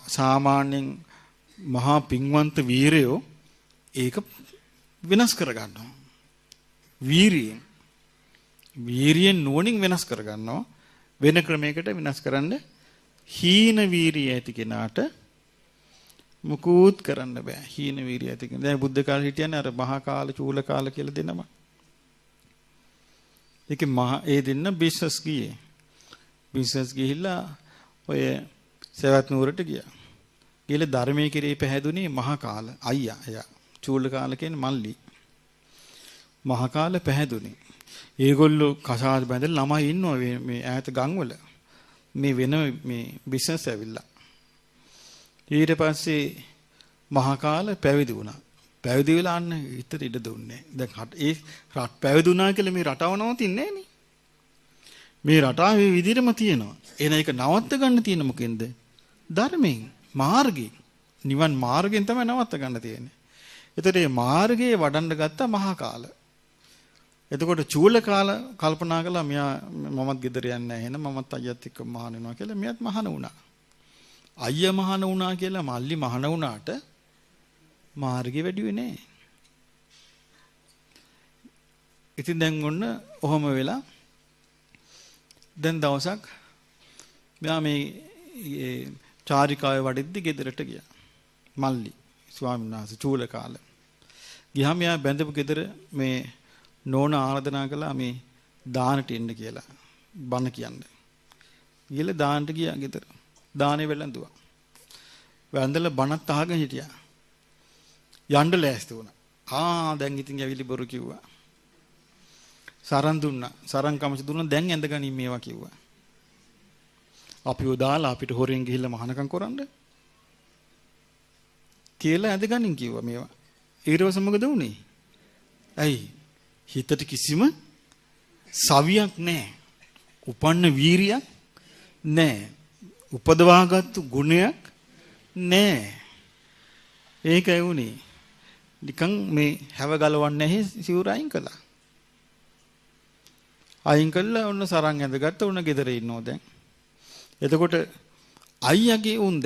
සාමාන්‍යයෙන් මහා පින්වන්ත වීරයෝ ඒක වෙනස් කරගන්නවා. වීරියෙන් නුවණින් වෙනස් කරගන්නවා. වෙන ක්‍රමයකට වෙනස් කරන්න හීන වීරිය ඇති කෙනාට මුකුත් කරන්න බෑ. හීන වීරිය ඇති කෙනා. දැන් බුද්ධ කාලේ හිටියන්නේ අර මහා කාල චූල කාල කියලා දෙනම. ඒකේ ඒ දෙන්න බිස්නස් ගියේ. බිස්නස් ගිහිල්ලා ඔය සවැත් නුවරට ගියා. ගිහලා ධර්මයේ කෙරේ පැහැදුනේ මහා කාල අයියා. එයා චූල කාල කියන්නේ මල්ලි. මහා කාල පැහැදුනේ. ඒගොල්ලෝ කසාද බැඳලා ළමයි ඉන්නවා මේ ඈත ගම්වල. මේ වෙන මේ බිස්නස් ඇවිල්ලා. ඊට පස්සේ මහා කාල පැවිදි වුණා. පැවිදි වෙලා අන්න හිතට ඉඩ දුන්නේ. දැන් ඒ පැවිදි වුණා කියලා මේ රටාව නවතින්නේ නෑනේ. මේ රටාව මේ විදිහටම තියෙනවා. එහෙනම් ඒක නවත්ත ගන්න තියෙන මොකෙන්ද? ධර්මයෙන්, මාර්ගයෙන්. නිවන් මාර්ගයෙන් තමයි නවත්ත ගන්න තියෙන්නේ. එතකොට මේ මාර්ගයේ වඩන්න ගත්ත මහා කාල. එතකොට චූල කාල කල්පනා කළා මමත් ගෙදර යන්නේ නැහැ. එහෙනම් මමත් අයියත් එක්ක මහාන වෙනවා කියලා මෙයත් මහාන වුණා. අයියා මහාන වුණා කියලා මල්ලි මහාන වුණාට මාර්ගෙ වැඩිුවේ නැහැ. ඉතින් දැන් ඔන්න ඔහොම වෙලා දැන් දවසක් මෙයා මේ චාරිකාවේ වඩිද්දි ගෙදරට ගියා. මල්ලි ස්වාමීන් වහන්සේ චූල කාල. ගියාම මෙයා බැඳපු ගෙදර මේ නෝන ආරාධනා කළා මේ දානට එන්න කියලා. බණ කියන්න. ගිහලා දානට ගියා ගෙදර. දානේ වැළඳුවා. වැළඳලා බණත් අහගෙන හිටියා. යන්න ලෑස්ති වුණා. දැන් ඉතින් ඇවිලි බොරු කිව්වා. සරන් දුන්නා. සරන් කමච දුන්නා. දැන් ඇඳගනින් මේවා කිව්වා. අපිව දාලා අපිට හොරෙන් ගිහිල්ලා මහානකම් කරන්න කියලා ඇඳගනින් කිව්වා මේවා. ඊට මොකද වුනේ? ඇයි? හිතට කිසිම සවියක් නැහැ. උපන්න වීරියක් නැහැ. උපදවාගත්තු ගුණයක් නැහැ. ඒකයි වුනේ. නිකන් මේ හැව ගලවන්නේ නැහැ සිවුර අයින් කළා. අයින් කළා ඔන්න සරන් ඇඳගත්ත ඔන්න ගෙදර ඉන්නෝ දැන්. එතකොට අයියාගේ උන්ද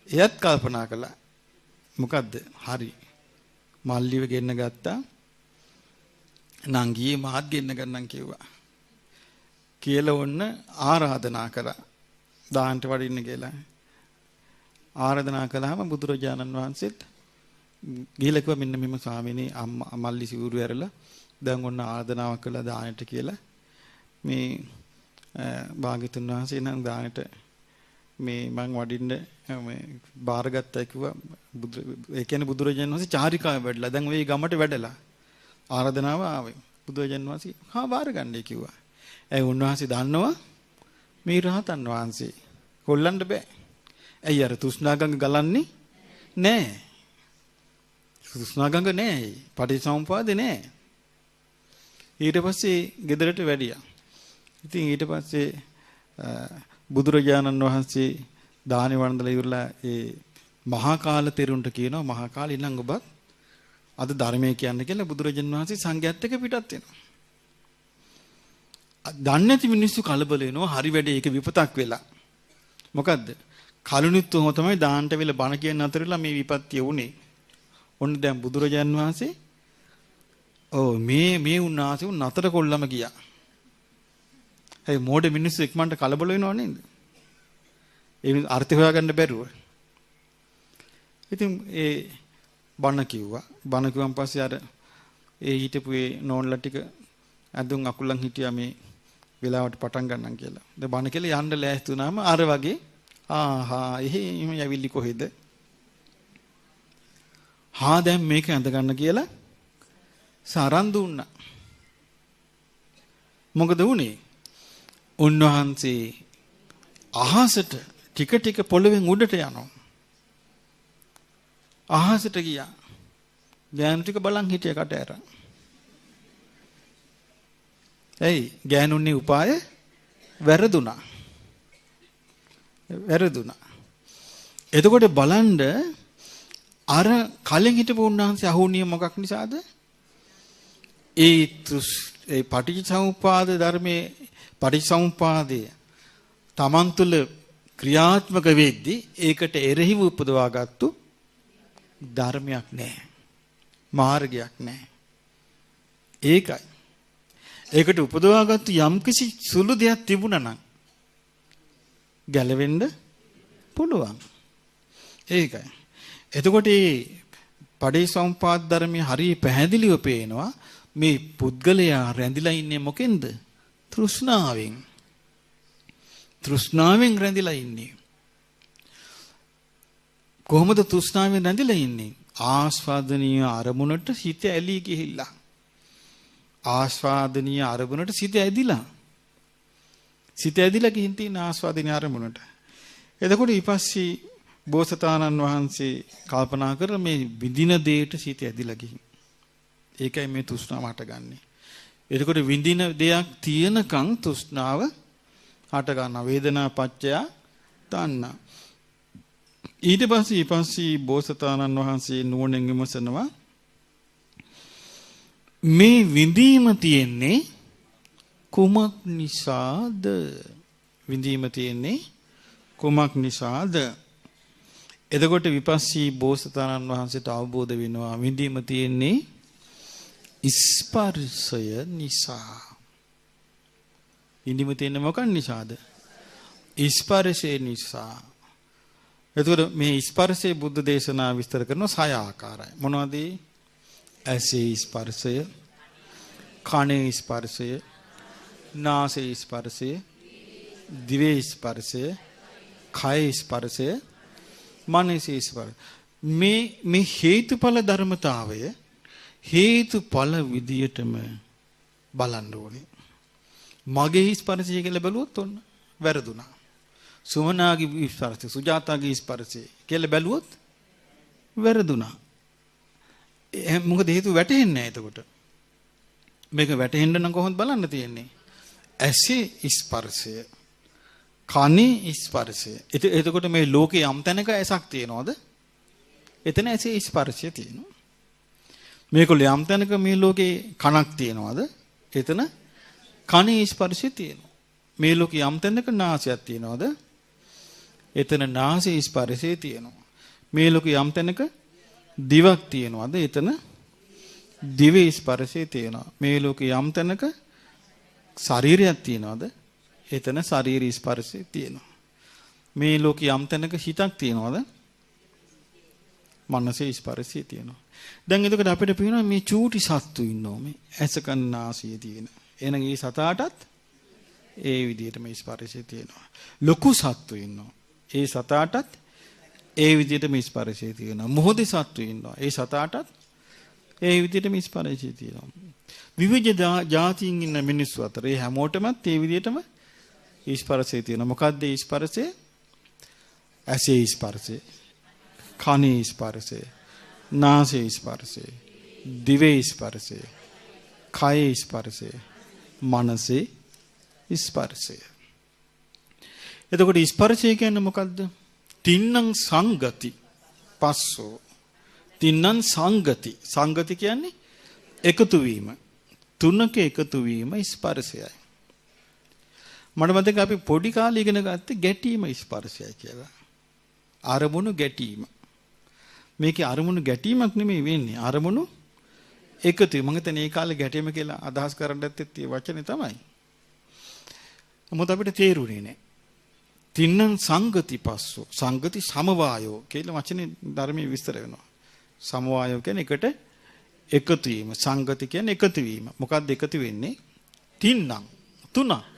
එයත් කල්පනා කළා. මොකද්ද? හරි. මල්ලිව ගෙන්න ගත්තා. නංගියේ මාත් ගෙන්න ගන්නම් කිව්වා. කියලා ඔන්න ආරාධනා කළා. දාන්ට වඩින්න කියලා. ආරාධනා කළාම බුදුරජාණන් වහන්සේත් ගිහලා කිව්වා මෙන්න මෙම ස්වාමීනි අම්මා මල්ලි සිවුරු ඇරලා දැන් ඔන්න ආරාධනාවක් කළා දානට කියලා. මේ භාග්‍යතුන් වහන්සේ නම් දානට මේ මං වඩින්න මේ බාරගත්තා කිව්වා. ඒ කියන්නේ බුදුරජාණන් වහන්සේ චාරිකාවේ වැඩලා දැන් ওই ගමට වැඩලා ආරාධනාව ආවේ. බුදුරජාණන් වහන්සේ බාර ගන්නයි කිව්වා. ඒ උන්වහන්සේ දන්නවා මේ රහතන් වහන්සේ කොල්ලන්න බෑ. ඇයි අර තෘෂ්ණාගංග ගලන්නේ නෑ. තෘෂ්ණාගංග නෑ. පටිච්චසමුප්පාදේ නෑ. ඊට පස්සේ ගෙදරට වැඩියා. ඉතින් ඊට පස්සේ බුදුරජාණන් වහන්සේ දානි වන්දලා ඉවරලා ඒ මහා කාල තෙරුන්ට කියනවා මහා කාල ඉන්න ඔබත් අද ධර්මයේ කියන්න කියලා බුදුරජාණන් වහන්සේ සංඝයාත් එක්ක පිටත් වෙනවා. දන්නේ නැති මිනිස්සු කලබල වෙනවා හරි වැඩේ ඒක විපතක් වෙලා. මොකද්ද? කලුනිත් උම තමයි දාන්නට වෙලා බණ කියන අතරලා මේ විපත්තිය වුනේ. ඔන්න දැන් බුදුරජාණන් වහන්සේ මේ උන්වහන්සේ නතර කොල්ලම ගියා. ඒ මොඩ මිනිස්සු ඉක්මනට කලබල වෙනව නේද? ඒ අර්ථය හොයාගන්න බැරුව. ඉතින් ඒ බණ කිව්වා. බණ කිව්වන් පස්සේ අර ඒ හිටපු ඒ නෝන්ලා ටික අඳුන් අකුලන් හිටියා මේ වෙලාවට පටන් ගන්නම් කියලා. දැන් බණ කියලා යන්න ලෑස්ති වුණාම අර වගේ එහෙම යවිලි කොහෙද? දැන් මේක ඇඳ ගන්න කියලා සරන් දුන්නා. මොකද වුනේ? උන්වහන්සේ අහසට ටික ටික පොළවෙන් උඩට යනවා. අහසට ගියා. ගෑනු ටික බලන් හිටිය කට ඇරන්. ඇයි ගෑනුන්නේ උපාය වැරදුනා. එතකොට බලන්න අර කලින් හිටපු උන්වහන්සේ අහුණිය මොකක් නිසාද? ඒ පටිච්චසමුප්පාද ධර්මයේ පටිච්චසමුප්පාදය තමන් තුළ ක්‍රියාත්මක වෙද්දී ඒකට එරෙහිව උපදවාගත්තු ධර්මයක් නැහැ. මාර්ගයක් නැහැ. ඒකයි. ඒකට උපදවාගත්තු යම්කිසි සුළු දෙයක් තිබුණා නම් ගැලවෙන්න පුළුවන්. ඒකයි. එතකොට මේ පටිච්චසමුප්පාද ධර්මයේ හරිය පැහැදිලිව පේනවා මේ පුද්ගලයා රැඳිලා ඉන්නේ මොකෙන්ද? තෘෂ්ණාවෙන්. තෘෂ්ණාවෙන් රැඳිලා ඉන්නේ. කොහොමද තෘෂ්ණාවෙන් රැඳිලා ඉන්නේ? ආස්වාදනීය අරමුණට හිත ඇලී ගිහිල්ලා. ආස්වාදනීය අරමුණට සිත ඇදිලා. සිත ඇදිලා ගිහින් තියෙන ආස්වාදනීය අරමුණට. එතකොට ඊපස්සේ බෝසතාණන් වහන්සේ කල්පනා කර මේ විඳින දෙයට සිත ඇදිලා ගිහින්. ඒකයි මේ තෘෂ්ණාව හටගන්නේ. එතකොට විඳින දෙයක් තියෙනකන් තෘෂ්ණාව හට ගන්නවා. වේදනා පත්‍ය තණ්හා. ඊට පස්සේ බෝසතාණන් වහන්සේ නුවණින් විමසනවා මේ විඳීම තියෙන්නේ කුමක් නිසාද? විඳීම තියෙන්නේ කුමක් නිසාද? එතකොට විපස්සී බෝසතාණන් වහන්සේට අවබෝධ වෙනවා විඳීම තියෙන්නේ ස්පර්ශය නිසා. විඳීම තියෙන්නේ මොකක් නිසාද? ස්පර්ශය නිසා. එතකොට මේ ස්පර්ශයේ බුද්ධ දේශනා විස්තර කරන 6 ආකාරයි. මොනවද? ඇසේ ස්පර්ශය, කනේ ස්පර්ශය, නාසයේ ස්පර්ශය, දිවේ ස්පර්ශය, කයේ ස්පර්ශය, මනසේ ස්පර්ශය. මේ හේතුඵල ධර්මතාවය හේතුඵල විදියටම බලන්න ඕනේ. මගේ ස්පර්ශය කියලා බැලුවොත් ඔන්න වැරදුනා. සුමනාගේ ස්පර්ශය, සුජාතාගේ ස්පර්ශය කියලා බැලුවොත් වැරදුනා. මොකද හේතුව වැටහෙන්නේ නැහැ එතකොට. මේක වැටහෙන්න නම් කොහොමද බලන්න තියෙන්නේ? ඇසේ ස්පර්ශය, කනේ ස්පර්ශය. එතකොට මේ ලෝකේ යම් තැනක ඇසක් තියෙනවද? එතන ඇසේ ස්පර්ශය තියෙනවා. මේකල යම් තැනක මේ ලෝකේ කනක් තියෙනවද? එතන කනේ ස්පර්ශය තියෙනවා. මේ ලෝකේ යම් තැනක නාසයක් තියෙනවද? එතන නාසයේ ස්පර්ශය තියෙනවා. මේ ලෝකේ යම් තැනක දිවක් තියෙනවද? එතන දිවේ ස්පර්ශය තියෙනවා. මේ ලෝකේ යම් තැනක ශරීරයක් තියෙනවද? එතන ශරීරී ස්පර්ශය තියෙනවා. මේ ලෝකේ යම් තැනක හිතක් තියෙනවද? මනසේ ස්පර්ශය තියෙනවා. දැන් එතකොට අපිට පේනවා මේ චූටි සත්තු ඉන්නවා මේ ඇස කන නාසය තියෙන. එහෙනම් මේ සතාටත් ඒ විදිහටම ස්පර්ශය තියෙනවා. ලොකු සත්තු ඉන්නවා. ඒ සතාටත් ඒ විදිහටම ස්පර්ශය තියෙනවා. මොහොතේ සත්තු ඉන්නවා. ඒ සතාටත් ඒ විදිහටම ස්පර්ශය තියෙනවා. විවිධ જાතියින් ඉන්න මිනිස්සු අතර ඒ හැමෝටමත් ඒ විදිහටම ස්පර්ශය තියෙනවා. මොකද්ද ඒ ස්පර්ශය? ඇසේ ස්පර්ශය, කනේ ස්පර්ශය, නාසයේ ස්පර්ශය, දිවේ ස්පර්ශය, කයේ ස්පර්ශය, මනසේ ස්පර්ශය. එතකොට ස්පර්ශය කියන්නේ මොකද්ද? තින්නම් සංගති පස්සෝ. තින්නම් සංගති. සංගති කියන්නේ එකතු වීම. තුනක එකතු වීම ස්පර්ශයයි. මට මතකයි අපි පොඩි කාලේ ඉගෙන ගත්තේ ගැටීම ස්පර්ශයයි කියලා. අරමුණු ගැටීම. මේකේ අරමුණු ගැටීමක් නෙමෙයි වෙන්නේ. අරමුණු එකතු. මම හිතන්නේ ඒ කාලේ ගැටීම කියලා අදහස් කරන්න ඇත්තේ ඒ වචනේ තමයි. මොකද අපිට තේරුනේ නැහැ. තින්නම් සංගති පස්සෝ. සංගති සමவாயෝ කියලා වචනේ ධර්මයේ විස්තර වෙනවා. සමவாயෝ කියන්නේ එකට එකතු වීම. සංගති කියන්නේ එකතු වීම. මොකක්ද එකතු වෙන්නේ? තින්නම් තුනක්.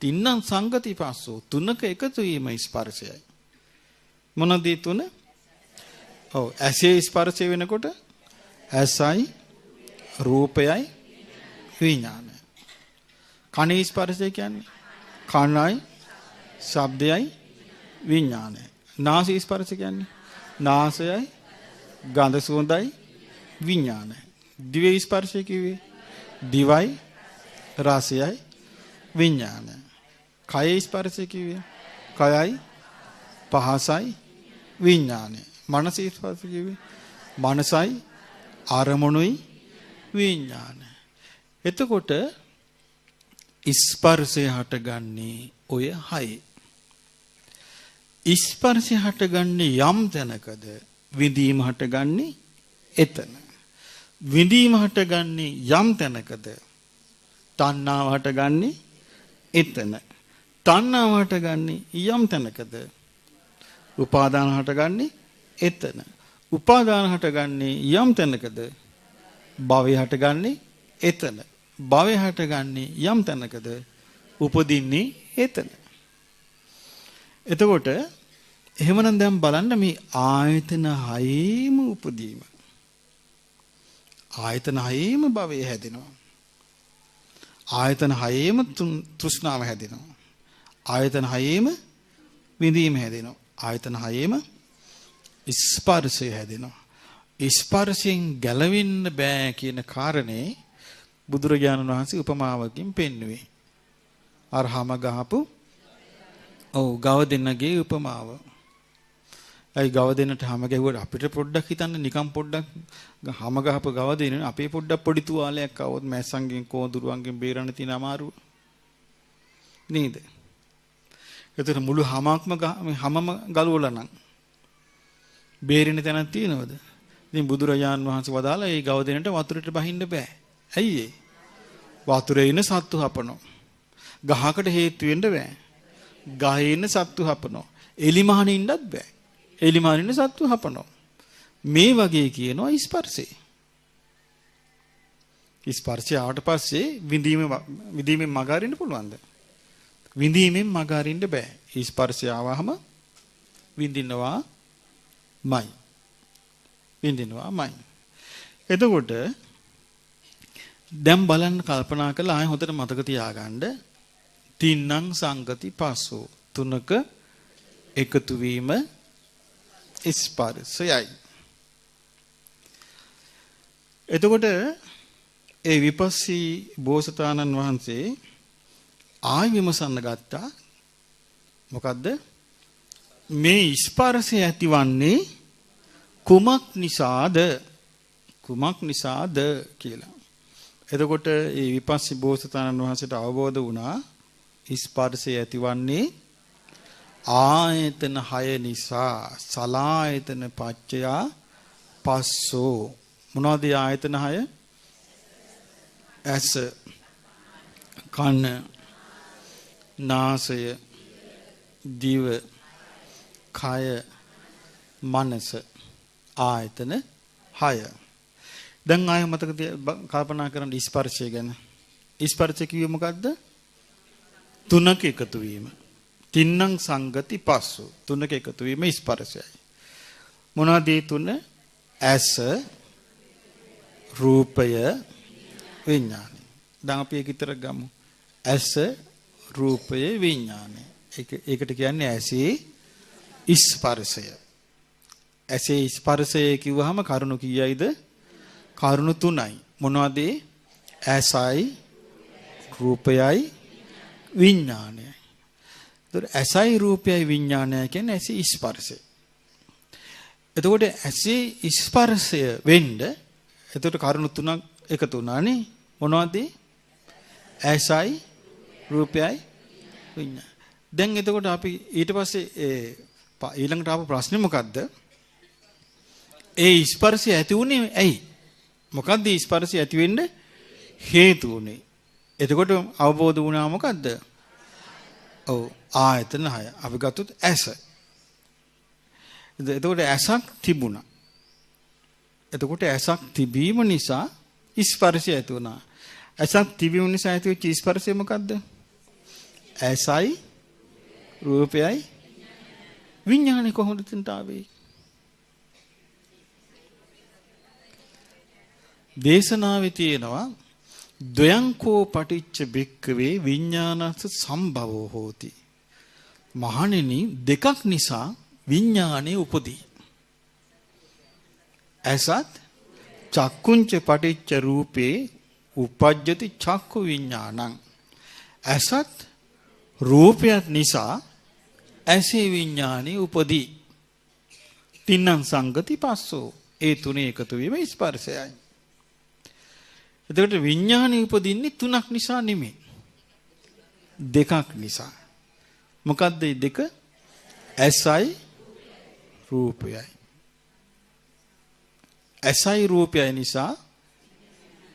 තින්නම් සංගති පස්සෝ. තුනක එකතු වීම ස්පර්ශයයි. මොනද ඒ තුන? ඔව් ඇසේ ස්පර්ශය වෙනකොට ඇසයි රූපයයි විඥානයි. කනේ ස්පර්ශය කියන්නේ කනයි ශබ්දයයි විඥානයි. නාසයේ ස්පර්ශය කියන්නේ නාසයයි ගන්ධ සුවඳයි විඥානයි. දිවේ ස්පර්ශය කිව්වේ දිවයි රසයයි විඥානයි. කයේ ස්පර්ශය කිව්වේ කයයි පහසයි විඥානයි. මනසේ ස්පර්ශය කිව්වේ මනසයි අරමුණුයි විඥානයි. එතකොට ස්පර්ශය හටගන්නේ ඔය හයේ. ස්පර්ශය හටගන්නේ යම් තැනකද විඳීම හටගන්නේ එතන. විඳීම හටගන්නේ යම් තැනකද තණ්හාව හටගන්නේ එතන. තණ්හාව හටගන්නේ යම් තැනකද උපාදාන හටගන්නේ එතන. උපාදාන හටගන්නේ යම් තැනකද භවය හටගන්නේ එතන. භවය හටගන්නේ යම් තැනකද උපදින්නේ එතන. එතකොට එහෙමනම් දැන් බලන්න මේ ආයතන හයේම උපදීම. ආයතන හයේම භවය හැදෙනවා. ආයතන හයේම තෘෂ්ණාව හැදෙනවා. ආයතන හයේම විඳීම හැදෙනවා. ආයතන හයේම ස්පර්ශය හැදෙනවා. ස්පර්ශයෙන් ගැලවෙන්න බෑ කියන කාරණේ බුදුරජාණන් වහන්සේ උපමාවකින් පෙන්වුවේ. අරහම ගහපු ගව දෙන්නගේ උපමාව. ඒ ගව දෙන්නට හැම ගැහුවට අපිට පොඩ්ඩක් හිතන්න නිකම් පොඩ්ඩක් හැම ගහපු ගව දෙන්න අපේ පොඩ්ඩක් පොඩි තුවාලයක් આવොත් මැස්සන්ගෙන් කොඳුරුවන්ගෙන් බේරන්න තියෙන අමාරුව නේද? ඒතර මුළු හැමක්ම හැමම ගලවලා නම් බේරෙන තැනක් තියෙනවද? ඉතින් බුදුරජාන් වහන්සේ වදාලා ඒ ගව දෙන්නට වතුරට බහින්න බෑ. ඇයි ඒ? වතුරේ ඉන්න සත්තු හපනවා. ගහකට හේතු වෙන්න බෑ. ගහේ ඉන්න සත්තු හපනවා. එලිමහනේ ඉන්නත් බෑ. එලිමහනේ ඉන්න සත්තු හපනවා. මේ වගේ කියනවා ස්පර්ශය. ස්පර්ශය ආවට පස්සේ විඳීමෙන් මග අරින්න පුළුවන්ද? විඳීමෙන් මග අරින්න බෑ. ස්පර්ශය ආවහම විඳිනවා මයි. විඳිනවාමයි. එතකොට දැන් බලන්න කල්පනා කරලා ආයෙ හොඳට මතක තියාගන්න තින්නම් සංගති පස්සෝ තුනක එකතු වීම ස්පර්ශයයි. එතකොට ඒ විපස්සී බෝසතාණන් වහන්සේ ආයෙ විමසන්න ගත්තා මොකද්ද මේ ස්පර්ශය ඇතිවන්නේ කුමක් නිසාද කියලා. එතකොට ඒ විපස්සී බෝසතාණන් වහන්සේට අවබෝධ වුණා ස්පර්ශය ඇතිවන්නේ ආයතන 6 නිසා සලායතන පච්චයා පස්සෝ. මොනවද ආයතන 6? ඇස, කන, නාසය, දිව, කය, මනස ආයතන 6. දැන් ආයෙ මතක කල්පනා කරන්න ස්පර්ශය ගැන. ස්පර්ශය කිව්වේ මොකද්ද? තුනක එකතු වීම. තින්නම් සංගති පස්සෝ. තුනක එකතු වීම ස්පර්ශයයි. මොනවද මේ තුන? ඇස, රූපය, විඥානය. දැන් අපි ඒක විතර ගමු. ඇස, රූපය, විඥානය. ඒකට කියන්නේ ඇසේ ස්පර්ශය. ඇසේ ස්පර්ශය කිව්වහම කරුණු කීයයිද? කරුණු 3යි. මොනවද? ඇසයි, රූපයයි, විඥානයයි. ඒතර ඇසයි, රූපයයි, විඥානයයි කියන්නේ ඇසේ ස්පර්ශය. එතකොට ඇසේ ස්පර්ශය වෙන්න එතකොට කරුණු 3ක් එකතු වුණානේ. මොනවද? ඇසයි, රූපයයි, විඥානය. දැන් එතකොට අපි ඊට පස්සේ ඊළඟට ආපු ප්‍රශ්නේ මොකද්ද? ඒ ස්පර්ශය ඇති වුණේ ඇයි? මොකද්ද ස්පර්ශය ඇති වෙන්න හේතු උනේ? එතකොට අවබෝධ වුණා මොකද්ද? ඔව් ආයතන 6. අපි ගත්තොත් ඇස. එතකොට ඇසක් තිබුණා. එතකොට ඇසක් තිබීම නිසා ස්පර්ශය ඇති වුණා. ඇසක් තිබීම නිසා ඇති වෙච්ච ස්පර්ශය මොකද්ද? ඇසයි, රූපයයි, විඥානේ කොහොමද තෙන්ට ආවේ? දේශනාවේ තියෙනවා ද්වයංකෝ පටිච්ච භික්ඛවේ විඥානස්ස සම්භවෝ හෝති. මහණෙනි දෙකක් නිසා විඥානේ උපදී. ඇසත් චක්කුංච පටිච්ච රූපේ උපජ්ජති චක්කු විඥානං. ඇසත් රූපයත් නිසා ඇසේ විඥානේ උපදී. තින්නම් සංගති පස්සෝ. ඒ තුනේ එකතු වීම ස්පර්ශයයි. එතකොට විඥානේ උපදින්නේ 3ක් නිසා නෙමෙයි. 2ක් නිසා. මොකද්ද මේ දෙක? ඇසයි, රූපයයි. ඇසයි, රූපයයි නිසා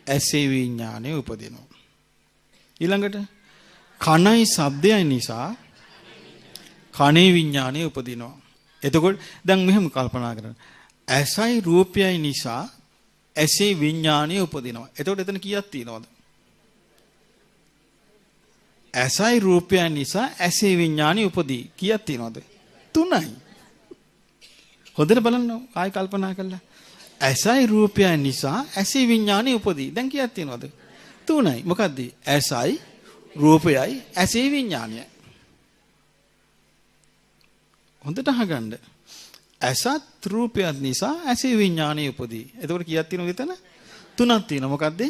ඇසේ විඥානේ උපදිනවා. ඊළඟට කනයි, ශබ්දයයි නිසා කනේ විඥානේ උපදිනවා. එතකොට දැන් මෙහෙම කල්පනා කරන්න. ඇසයි, රූපයයි නිසා ඇසේ විඥානය උපදිනවා. එතකොට එතන කීයක් තියෙනවද? ඇසයි, රූපයයි නිසා ඇසේ විඥානය උපදී. කීයක් තියෙනවද? 3යි. හොඳට බලන්න ආයෙ කල්පනා කරලා. ඇසයි, රූපයයි නිසා ඇසේ විඥානය උපදී. දැන් කීයක් තියෙනවද? 3යි. මොකද්ද? ඇසයි, රූපයයි, ඇසේ විඥානයයි. හොඳට අහගන්න. ඇසත් රූපයත් නිසා ඇසේ විඥානය උපදී. එතකොට කීයක් තියෙනවද එතන? 3ක් තියෙනවා. මොකද්ද?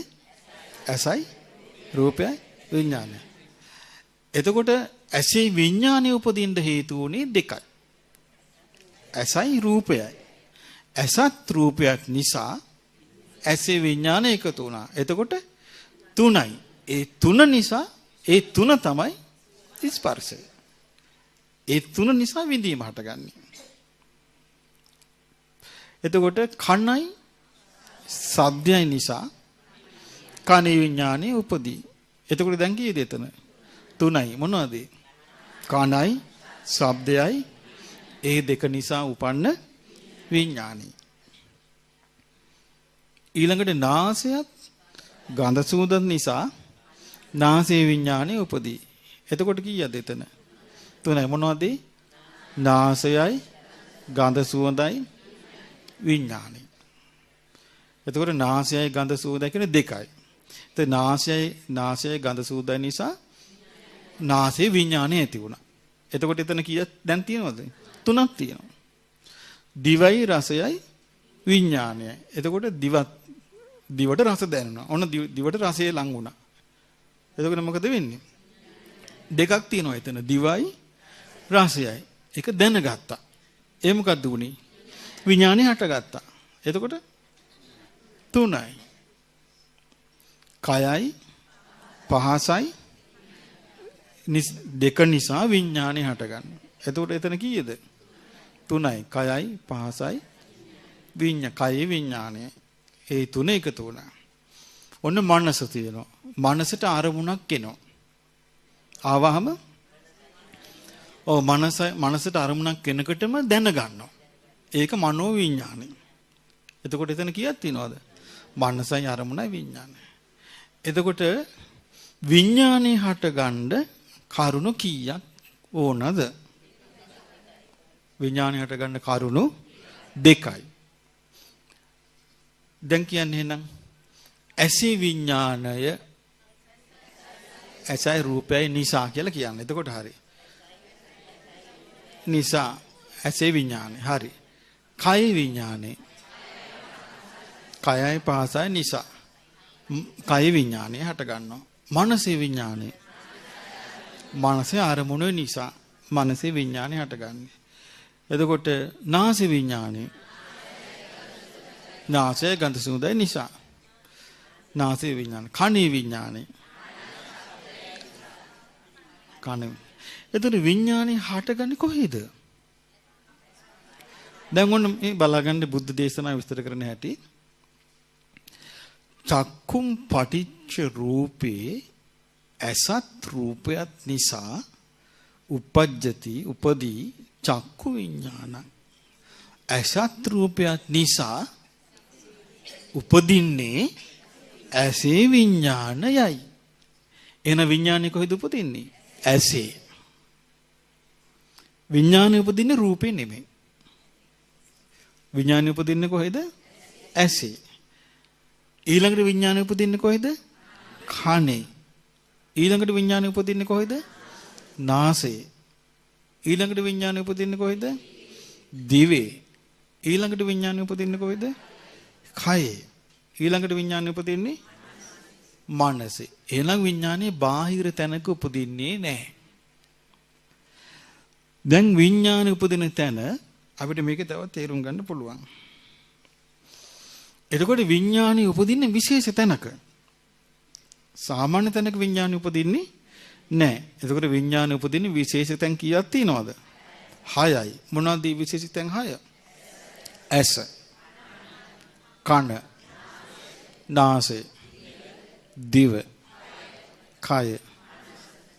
ඇසයි, රූපයයි, විඥානයයි. එතකොට ඇසේ විඥානය උපදින්න හේතු වුණේ 2යි. ඇසයි, රූපයයි. ඇසත් රූපයත් නිසා ඇසේ විඥානය එකතු වුණා. එතකොට 3යි. ඒ 3 නිසා ඒ 3 තමයි ස්පර්ශය. ඒ 3 නිසා විඳීම හටගන්නේ. එතකොට කනයි, ශබ්දයයි නිසා කනේ විඥානේ උපදී. එතකොට දැන් කීයද එතන? 3යි. මොනවද? කනයි, ශබ්දයයි, ඒ දෙක නිසා උපන්න විඥානයි. ඊළඟට නාසයත් ගඳ සුවඳ නිසා නාසයේ විඥානේ උපදී. එතකොට කීයද එතන? 3යි. මොනවද? නාසයයි, ගඳ සුවඳයි, විඥානය. එතකොට නාසයයි ගඳ සුවඳයි කියන දෙකයි. ඒ නාසයයි ගඳ සුවඳයි නිසා නාසයේ විඥානය ඇති වුණා. එතකොට එතන කීයක් දැන් තියෙනවද? 3ක් තියෙනවා. දිවයි රසයයි විඥානයයි. එතකොට දිවට රස දැනෙනවා. ඔන්න දිවට රසය ලං වුණා. එතකොට මොකද වෙන්නේ? දෙකක් තියෙනවා එතන. දිවයි රසයයි. ඒක දැනගත්තා. ඒ මොකද්ද උනේ? විඥානය හටගත්තා. එතකොට 3යි. කයයි පහසයි දෙක නිසා විඥානය හටගන්නවා. එතකොට එතන කීයද? 3යි. කයයි පහසයි කයේ විඥානය. ඒ 3 එකතු වුණා. ඔන්න මනස තියෙනවා. මනසට අරමුණක් එනවා. ආවහම මනසට අරමුණක් එනකොටම දැනගන්නවා. ඒක මනෝ විඥානය. එතකොට එතන කීයක් තියෙනවද? මනසයි අරමුණයි විඥානය. එතකොට විඥානේ හටගන්න කරුණු කීයක් ඕනද? විඥානේ හටගන්න කරුණු 2යි. දැන් කියන්නේ එහෙනම් ඇසි විඥානය ඇසයි රූපයයි නිසා කියලා කියන්නේ. එතකොට හරි. නිසා ඇසේ විඥානය. හරි. කය විඥානය. කයයි පහසයි නිසා. කය විඥානය හට ගන්නවා. මනසේ විඥානය. මනසේ අරමුණ නිසා මනසේ විඥානය හටගන්නේ. එතකොට නාසය විඥානය. නාසය ගන්ධ සුවඳයි නිසා. නාසය විඥානය. කනේ විඥානය. කන. එතකොට විඥානය හටගන්නේ කොහේද? දැන් ඔන්න මේ බලාගන්න බුද්ධ දේශනාව විස්තර කරන හැටි. චක්කුම් පටිච්ච රූපේ අසත් රූපයත් නිසා උපජ්ජති උපදී චක්කු විඥානං. අසත් රූපයත් නිසා උපදින්නේ ඇසේ විඥානයයි. එන විඥානය කොහෙද උපදින්නේ? ඇසේ. විඥානය උපදින්නේ රූපේ නෙමෙයි. විඥානය උපදින්නේ කොහෙද? ඇසේ. ඊළඟට විඥානය උපදින්නේ කොහෙද? කනේ. ඊළඟට විඥානය උපදින්නේ කොහෙද? නාසයේ. ඊළඟට විඥානය උපදින්නේ කොහෙද? දිවේ. ඊළඟට විඥානය උපදින්නේ කොහෙද? කයේ. ඊළඟට විඥානය උපදින්නේ මනසේ. ඊළඟ විඥානයේ බාහිර තැනක උපදින්නේ නැහැ. දැන් විඥානය උපදින තැන අපිට මේක තව තේරුම් ගන්න පුළුවන්. එතකොට විඥානය උපදින්නේ විශේෂ තැනක. සාමාන්‍ය තැනක විඥානය උපදින්නේ නැහැ. එතකොට විඥානය උපදින්නේ විශේෂ තැන් කීයක් තියෙනවද? 6යි. මොනවද මේ විශේෂ තැන් 6? ඇස, කන, නාසය, දිව, කය,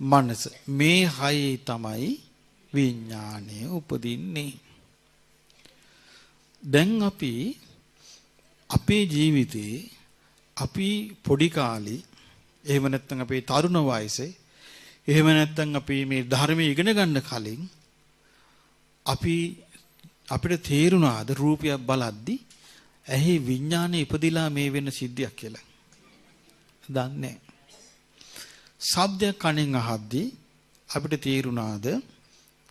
මනස. මේ 6 තමයි විඥානය උපදින්නේ. දැන් අපි අපේ ජීවිතේ අපි පොඩි කාලේ එහෙම නැත්නම් අපේ තරුණ වයසේ එහෙම නැත්නම් අපි මේ ධර්මයේ ඉගෙන ගන්න කලින් අපිට තේරුණාද රූපයක් බලද්දි ඇහි විඥානේ ඉපදිලා මේ වෙන සිද්ධියක් කියලා? දන්නේ නැහැ. ශබ්දයක් කනෙන් අහද්දි අපිට තේරුණාද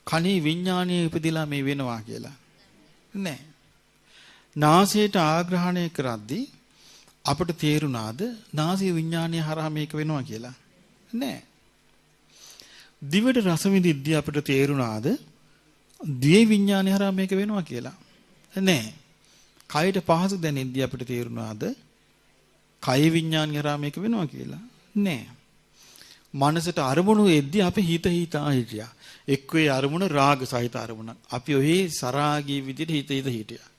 කනේ විඥානේ ඉපදිලා මේ වෙනවා කියලා? නැහැ. නාසයට ආග්‍රහණය කරද්දී අපට තේරුණාද නාසයේ විඥානය හරහා මේක වෙනවා කියලා? නැහැ. දිවට රස විඳිද්දී අපට තේරුණාද දිවේ විඥානය හරහා මේක වෙනවා කියලා? නැහැ. කයට පහසු දැනෙද්දී අපට තේරුණාද කය විඥානය හරහා මේක වෙනවා කියලා? නැහැ. මනසට අරමුණු එද්දී අපි හිතා හිටියා. එක්කේ අරමුණ රාග සහිත අරමුණක්. අපි ඔහි සරාගී විදිහට හිටියා.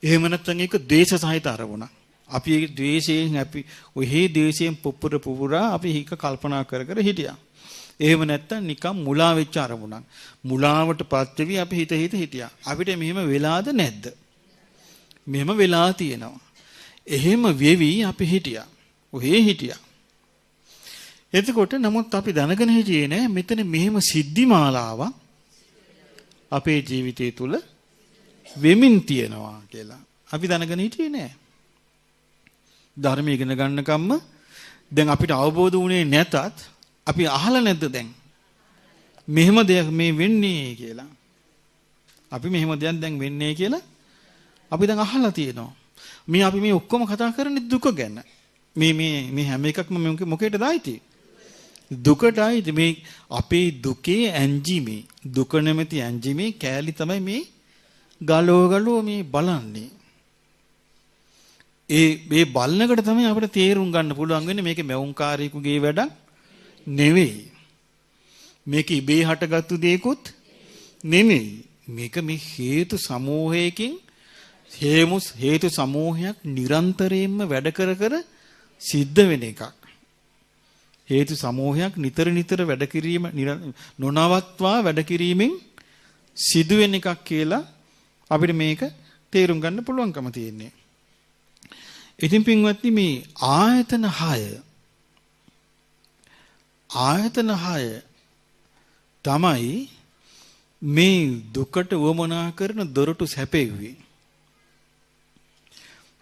එහෙම නැත්නම් ඒක ද්වේෂ සහිත අරමුණක්. අපි ඒ ද්වේෂයෙන් අපි ඔහි ද්වේෂයෙන් පුපුරා අපි හික කල්පනා කර හිටියා. එහෙම නැත්නම් නිකන් මුලා වෙච්ච අරමුණක්. මුලාවටපත් වෙවි අපි හිටියා. අපිට මෙහෙම වෙලාද නැද්ද? මෙහෙම වෙලා තියෙනවා. එහෙම වෙවි අපි හිටියා. ඔහි හිටියා. එතකොට නමුත් අපි දැනගෙන හිටියේ නෑ මෙතන මෙහෙම සිද්ධි මාලාවක් අපේ ජීවිතය තුළ වෙමින් තියෙනවා කියලා. අපි දැනගෙන හිටියේ නෑ. ධර්ම ඉගෙන ගන්නකම්ම දැන් අපිට අවබෝධ වුණේ නැතත් අපි අහලා නැද්ද දැන්? මෙහෙම දෙයක් මේ වෙන්නේ කියලා. අපි මෙහෙම දෙයක් දැන් වෙන්නේ කියලා අපි දැන් අහලා තියෙනවා. අපි මේ ඔක්කොම කතා කරන්නේ දුක ගැන. මේ හැම එකක්ම මොකේටද ආйти? දුකටයි. මේ අපේ දුකේ ඇන්ජිමේ දුක නැමැති ඇන්ජිමේ කෑලි තමයි මේ ගලෝ මේ බලන්නේ. මේ බලනකට තමයි අපිට තේරුම් ගන්න පුළුවන් වෙන්නේ මේක මැවුම්කාරයෙකුගේ වැඩක් නෙවෙයි. මේක ඉබේ හටගත්තු දෙයක්වත් නෙමෙයි. මේක මේ හේතු සමූහයකින් හේතු සමූහයක් නිරන්තරයෙන්ම වැඩ කර සිද්ධ වෙන එකක්. හේතු සමූහයක් නිතර වැඩ කිරීම නොනවත්වා වැඩ කිරීමෙන් සිදුවෙන එකක් කියලා අපිට මේක තේරුම් ගන්න පුළුවන්කම තියෙන්නේ. ඉතින් පින්වත්නි මේ ආයතන 6 තමයි මේ දුකට උවමනා කරන දොරටු සැපෙව්වේ.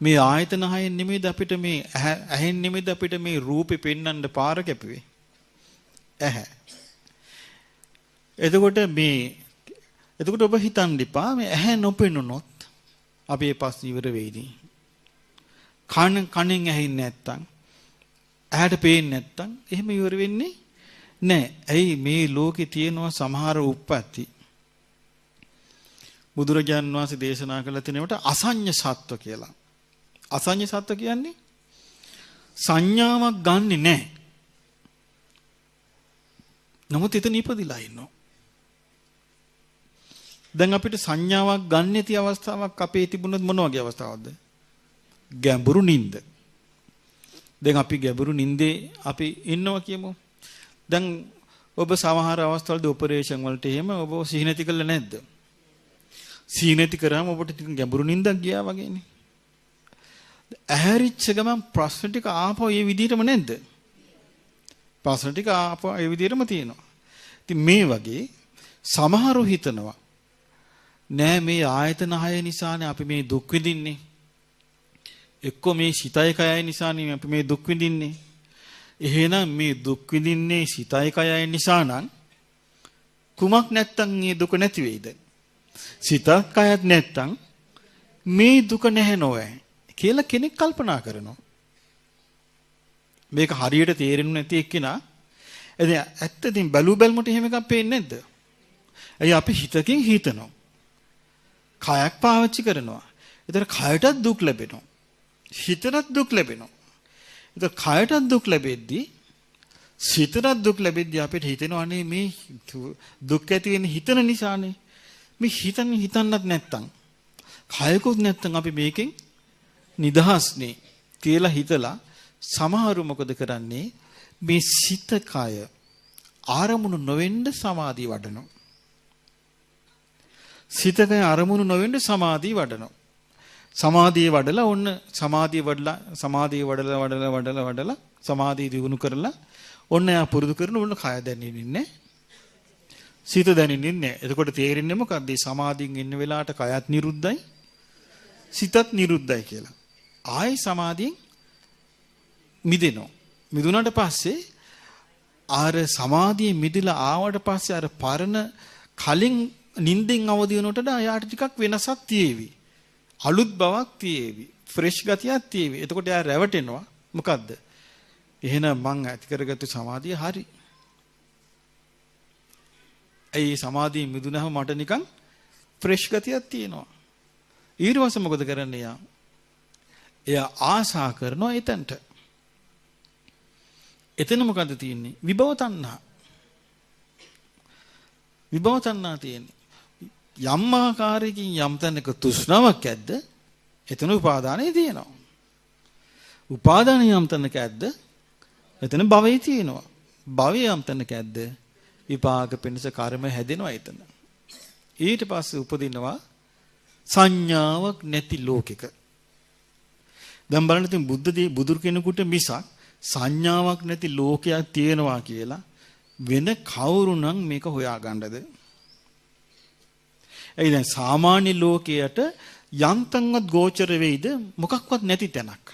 මේ ආයතන 6න් නෙමෙයිද අපිට මේ ඇහෙන් නෙමෙයිද අපිට මේ රූපේ පෙන්වන්න පාර කැපුවේ. ඇහැ. එතකොට ඔබ හිතන්න එපා මේ ඇහැ නොපෙනුනොත් අපි ඒ පස් ඉවර වෙයිද? කණෙන් ඇහෙන්නේ නැත්තම් ඇහැට පේන්නේ නැත්තම් එහෙම ඉවර වෙන්නේ නැහැ. ඇයි මේ ලෝකේ තියෙනවා සමහර උප්පත්ති. බුදුරජාණන් වහන්සේ දේශනා කළ තිනේකට අසඤ්ඤ සත්ව කියලා. අසඤ්ඤ සත්ව කියන්නේ සංඥාවක් ගන්නෙ නැහැ. නමුත් එතන ඉපදිලා ඉන්නවා. දැන් අපිට සංඥාවක් ගන්න නැති අවස්ථාවක් අපේ තිබුණොත් මොන වගේ අවස්ථාවක්ද? ගැඹුරු නිින්ද. දැන් අපි ගැඹුරු නිින්දේ අපි ඉන්නවා කියමු. දැන් ඔබ සමහර අවස්ථාවලදී ඔපරේෂන් වලට එහෙම ඔබ සිහි නැති කළා නැද්ද? සිහි නැති කරාම ඔබට ටික ගැඹුරු නිින්දක් ගියා වගේනේ. ඇහැරිච්ච ගමන් ප්‍රශ්න ටික ආපහු ඒ විදිහටම නැද්ද? ප්‍රශ්න ටික ආපහු ඒ විදිහටම තියෙනවා. ඉතින් මේ වගේ සමහරු හිතනවා නෑ මේ ආයතන 6 නිසානේ අපි මේ දුක් විඳින්නේ. එක්ක මේ සිතයි කයයි නිසානේ අපි මේ දුක් විඳින්නේ. එහෙනම් මේ දුක් විඳින්නේ සිතයි කයයි නිසා නම් කුමක් නැත්තම් මේ දුක නැති වෙයිද? සිතක් කයත් නැත්තම් මේ දුක නැහැ නෝය කියලා කෙනෙක් කල්පනා කරනවා. මේක හරියට තේරෙන්නේ නැති එක්කිනා එදින ඇත්තටින් බැලුමට එහෙම එකක් පේන්නේ නැද්ද? එයි අපි හිතකින් හිතනවා. කයක් පාවිච්චි කරනවා. ඒතර කයටත් දුක් ලැබෙනවා. හිතටත් දුක් ලැබෙනවා. ඒතර කයටත් දුක් ලැබෙද්දී සිතටත් දුක් ලැබෙද්දී අපිට හිතෙනවා අනේ මේ දුක් ඇති වෙන්නේ හිතන නිසානේ. මේ හිතන්නත් නැත්තම් කයකුත් නැත්තම් අපි මේකෙන් නිදහස්නේ කියලා හිතලා සමහරු මොකද කරන්නේ මේ සිත කය ආරමුණු නොවෙන්න සමාධිය වඩනවා. සිතක අරමුණු නොවෙන්න සමාධිය වඩනවා. සමාධිය වඩලා ඔන්න සමාධිය වඩලා සමාධිය දිනු කරලා ඔන්න යා පුරුදු කරන ඔන්න කය දැනෙන්නේ නැහැ. සිත දැනෙන්නේ නැහැ. එතකොට තේරෙන්නේ මොකද්ද? සමාධියෙන් ඉන්න වෙලාවට කයත් නිරුද්ධයි සිතත් නිරුද්ධයි කියලා. ආයි සමාධියෙන් මිදෙනවා. මිදුණාට පස්සේ ආර සමාධියේ මිදලා ආවට පස්සේ අර පරණ කලින් නිින්දෙන් අවදි වෙනකොට යාට ටිකක් වෙනසක් තියෙවි. අලුත් බවක් තියෙවි. ෆ්‍රෙෂ් ගතියක් තියෙවි. එතකොට යා රැවටෙනවා. මොකද්ද? එහෙනම් මං ඇති කරගත්තු සමාධිය හරි. ඒ සමාධිය මිදුනහම මට නිකන් ෆ්‍රෙෂ් ගතියක් තියෙනවා. ඊට මොකද කරන්නේ යා? එයා ආසා කරනවා එතනට. එතන මොකද්ද තියෙන්නේ? විභව තණ්හා. විභව තණ්හා තියෙන්නේ. යම් ආකාරයකින් යම් තැනක තෘෂ්ණාවක් ඇද්ද? එතන උපාදානය තියෙනවා. උපාදානය යම් තැනක ඇද්ද? එතන භවය තියෙනවා. භවය යම් තැනක ඇද්ද? විපාක පිණිස කර්ම හැදෙනවා එතන. ඊට පස්සේ උපදිනවා සංඥාවක් නැති ලෝකෙක. දැන් බලන්න ඉතින් බුදු කෙනෙකුට මිසක් සංඥාවක් නැති ලෝකයක් තියෙනවා කියලා වෙන කවුරු නම් මේක හොයාගන්නද? එයි දැන් සාමාන්‍ය ලෝකයට යන්තම්වත් ගෝචර වෙයිද මොකක්වත් නැති තැනක්.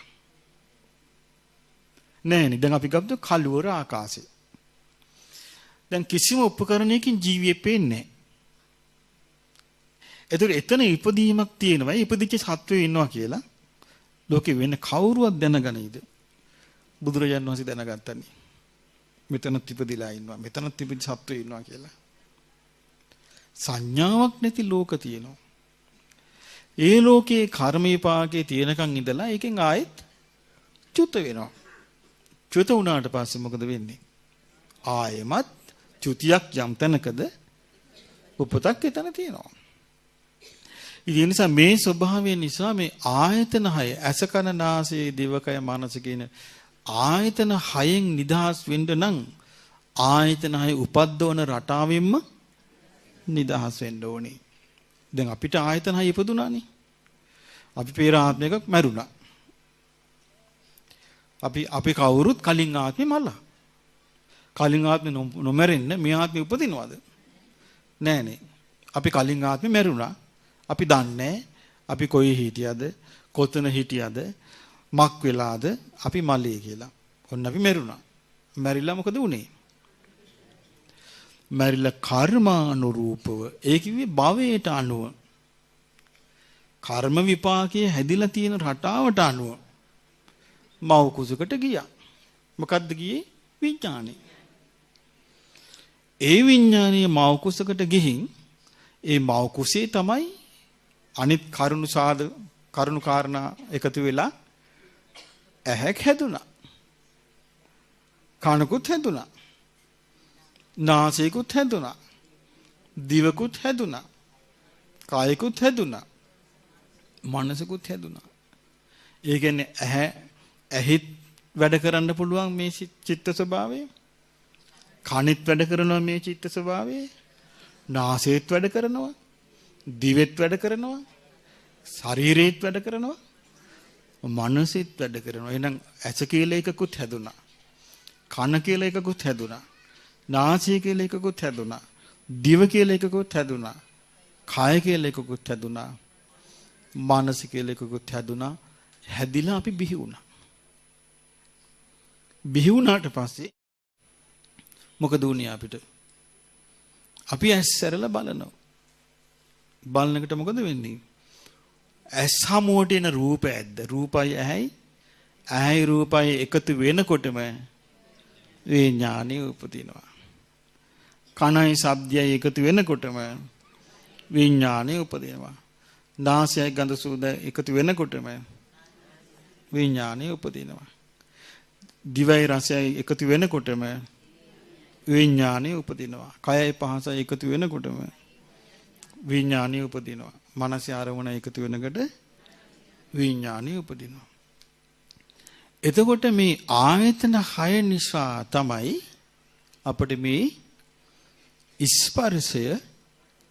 නෑනේ. දැන් අපි ගත්තොත් කළුවර ආකාශය. දැන් කිසිම උපකරණයකින් ජීවියෙ පේන්නේ නෑ. එතකොට එතන ඉපදීමක් තියෙනවා. ඉපදිච්ච සත්වයෝ ඉන්නවා කියලා ලෝකෙ වෙන කවුරුවත් දැනගනීද? බුදුරජාණන් වහන්සේ දැනගත්තනේ. මෙතනත් ඉපදිලා ඉන්නවා. මෙතනත් ඉපදිච්ච සත්වයෝ ඉන්නවා කියලා. සංඥාවක් නැති ලෝක තියෙනවා. ඒ ලෝකේ කර්ම විපාකේ තියෙනකන් ඉඳලා ඒකෙන් ආයෙත් චුත වෙනවා. චුත වුණාට පස්සේ මොකද වෙන්නේ? ආයෙමත් චුතියක් යම් තැනකද උපතක් එතන තියෙනවා. ඒ නිසා මේ ස්වභාවය නිසා මේ ආයතන 6 ඇස කන නාසය දිවකය මනස කියන ආයතන 6න් නිදහස් වෙන්න නම් ආයතන 6 උපද්දවන රටාවෙන්ම නිදහස් වෙන්න ඕනේ. දැන් අපිට ආයතන 6 ඉපදුනානේ. අපි පෙර ආත්මයක මැරුණා. අපි කවුරුත් කලින් ආත්මේ මලා. කලින් ආත්මේ නොමැරෙන්න මේ ආත්මේ උපදිනවද? නෑනේ. අපි කලින් ආත්මේ මැරුණා. අපි දන්නේ අපි කොයි හිටියද කොතන හිටියද මක් වෙලාද අපි මලේ කියලා. ඔන්න අපි මැරුණා. මැරිලා මොකද වුනේ? මැරිලා කර්මානුරූපව ඒ කිව්වේ භවයට අනුව කර්ම විපාකයේ හැදිලා තියෙන රටාවට අනුව මව කුසකට ගියා. මොකද්ද ගියේ? විඥානේ. ඒ විඥානීය මව කුසකට ගිහින් ඒ මව කුසේ තමයි අනිත් කරුණු කාරණා එකතු වෙලා ඇහැක් හැදුනා. කනකුත් හැදුනා. නාසයකුත් හැදුනා. දිවකුත් හැදුනා. කායකුත් හැදුනා. මනසකුත් හැදුනා. ඒ කියන්නේ ඇහිත් වැඩ කරන්න පුළුවන් මේ චිත්ත ස්වභාවය. කනිත් වැඩ කරනවා මේ චිත්ත ස්වභාවය. නාසයත් වැඩ කරනවා. දිවෙත් වැඩ කරනවා. ශරීරෙත් වැඩ කරනවා. මනසෙත් වැඩ කරනවා. එහෙනම් ඇස කියලා එකකුත් හැදුනා. කන කියලා එකකුත් හැදුනා. නාසය කියලා එකකුත් හැදුනා. දිව කියලා එකකුත් හැදුනා. කය කියලා එකකුත් හැදුනා. මනස කියලා එකකුත් හැදුනා. හැදිලා අපි බිහි වුණා. බිහි වුණාට පස්සේ මොකද වුනේ අපිට? අපි ඇස් සැරලා බලනවා. බලනකොට මොකද වෙන්නේ? ඇස් හමුවට එන රූපයක්ද? රූපයි ඇහැයි ඇහැයි රූපයි එකතු වෙනකොටම විඥානෙ උපදිනවා. කනයි ශබ්දයයි එකතු වෙනකොටම විඥානෙ උපදිනවා. නාසයයි ගඳ සුවඳ එකතු වෙනකොටම විඥානෙ උපදිනවා. දිවයි රසයයි එකතු වෙනකොටම විඥානෙ උපදිනවා. කයයි පහසයි එකතු වෙනකොටම විඥානෙ උපදිනවා. මනසේ ආරමුණ එකතු වෙනකොට විඥානෙ උපදිනවා. එතකොට මේ ආයතන 6 නිසා තමයි අපිට මේ ස්පර්ශය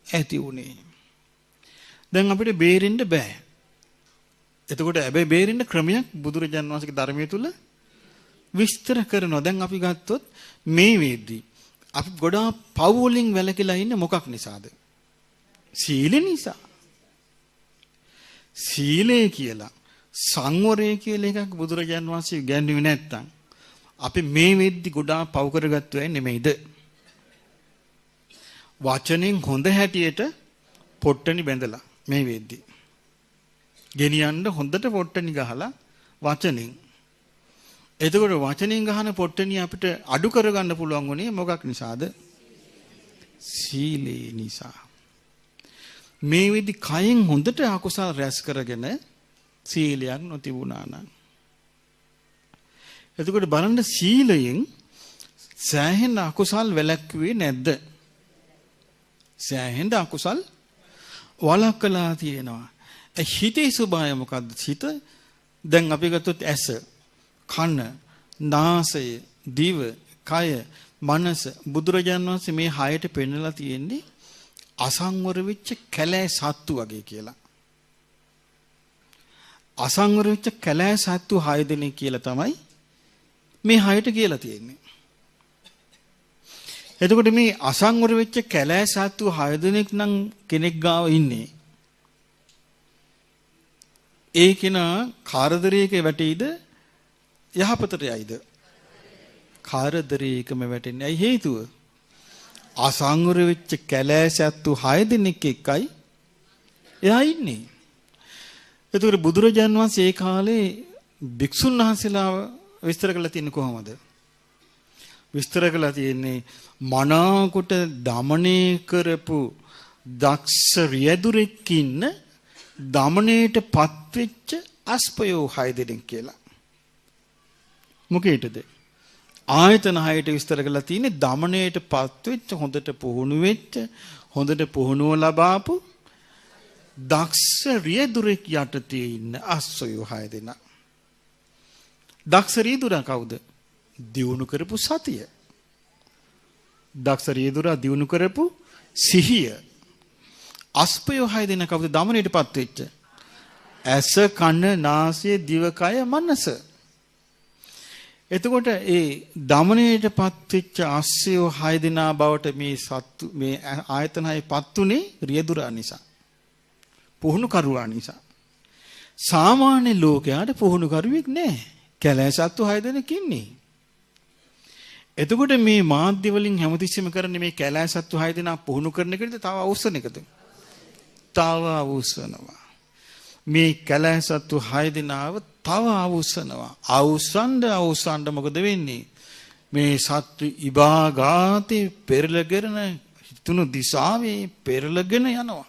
ඇති උනේ. දැන් අපිට බේරෙන්න බෑ. එතකොට හැබැයි බේරෙන්න ක්‍රමයක් බුදුරජාණන් වහන්සේගේ ධර්මයේ තුල විස්තර කරනවා. දැන් අපි ගත්තොත් මේ වේදී අපි ගොඩාක් පව් වලින් වැළකීලා ඉන්නේ මොකක් නිසාද? සීල නිසා. සීලය කියලා සංවරය කියලා එකක් බුදුරජාණන් වහන්සේ ඉගැන්වුවේ නැත්තම් අපි මේ වෙද්දි ගොඩාක් පව් කරගත්තු අය නෙමෙයිද? වචනෙන් හොඳ හැටියට පොට්ටනි බැඳලා මේ වෙද්දි ගෙනියන්න හොඳට පොට්ටනි ගහලා වචනෙන්. එතකොට වචනෙන් ගහන පොට්ටනි අපිට අඩු කරගන්න පුළුවන් උනේ මොකක් නිසාද? සීලේ නිසා. මේ විදි කයෙන් හොඳට අකුසල් රැස් කරගෙන සීලයක් නොතිබුණා නම් එතකොට බලන්න සීලයෙන් සෑහෙන අකුසල් වැළැක්ුවේ නැද්ද? සෑහෙන අකුසල් වළක්වලා තියෙනවා. හිතේ ස්වභාවය මොකද්ද? හිත දැන් අපි ගත්තොත් ඇස, කන, නාසය, දිව, කය, මනස බුදුරජාණන් වහන්සේ මේ හයට පෙන්නලා තියෙන්නේ අසංවර වෙච්ච කැලෑ සත්තු වගේ කියලා. අසංවර වෙච්ච කැලෑ සත්තු 6 දෙනෙක් කියලා තමයි මේ හයට කියලා තියෙන්නේ. එතකොට මේ අසංවර වෙච්ච කැලෑ සත්තු 6 දෙනෙක් නම් කෙනෙක් ගාව ඉන්නේ. ඒ කෙනා කාර්දරයක වැටෙයිද යහපතට යයිද? කාර්දරයකම වැටෙන්නේ. ඇයි හේතුව? අසංවර වෙච්ච කැලෑසැත්තු 6 දෙනෙක් එක්කයි එයා ඉන්නේ. ඒතර බුදුරජාන් වහන්සේ ඒ කාලේ භික්ෂුන් වහන්සේලා විස්තර කරලා තින්නේ කොහොමද? විස්තර කරලා තියෙන්නේ මනාකොට দমনය කරපු දක්ෂ රියදුරෙක් ඉන්න দমনයට පත්වෙච්ච අස්පයෝ 6 දෙනෙක් කියලා. මොකේටද? ආයතන 6ට විස්තර කරලා තියෙන්නේ দমনයට පත්වෙච්ච හොඳට පුහුණු වෙච්ච හොඳට පුහුණුව ලබාපු දක්ෂ රියදුරෙක් යටතේ ඉන්න අස්පයෝ 6 දෙනා. දක්ෂ රියදුරා කවුද? දියුණු කරපු සතිය. දක්ෂ රියදුරා දියුණු කරපු සිහිය. අස්පයෝ 6 දෙනා කවුද? দমনයටපත් වෙච්ච ඇස කන නාසය දිවකය මනස. එතකොට ඒ দমনයටපත් වෙච්ච අස්සයෝ 6 දෙනා බවට මේ ආයතන 6පත් උනේ රියදුරා නිසා. පුහුණු කරුවා නිසා. සාමාන්‍ය ලෝකයාට පුහුණු කරුවෙක් නැහැ. කැලෑසත්තු 6 දෙනෙක් ඉන්නේ. එතකොට මේ මාධ්‍ය වලින් හැමතිස්සෙම කරන්නේ මේ කැලෑසත්තු 6 දෙනා පුහුණු කරන එකද තව අවශ්‍යන එකද? තව අවශ්‍යනවා. මේ කැලෑසත්තු 6 දෙනාව තව අවශ්‍යනවා. අවසන්ඩ මොකද වෙන්නේ? මේ සත්තු ඉබාගාතේ පෙරලගෙන හිතුණු දිශාවේ පෙරලගෙන යනවා.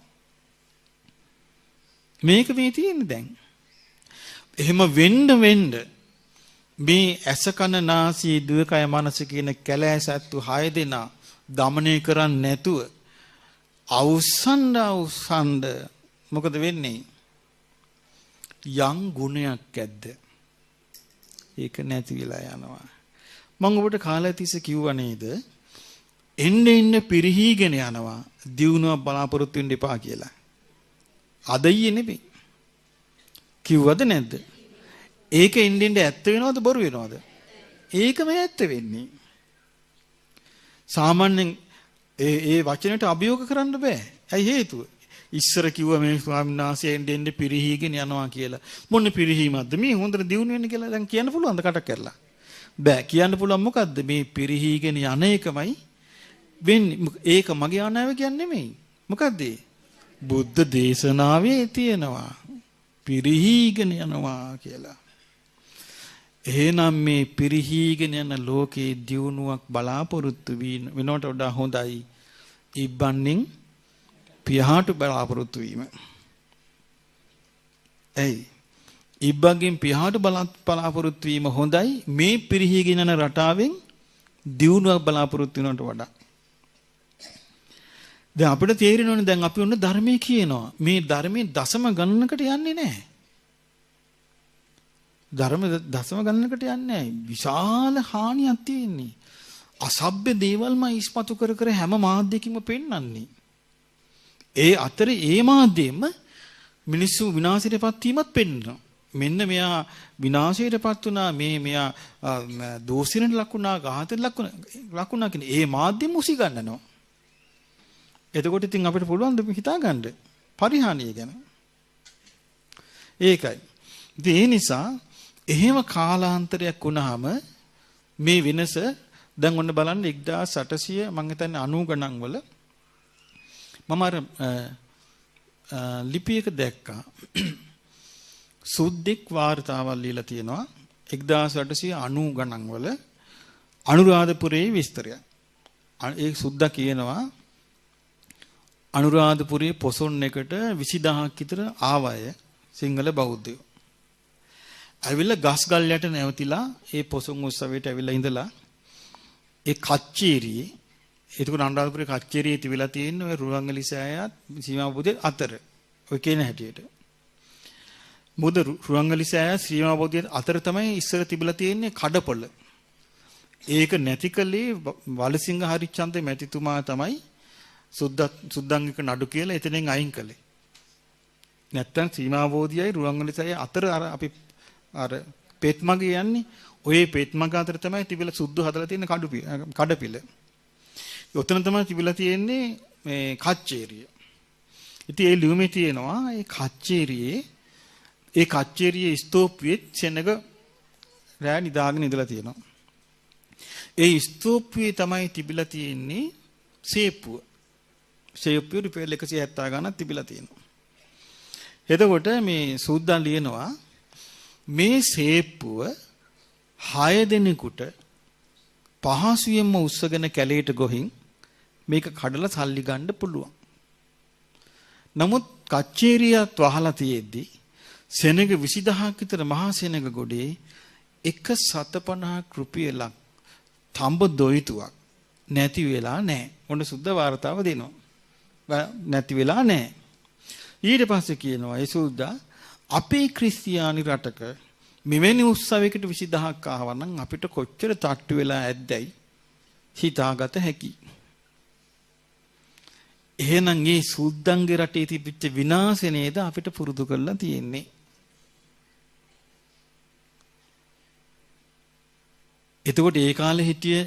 මේක මේ තියෙන්නේ දැන්. එහෙම වෙන්න මේ ඇස කන නාසය දිවකය මනස කියන කැලෑසත්තු 6 දෙනා দমনය කරන්නේ නැතුව අවසන්ඩ මොකද වෙන්නේ? යම් ගුණයක් ඇද්ද? ඒක නැති වෙලා යනවා. මම ඔබට කාලය තිස්සේ කිව්වා නේද? එන්න පිරිහීගෙන යනවා. දියුණුවක් බලාපොරොත්තු වෙන්න එපා කියලා. අද ඊයේ නෙමෙයි. කිව්වද නැද්ද? ඒක එන්න ඇත්ත වෙනවද බොරු වෙනවද? ඒකම ඇත්ත වෙන්නේ. සාමාන්‍යයෙන් ඒ වචනයට අභියෝග කරන්න බෑ. ඇයි හේතුව? ඉස්සර කිව්වා මේ ස්වාමීන් වහන්සේ එන්න පිරිහීගෙන යනවා කියලා. මොන පිරිහීමක්ද? මේ හොඳට දියුණු වෙන්න කියලා දැන් කියන්න පුළුවන්ද කටක් කරලා? බෑ. කියන්න පුළුවන් මොකද්ද? මේ පිරිහීගෙන යන එකමයි වෙන්නේ. ඒක මගේ ආනාව කියන්නේ නෙමෙයි. මොකද්ද? බුද්ධ දේශනාවේ තියෙනවා. පිරිහීගෙන යනවා කියලා. එහෙනම් මේ පිරිහීගෙන යන ලෝකේ දියුණුවක් බලාපොරොත්තු වෙනවට වඩා හොඳයි ඉබ්බන්නින් පියහට බලාපොරොත්තු වීම. එයි ඉබ්බන්ගෙන් පියහට බලාපොරොත්තු වීම හොඳයි මේ පිරිහීගෙන යන රටාවෙන් දියුණුවක් බලාපොරොත්තු වෙනවට වඩා. දැන් අපිට තේරෙනවනේ දැන් අපි ඔන්න ධර්මයේ කියනවා. මේ ධර්මයේ දශම ගණනකට යන්නේ නැහැ. ධර්ම දශම ගණනකට යන්නේ නැහැ. විශාල හානියක් තියෙන්නේ. අසභ්‍ය දේවල්ම ඉස්මතු කර හැම මාධ්‍යකින්ම පෙන්වන්නේ. ඒ අතරේ ඒ මාධ්‍යෙම මිනිස්සු විනාශයටපත් වීමත් පෙන්වනවා. මෙන්න මෙයා විනාශයටපත් වුණා මෙයා දෝෂිනට ලකුණා ඝාතයට ලකුණා කියන ඒ මාධ්‍යෙම උසි ගන්නනවා. එතකොට ඉතින් අපිට පුළුවන් ද හිතා ගන්න පරිහානිය ගැන. ඒකයි. ඉතින් ඒ නිසා එහෙම කාලාන්තරයක් වුණාම මේ වෙනස දැන් ඔන්න බලන්න 1800 මම හිතන්නේ 90 ගණන් වල මම අර ලිපියක දැක්කා. සුද්දෙක් වාර්තාවල් ලියලා තියෙනවා 1890 ගණන් වල අනුරාධපුරයේ විස්තරයක්. ඒ සුද්දා කියනවා අනුරාධපුරයේ පොසොන් එකට 20000ක් විතර ආවය සිංහල බෞද්ධයෝ. ඇවිල්ලා ගස්ගල් යට නැවතිලා ඒ පොසොන් උත්සවයට ඇවිල්ලා ඉඳලා ඒ කච්චේරියේ එතකොට අනුරාධපුරයේ කච්චේරියේ තිබිලා තියෙන ඔය රුවන්වැලි සෑයත් සීමාබෝධිය අතර ඔය කියන හැටියට. මොකද රුවන්වැලි සෑය සීමාබෝධිය අතර තමයි ඉස්සර තිබිලා තියෙන්නේ කඩපොළ. ඒක නැතිකලේ වලසිංහ හරිචන්ද මැතිතුමා තමයි සුද්දංගික නඩු කියලා එතනින් අයින් කළේ. නැත්තම් සීමාබෝධියයි රුවන්වැලි සෑය අතර අපි පෙත්මග යන්නේ ඔය පෙත්මග අතර තමයි තිබිලා සුද්ධ හදලා තියෙන කඩපිල. ඔතන තමයි තිබිලා තියෙන්නේ මේ කච්චේරිය. ඉතින් ඒ ලියුමේ තියෙනවා ඒ කච්චේරියේ ඒ කච්චේරියේ ස්තූපයේ සෙනඟ රෑ නිදාගෙන ඉඳලා තියෙනවා. ඒ ස්තූපයේ තමයි තිබිලා තියෙන්නේ සේප්පුව. සේප්පුව රුපියල් 170 ගණන් තිබිලා තියෙනවා. එතකොට මේ සූද්දන් ලියනවා මේ සේප්පුව 6 දෙනෙකුට පහසුවෙන්ම උස්සගෙන කැලේට ගොහින් මේක කඩලා සල්ලි ගන්න පුළුවන්. නමුත් කච්චේරියත් වහලා තියෙද්දි සෙනඟ 20000ක් විතර මහා සෙනඟ ගොඩේ එක 750 රුපියලක් තඹ දොයිතුවක් නැති වෙලා නැහැ. ඔන්න සුද්ධ වාර්තාව දෙනවා. නැති වෙලා නැහැ. ඊට පස්සේ කියනවා ඒ සුද්දා අපේ ක්‍රිස්තියානි රටක මෙවැනි උත්සවයකට 20000ක් ආවනම් අපිට කොච්චර තට්ටු වෙලා ඇද්දයි හිතාගත හැකි. එහෙනම් මේ සුද්දන්ගේ රටේ තිබිච්ච විනාශය නේද අපිට පුරුදු කරලා තියෙන්නේ. එතකොට ඒ කාලේ හිටිය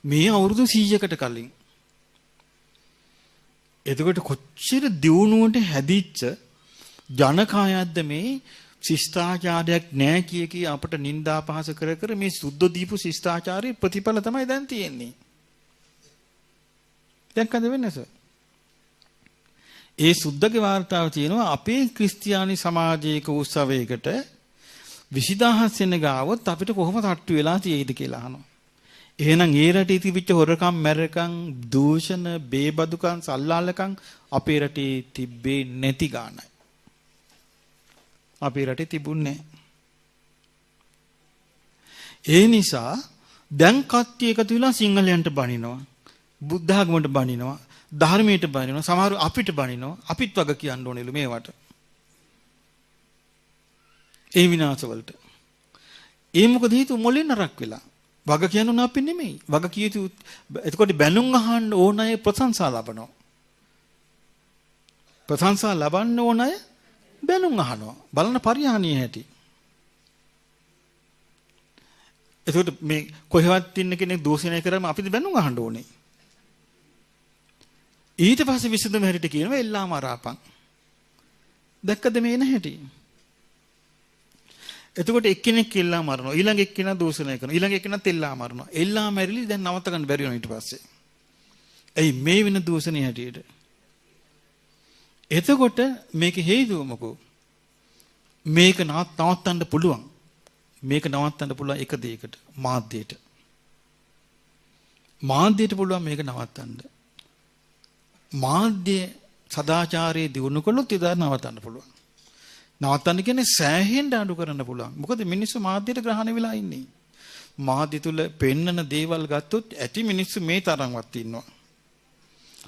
මේ අවුරුදු 100කට කලින් එතකොට කොච්චර දියුණුවට හැදිච්ච ජනකායද්ද මේ ශිෂ්ටාචාරයක් නැහැ කිය අපට නිନ୍ଦා පහස කර කර මේ සුද්ධ දීපු ශිෂ්ටාචාරයේ ප්‍රතිඵල තමයි දැන් තියෙන්නේ. දැක්කද වෙනස? ඒ සුද්ධගේ වාර්තාව තියෙනවා අපේ ක්‍රිස්තියානි සමාජයක උත්සවයකට 20000 සෙනඟ ගාවොත් අපිට කොහොම තට්ටු වෙලා තියෙයිද කියලා අහනවා. එහෙනම් ඒ රටේ තිබිච්ච හොරකම්, මැරකම්, දූෂණ, බේබදුකම්, සල්ලාලකම් අපේ රටේ තිබ්බේ නැති ගානයි. අපේ රටේ තිබුණේ නැහැ. ඒ නිසා දැන් කට්ටිය එකතු වෙලා සිංහලයන්ට බනිනවා, බුද්ධ ආගමට බනිනවා, ධර්මයට බනිනවා, සමහර අපිට බනිනවා. අපිත් වග කියන්න ඕනෙලු මේවට. ඒ විනාශ වලට. ඒ මොකද හේතුව මොලේ නරක් වෙලා. වග කියන්න ඕන අපි නෙමෙයි. වග කිය යුතු එතකොට බැනුම් අහන්න ඕන අය ප්‍රශංසා ලබනවා. ප්‍රශංසා ලබන්න ඕන අය බැනුම් අහනවා. බලන පරිහානිය හැටි. එතකොට මේ කොහෙවත් ඉන්න කෙනෙක් දෝෂණය කරාම අපිට බැනුම් අහන්න ඕනේ. ඊට පස්සේ විසඳුම හැටියට කියනවා එල්ලාම අරාපන්. දැක්කද මේ නැහැටි? එතකොට එක්කෙනෙක් එල්ලා මරනවා, ඊළඟ එක්කෙනා දූෂණය කරනවා, ඊළඟ එක්කෙනාත් එල්ලා මරනවා. එල්ලා මැරිලි දැන් නවත්ත ගන්න බැරි වෙනවා ඊට පස්සේ. එයි මේ වෙන දූෂණේ හැටියට. එතකොට මේක හේතුව මොකෝ? මේක නවත්තන්න පුළුවන්. මේක නවත්තන්න පුළුවන් එක දෙයකට, මාධ්‍යයට. මාධ්‍යයට පුළුවන් මේක නවත්තන්න. මාධ්‍ය සදාචාරයේ දියුණු කළොත් ඒක නවත්තන්න පුළුවන්. නවත්තන්න කියන්නේ සෑහෙන්න අඩු කරන්න පුළුවන්. මොකද මිනිස්සු මාධ්‍යයට ග්‍රහණය වෙලා ඉන්නේ. මාධ්‍ය තුල පෙන්නන දේවල් ගත්තොත් ඇති මිනිස්සු මේ තරම්වත් ඉන්නවා.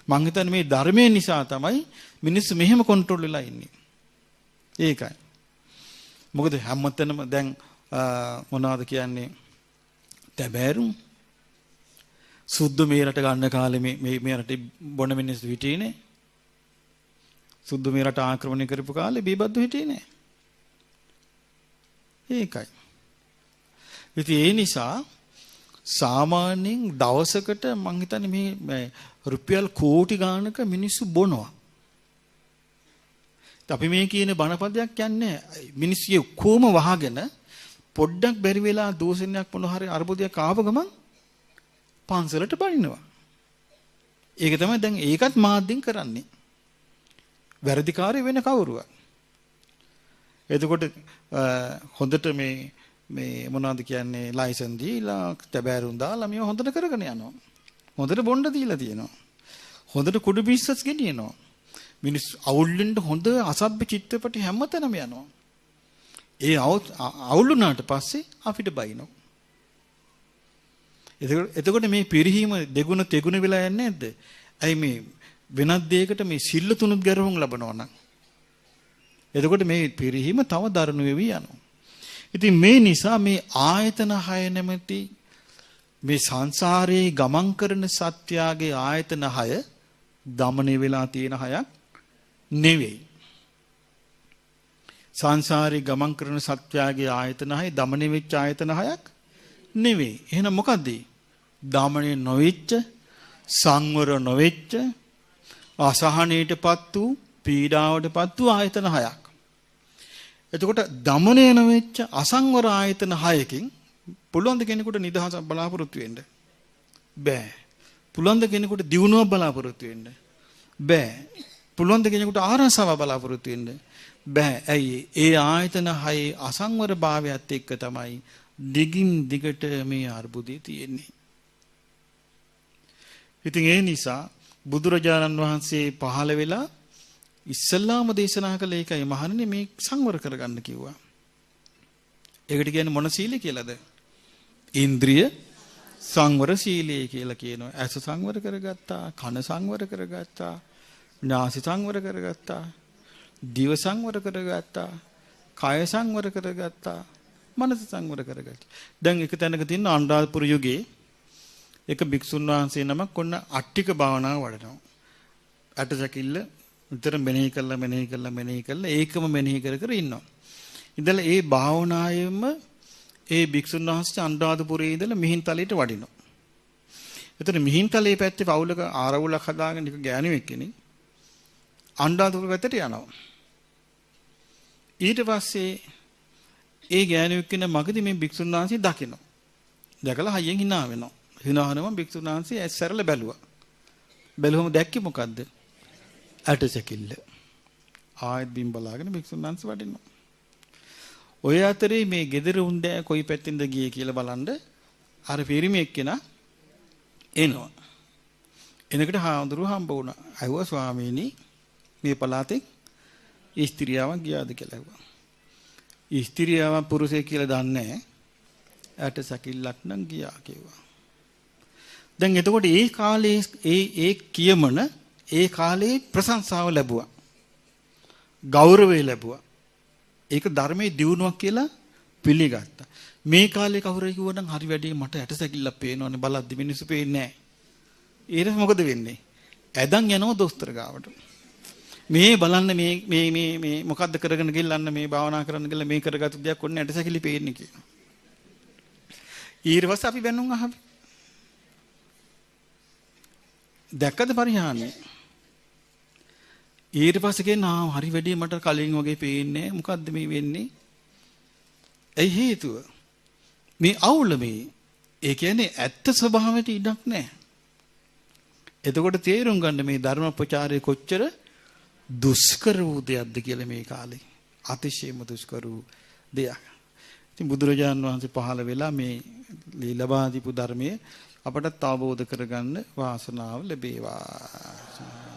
මං හිතන්නේ මේ ධර්මයේ නිසා තමයි මිනිස්සු මෙහෙම කන්ට්‍රෝල් වෙලා ඉන්නේ. ඒකයි. මොකද හැමතැනම දැන් මොනවද කියන්නේ? තැබෑරුම් සුද්ධ මේ රට ගන්න කාලේ මේ රටේ බොන මිනිස්සු හිටියේ සුද්ධ මේ රට ආක්‍රමණය කරපු කාලේ බීබද්දු හිටියේ නෑ. ඒකයි. ඉතින් ඒ නිසා සාමාන්‍යයෙන් දවසකට මං හිතන්නේ මේ රුපියල් කෝටි ගාණක මිනිස්සු බොනවා. අපි මේ කියන බණපදයක් කියන්නේ මිනිස්සු කොහොම වහගෙන පොඩ්ඩක් බැරි වෙලා දෝෂණයක් මොන හරි අර්බුදයක් ආව ගමන් පන්සලට බනිනවා. ඒක තමයි දැන් ඒකත් මාධ්‍යෙන් කරන්නේ. වැරදිකාරය වෙන කවුරුවක්. එතකොට හොඳට මේ මොනවද කියන්නේ ලයිසන් දීලා තැබෑරුම් දාලා මේව හොඳට කරගෙන යනවා. හොඳට බොණ්ඩ දීලා තියෙනවා. හොඳට කුඩු බිස්සස් ගෙනියනවා. මිනිස්සු අවුල්ෙන්ද හොඳ අසභ්‍ය චිත්‍රපටි හැමතැනම යනවා. ඒ අවුල් වුණාට පස්සේ අපිට බයිනවා. එතකොට මේ පිරිහීම දෙගුණ තෙගුණ වෙලා යන්නේ නැද්ද? ඇයි මේ වෙනත් දෙයකට මේ සිල්ල තුනුත් ගැරහුම් ලබනවා නම්. එතකොට මේ පිරිහීම තව දරුණු වෙවි යනවා. ඉතින් මේ නිසා මේ ආයතන 6 නැමැති මේ සංසාරේ ගමන් කරන සත්‍යයේ ආයතන 6 දමණය වෙලා තියෙන 6ක් නෙවෙයි. සංසාරේ ගමන් කරන සත්‍යයේ ආයතන 6 දමණය වෙච්ච ආයතන 6ක් නෙවෙයි. එහෙනම් මොකද්ද? දමණය නොවෙච්ච, සංවර නොවෙච්ච, අසහනයටපත් වූ, පීඩාවටපත් වූ ආයතන 6ක්. එතකොට දමණය නොවෙච්ච අසංවර ආයතන 6කින් පුළුවන් ද කෙනෙකුට නිදහසක් බලාපොරොත්තු වෙන්න? බෑ. පුළුවන් ද කෙනෙකුට දියුණුවක් බලාපොරොත්තු වෙන්න? බෑ. පුළුවන් ද කෙනෙකුට ආරසාව බලාපොරොත්තු වෙන්න? බෑ. ඇයි? ඒ ආයතන 6 අසංවර භාවයත් එක්ක තමයි දිගින් දිගට මේ අර්බුදේ තියෙන්නේ. ඉතින් ඒ නිසා බුදුරජාණන් වහන්සේ පහළ වෙලා ඉස්සල්ලාම දේශනා කළ එකයි මහණෙනි මේ සංවර කරගන්න කිව්වා. ඒකට කියන්නේ මොන සීලය කියලාද? ඉන්ද්‍රිය සංවර සීලය කියලා කියනවා. ඇස සංවර කරගත්තා, කන සංවර කරගත්තා, නාසය සංවර කරගත්තා, දිව සංවර කරගත්තා, කය සංවර කරගත්තා, මනස සංවර කරගත්තා. දැන් එක තැනක තියෙන අනුරාධපුර යුගයේ එක භික්ෂුන් වහන්සේ නමක් ඔන්න අට්ටික භාවනාව වඩනවා. අටසකිල්ල විතර මෙනෙහි කළා ඒකම මෙනෙහි කර ඉන්නවා. ඉඳලා ඒ භාවනාවෙම ඒ භික්ෂුන් වහන්සේ අනුරාධපුරයේ ඉඳලා මිහින්තලයට වඩිනවා. එතන මිහින්තලයේ පැත්තේ පවුලක ආරවුලක් හදාගෙන එක ගෑණියෙක් කෙනෙක් අනුරාධපුර පැත්තට යනවා. ඊට පස්සේ ඒ ගෑණියෙක් කෙනා මගදී මේ භික්ෂුන් වහන්සේ දකිනවා. දැකලා හයියෙන් hina වෙනවා. hina වෙනම භික්ෂුන් වහන්සේ ඇස්සරල බැලුවා. බැලුවම දැක්කේ මොකද්ද? ඇටසැකිල්ල. ආයෙත් බිම් බලාගෙන භික්ෂුන් වහන්සේ වඩිනවා. ඔය අතරේ මේ gedara උණ්ඩෑ කොයි පැත්තෙන්ද ගියේ කියලා බලන්න අර පිරිමි එක්කෙනා එනවා. එනකට හාමුදුරුව හම්බ වුණා. අයුවා ස්වාමීනි මේ පළාතේ ස්ත්‍රියාවක් ගියාද කියලා ඇහුවා. ස්ත්‍රියාවක් පුරුෂයෙක් කියලා දන්නේ නැහැ. ඇටසැකිල්ලක් නම් ගියා කිව්වා. දැන් එතකොට ඒ කාලේ ඒ කියමන ඒ කාලේ ප්‍රශංසාව ලැබුවා. ගෞරවය ලැබුවා. ඒක ධර්මයේ දියුණුවක් කියලා පිළිගත්තා. මේ කාලේ කවුරු කිව්වනම් හරි වැඩි මට ඇටසැකිල්ලක් පේනවනේ බලද්දි මිනිස්සු පේන්නේ නැහැ. ඊට මොකද වෙන්නේ? ඇදන් යනවා දොස්තර ගාවට. මේ බලන්න මේ මොකද්ද කරගෙන ගිල්ලන්න මේ භාවනා කරන්න ගිහලා මේ කරගත්තු දෙයක් ඔන්න ඇටසැකිලි පේන්නේ කියනවා. ඊට පස්සේ අපි බැනුම් අහපි. දැක්කද පරිහානිය? ඊට පස්සේ කියනවා හරි වැඩි මට කලින් වගේ පේන්නේ මොකද්ද මේ වෙන්නේ? ඇයි හේතුව? මේ අවුල මේ. ඒ කියන්නේ ඇත්ත ස්වභාවයට ඉඩක් නැහැ. එතකොට තේරුම් ගන්න මේ ධර්ම ප්‍රචාරය කොච්චර දුෂ්කර වූ දෙයක්ද කියලා මේ කාලේ. අතිශයම දුෂ්කර වූ දෙයක්. ඉතින් බුදුරජාණන් වහන්සේ පහළ වෙලා මේ ලබා දීපු ධර්මයේ අපට අවබෝධ කරගන්න වාසනාව ලැබේවා.